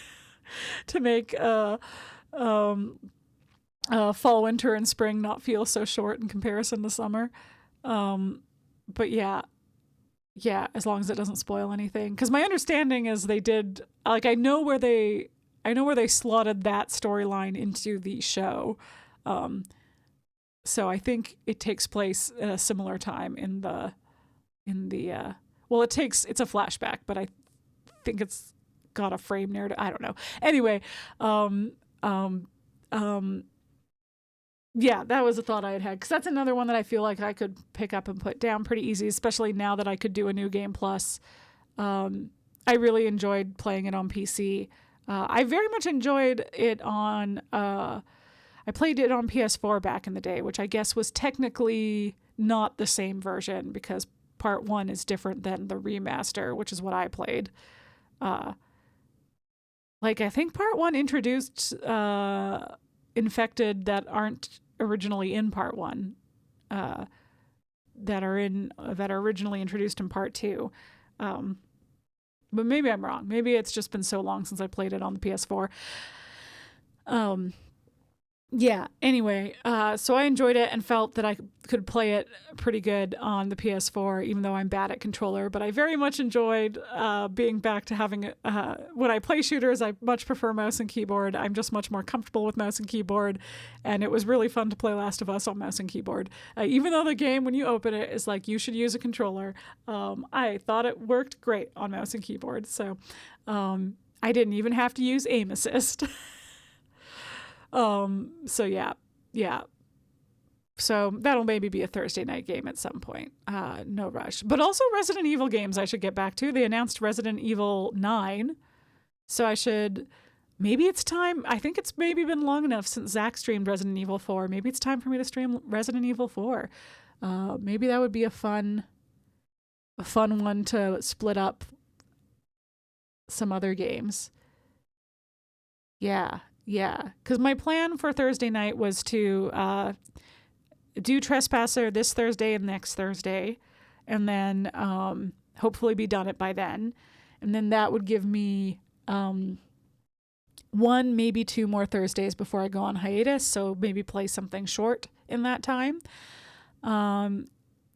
A: fall, winter, and spring not feel so short in comparison to summer. But yeah, as long as it doesn't spoil anything. Because my understanding is they did, like, I know where they slotted that storyline into the show. So I think it takes place at a similar time in the well, it's a flashback, but I think it's got a frame narrative. I don't know. Anyway, yeah, that was a thought I had, because that's another one that I feel like I could pick up and put down pretty easy, especially now that I could do a New Game Plus. I really enjoyed playing it on PC. I very much enjoyed it on. I played it on PS4 back in the day, which I guess was technically not the same version, because part 1 is different than the remaster, which is what I played. Like, I think part 1 introduced infected that aren't originally in part 1, that are originally introduced in part 2. But maybe I'm wrong. Maybe it's just been so long since I played it on the PS4. Yeah, anyway, so I enjoyed it and felt that I could play it pretty good on the PS4, even though I'm bad at controller. But I very much enjoyed being back to having when I play shooters, I much prefer mouse and keyboard. I'm just much more comfortable with mouse and keyboard, and it was really fun to play Last of Us on mouse and keyboard. Even though the game, when you open it, is like, you should use a controller, I thought it worked great on mouse and keyboard. So I didn't even have to use aim assist. So yeah. So that'll maybe be a Thursday night game at some point. No rush. But also Resident Evil games I should get back to. They announced Resident Evil 9. So maybe it's time. I think it's maybe been long enough since Zach streamed Resident Evil 4. Maybe it's time for me to stream Resident Evil 4. Maybe that would be a fun one to split up some other games. Yeah. Because my plan for Thursday night was to do Trespasser this Thursday and next Thursday, and then hopefully be done it by then. And then that would give me 1, maybe 2 more Thursdays before I go on hiatus, so maybe play something short in that time. And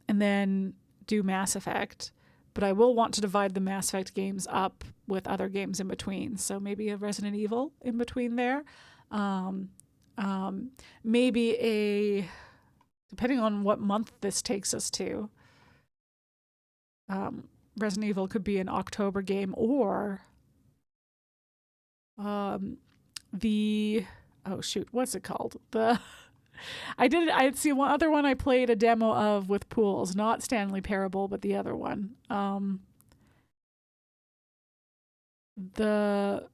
A: then do Mass Effect. But I will want to divide the Mass Effect games up with other games in between. So maybe a Resident Evil in between there. Maybe depending on what month this takes us to, Resident Evil could be an October game, or the oh shoot, what's it called? I'd see one other one I played a demo of with pools, not Stanley Parable, but the other one. The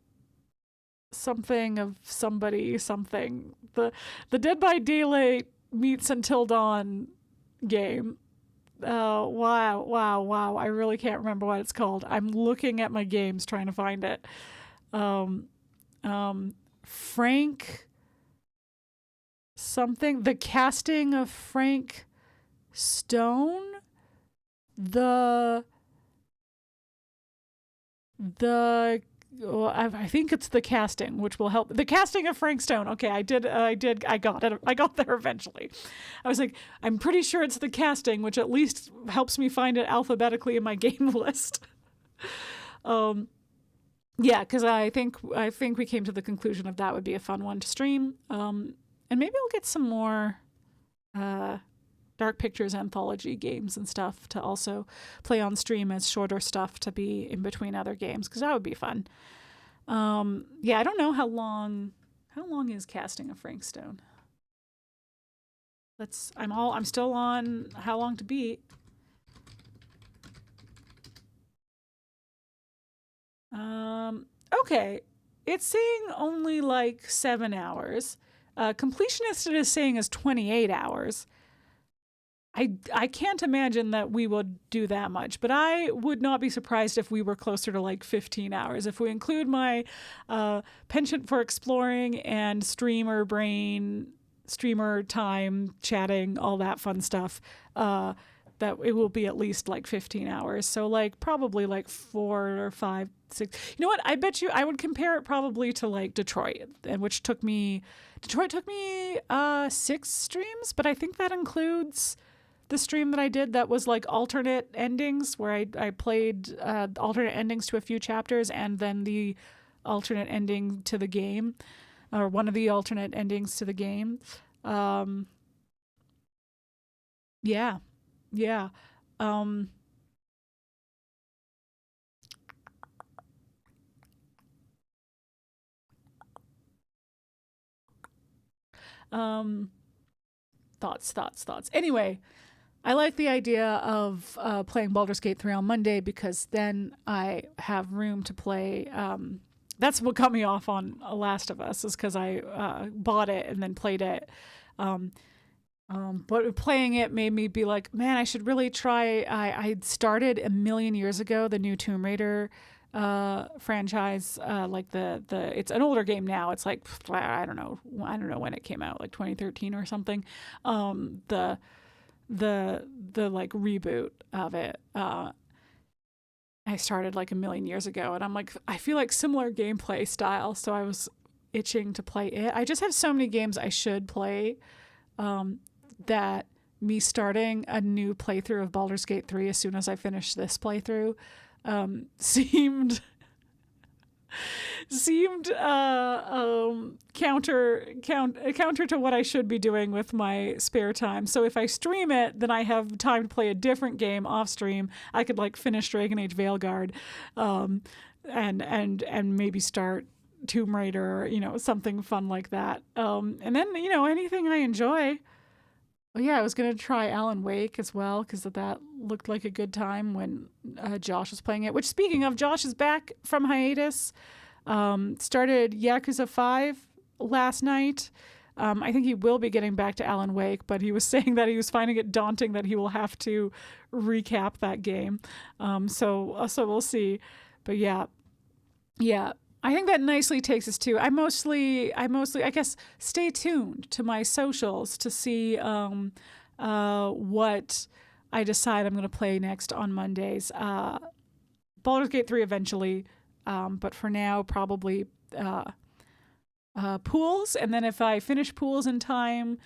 A: something of somebody something. The Dead by Daylight meets Until Dawn game. Wow. I really can't remember what it's called. I'm looking at my games trying to find it. Frank something, the casting of Frank Stone, I think it's the casting, which will help. The casting of Frank Stone. Okay, I got it. I got there eventually. I was like, I'm pretty sure it's the casting, which at least helps me find it alphabetically in my game list. Yeah, because I think we came to the conclusion of that would be a fun one to stream. And maybe I'll get some more Dark Pictures anthology games and stuff to also play on stream as shorter stuff to be in between other games, because that would be fun. Yeah, I don't know how long is casting of Frank Stone. I'm still on How Long to Beat. Okay, it's saying only like 7 hours. Completionist it is saying is 28 hours. I can't imagine that we would do that much, but I would not be surprised if we were closer to like 15 hours. If we include my penchant for exploring and streamer brain, streamer time, chatting, all that fun stuff, that it will be at least like 15 hours. So like probably like 4 or 5, 6. You know what? I bet you I would compare it probably to like Detroit, which took me 6 streams, but I think that includes the stream that I did that was like alternate endings, where I played alternate endings to a few chapters and then the alternate ending to the game, or one of the alternate endings to the game. Yeah. Thoughts. Anyway, I like the idea of playing Baldur's Gate 3 on Monday, because then I have room to play. That's what got me off on Last of Us, is because I bought it and then played it. But playing it made me be like, man, I should really try. I started a million years ago the new Tomb Raider franchise. Like it's an older game now. It's like, I don't know when it came out, like 2013 or something. The like reboot of it. I started like a million years ago, and I'm like, I feel like similar gameplay style, so I was itching to play it. I just have so many games I should play, that me starting a new playthrough of Baldur's Gate 3 as soon as I finish this playthrough seemed counter to what I should be doing with my spare time. So if I stream it, then I have time to play a different game off stream. I could like finish Dragon Age Veilguard, and maybe start Tomb Raider, or, something fun like that. And then, anything I enjoy. Oh yeah, I was going to try Alan Wake as well, because that looked like a good time when Josh was playing it. Which, speaking of, Josh is back from hiatus. Started Yakuza 5 last night. I think he will be getting back to Alan Wake, but he was saying that he was finding it daunting that he will have to recap that game. So we'll see. But yeah. I think that nicely takes us to, I mostly, I guess, stay tuned to my socials to see what I decide I'm going to play next on Mondays. Baldur's Gate 3 eventually, but for now, probably Pools. And then if I finish Pools in time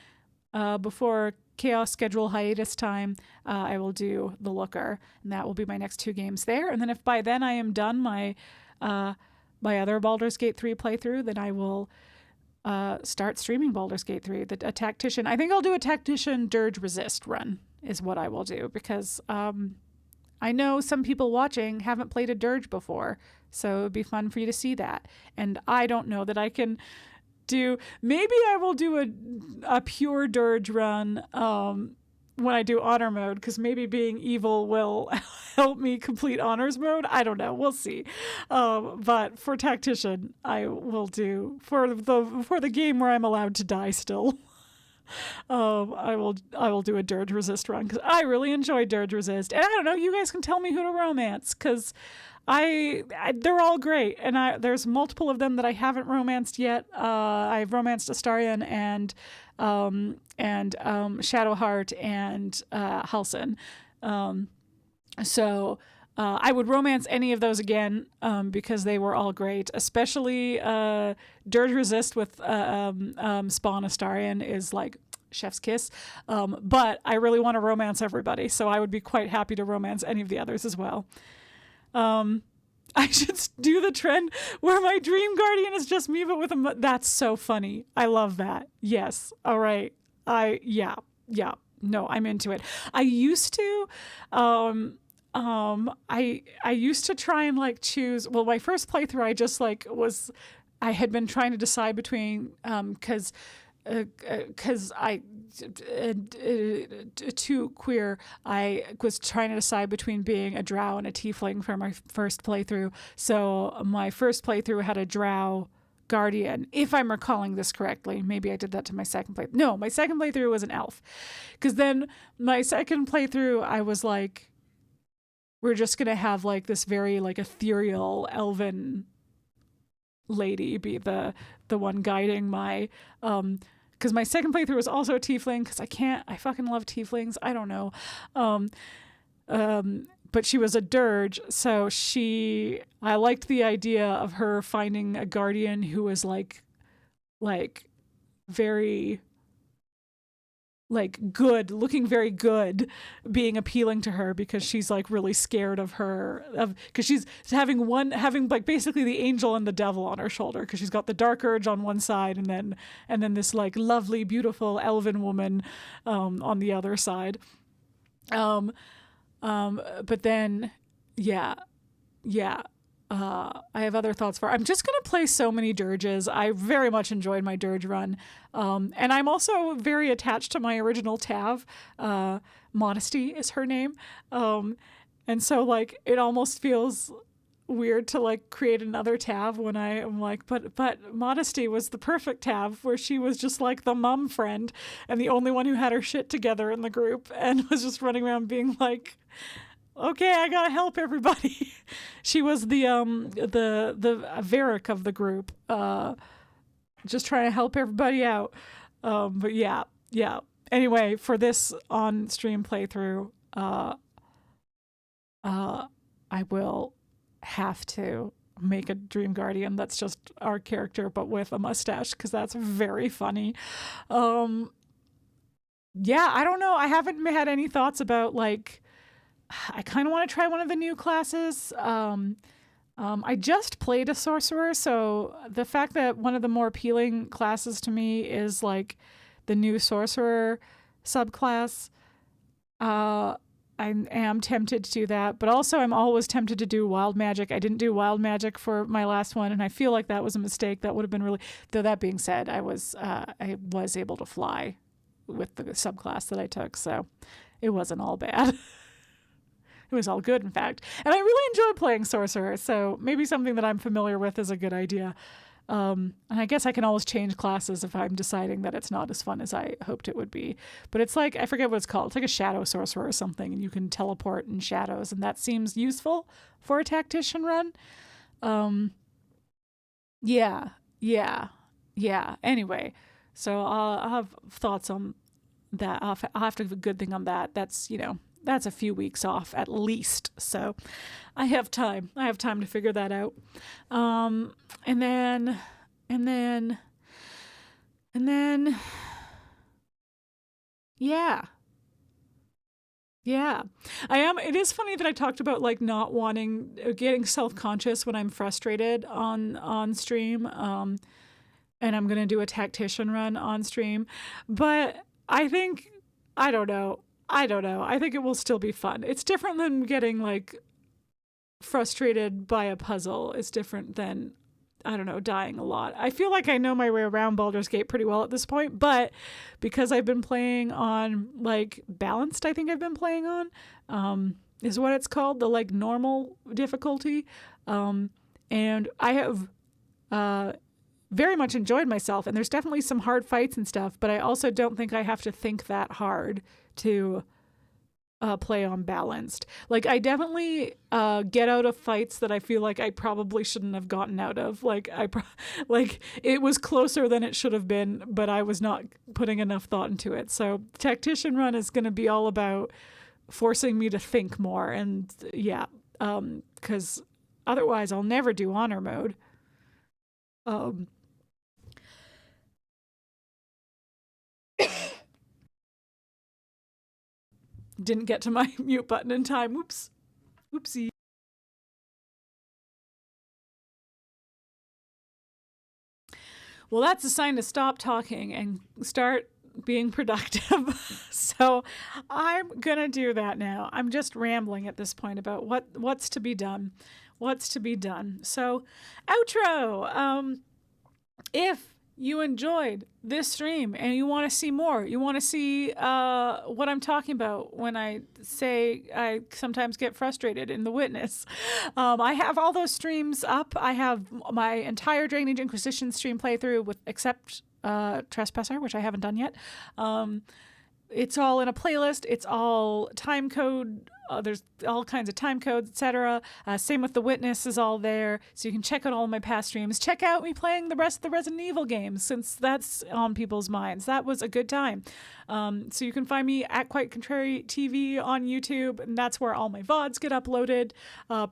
A: before Chaos schedule hiatus time, I will do The Looker, and that will be my next 2 games there. And then if by then I am done my other Baldur's Gate 3 playthrough, then I will start streaming Baldur's Gate 3. A Tactician. I think I'll do a Tactician Dirge Resist run is what I will do, because I know some people watching haven't played a Dirge before, so it would be fun for you to see that. And I don't know that I can maybe I will do a pure dirge run when I do honor mode, because maybe being evil will help me complete honors mode. I don't know. We'll see. But for tactician, I will do for the game where I'm allowed to die still. I will do a dirge resist run because I really enjoy dirge resist, and I don't know. You guys can tell me who to romance because they're all great, and there's multiple of them that I haven't romanced yet. I've romanced Astarion and Shadowheart and Halsin. So I would romance any of those again because they were all great. Especially Dirge Resist with Spawn Astarion is like chef's kiss. But I really want to romance everybody, so I would be quite happy to romance any of the others as well. I should do the trend where my dream guardian is just me, but with a... That's so funny. I love that. Yes. All right. Yeah. No, I'm into it. I used to, I used to try and like choose, well, my first playthrough, I had been trying to decide between, cause I, too queer, I was trying to decide between being a drow and a tiefling for my first playthrough. So my first playthrough had a drow guardian, if I'm recalling this correctly. Maybe I did that to my second playthrough. No, my second playthrough was an elf. Because then my second playthrough, I was like, we're just going to have like this very like ethereal elven lady be the one guiding my... because my second playthrough was also a tiefling, because I fucking love tieflings. I don't know. But she was a dirge, so I liked the idea of her finding a guardian who was like very like good, looking very good, being appealing to her because she's like really scared of because she's having like basically the angel and the devil on her shoulder, because she's got the dark urge on one side and then this like lovely, beautiful elven woman on the other side. But then, yeah. I have other thoughts I'm just going to play so many dirges. I very much enjoyed my dirge run. And I'm also very attached to my original Tav. Modesty is her name. And so like, it almost feels weird to like create another Tav when I am like, but Modesty was the perfect Tav, where she was just like the mom friend and the only one who had her shit together in the group and was just running around being like, okay, I gotta help everybody. She was the Varric of the group, just trying to help everybody out. But yeah. Anyway, for this on-stream playthrough, I will have to make a Dream Guardian that's just our character, but with a mustache, because that's very funny. Yeah, I don't know. I haven't had any thoughts about like... I kind of want to try one of the new classes. I just played a sorcerer, so the fact that one of the more appealing classes to me is like the new sorcerer subclass, I am tempted to do that, but also I'm always tempted to do wild magic. I didn't do wild magic for my last one, and I feel like that was a mistake. That would have been really... Though that being said, I was able to fly with the subclass that I took, so it wasn't all bad. It was all good, in fact. And I really enjoy playing sorcerer, so maybe something that I'm familiar with is a good idea. And I guess I can always change classes if I'm deciding that it's not as fun as I hoped it would be. But it's like, I forget what it's called. It's like a shadow sorcerer or something, and you can teleport in shadows, and that seems useful for a tactician run. Yeah. Anyway, so I'll have thoughts on that. I'll have to have a good thing on that. That's, that's a few weeks off at least. So I have time. I have time to figure that out. And then, yeah. I am. It is funny that I talked about like not getting self-conscious when I'm frustrated on stream. And I'm going to do a tactician run on stream, but I don't know. I think it will still be fun. It's different than getting like frustrated by a puzzle. It's different than I don't know, dying a lot. I feel like I know my way around Baldur's Gate pretty well at this point, but because I've been playing on like balanced, I think I've been playing on, is what it's called, the like normal difficulty. And I have very much enjoyed myself, and there's definitely some hard fights and stuff, but I also don't think I have to think that hard to play on balanced. Like I definitely get out of fights that I feel like I probably shouldn't have gotten out of. Like like it was closer than it should have been, but I was not putting enough thought into it. So Tactician Run is going to be all about forcing me to think more, and yeah, because otherwise I'll never do honor mode. Didn't get to my mute button in time. Whoops. Whoopsie. Well, that's a sign to stop talking and start being productive. So I'm going to do that now. I'm just rambling at this point about what's to be done. What's to be done. So outro. If you enjoyed this stream and you want to see more, you want to see what I'm talking about when I say I sometimes get frustrated in the Witness, I have all those streams up. I have my entire Dragon Age Inquisition stream playthrough with except Trespasser, which I haven't done yet. It's all in a playlist. It's all time code. There's all kinds of time codes, etc. Same with the Witness is all there. So you can check out all of my past streams. Check out me playing the rest of the Resident Evil games since that's on people's minds. That was a good time. So you can find me at QuiteContraryTV on YouTube, and that's where all my VODs get uploaded,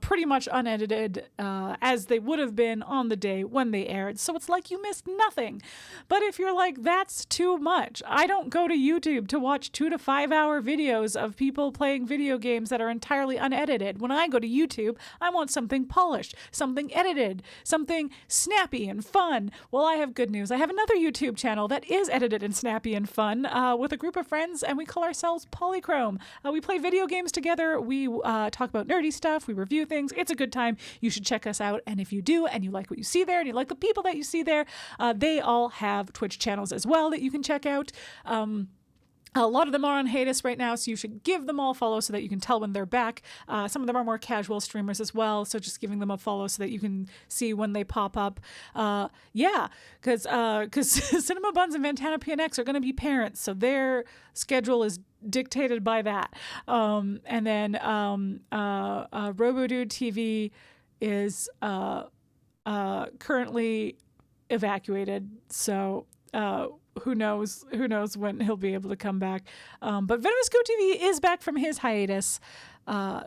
A: pretty much unedited, as they would have been on the day when they aired. So it's like you missed nothing. But if you're like, that's too much, I don't go to YouTube to watch 2 to 5 hour videos of people playing video games that are entirely unedited. When I go to YouTube, I want something polished, something edited, something snappy and fun. Well, I have good news. I have another YouTube channel that is edited and snappy and fun, with a group of friends, and we call ourselves Polychrome. We play video games together. We talk about nerdy stuff. We review things. It's a good time. You should check us out. And if you do, and you like what you see there, and you like the people that you see there, they all have Twitch channels as well that you can check out. A lot of them are on hiatus right now, so you should give them all a follow so that you can tell when they're back. Some of them are more casual streamers as well, so just giving them a follow so that you can see when they pop up. Yeah, because Cinema Buns and Vantana PNX are going to be parents, so their schedule is dictated by that. And then RoboDude TV is currently evacuated, so who knows when he'll be able to come back. But Venomous Go TV is back from his hiatus.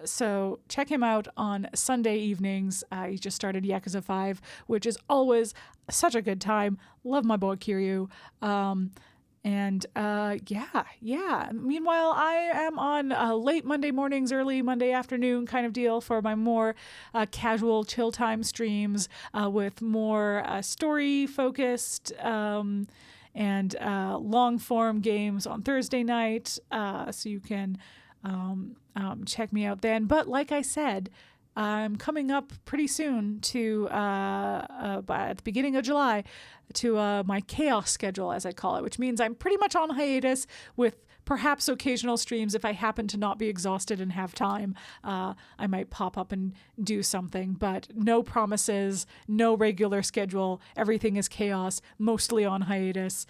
A: So check him out on Sunday evenings. He just started Yakuza 5, which is always such a good time. Love my boy Kiryu. Yeah. Meanwhile, I am on late Monday mornings, early Monday afternoon kind of deal for my more casual chill time streams, with more story-focused and long-form games on Thursday night, so you can check me out then. But like I said, I'm coming up pretty soon to, at the beginning of July, to my chaos schedule, as I call it, which means I'm pretty much on hiatus with perhaps occasional streams. If I happen to not be exhausted and have time, I might pop up and do something, but no promises, no regular schedule. Everything is chaos, mostly on hiatus.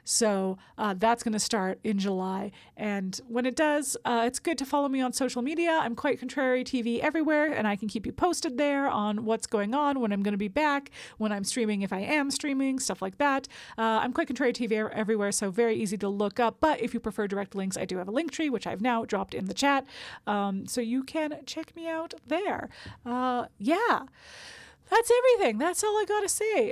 A: So that's going to start in July. And when it does, it's good to follow me on social media. I'm QuiteContraryTV everywhere, and I can keep you posted there on what's going on, when I'm going to be back, when I'm streaming, if I am streaming, stuff like that. I'm QuiteContraryTV everywhere, so very easy to look up. But if you prefer direct links, I do have a link tree, which I've now dropped in the chat. So you can check me out there. Yeah, that's everything. That's all I got to say.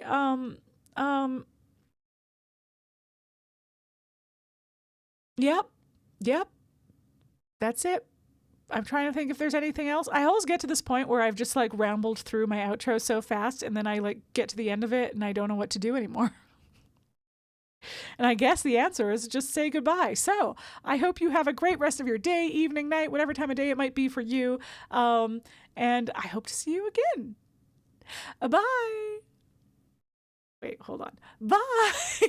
A: Yep. That's it. I'm trying to think if there's anything else. I always get to this point where I've just like rambled through my outro so fast, and then I like get to the end of it and I don't know what to do anymore. And I guess the answer is just say goodbye. So I hope you have a great rest of your day, evening, night, whatever time of day it might be for you. And I hope to see you again. Bye. Wait, hold on. Bye.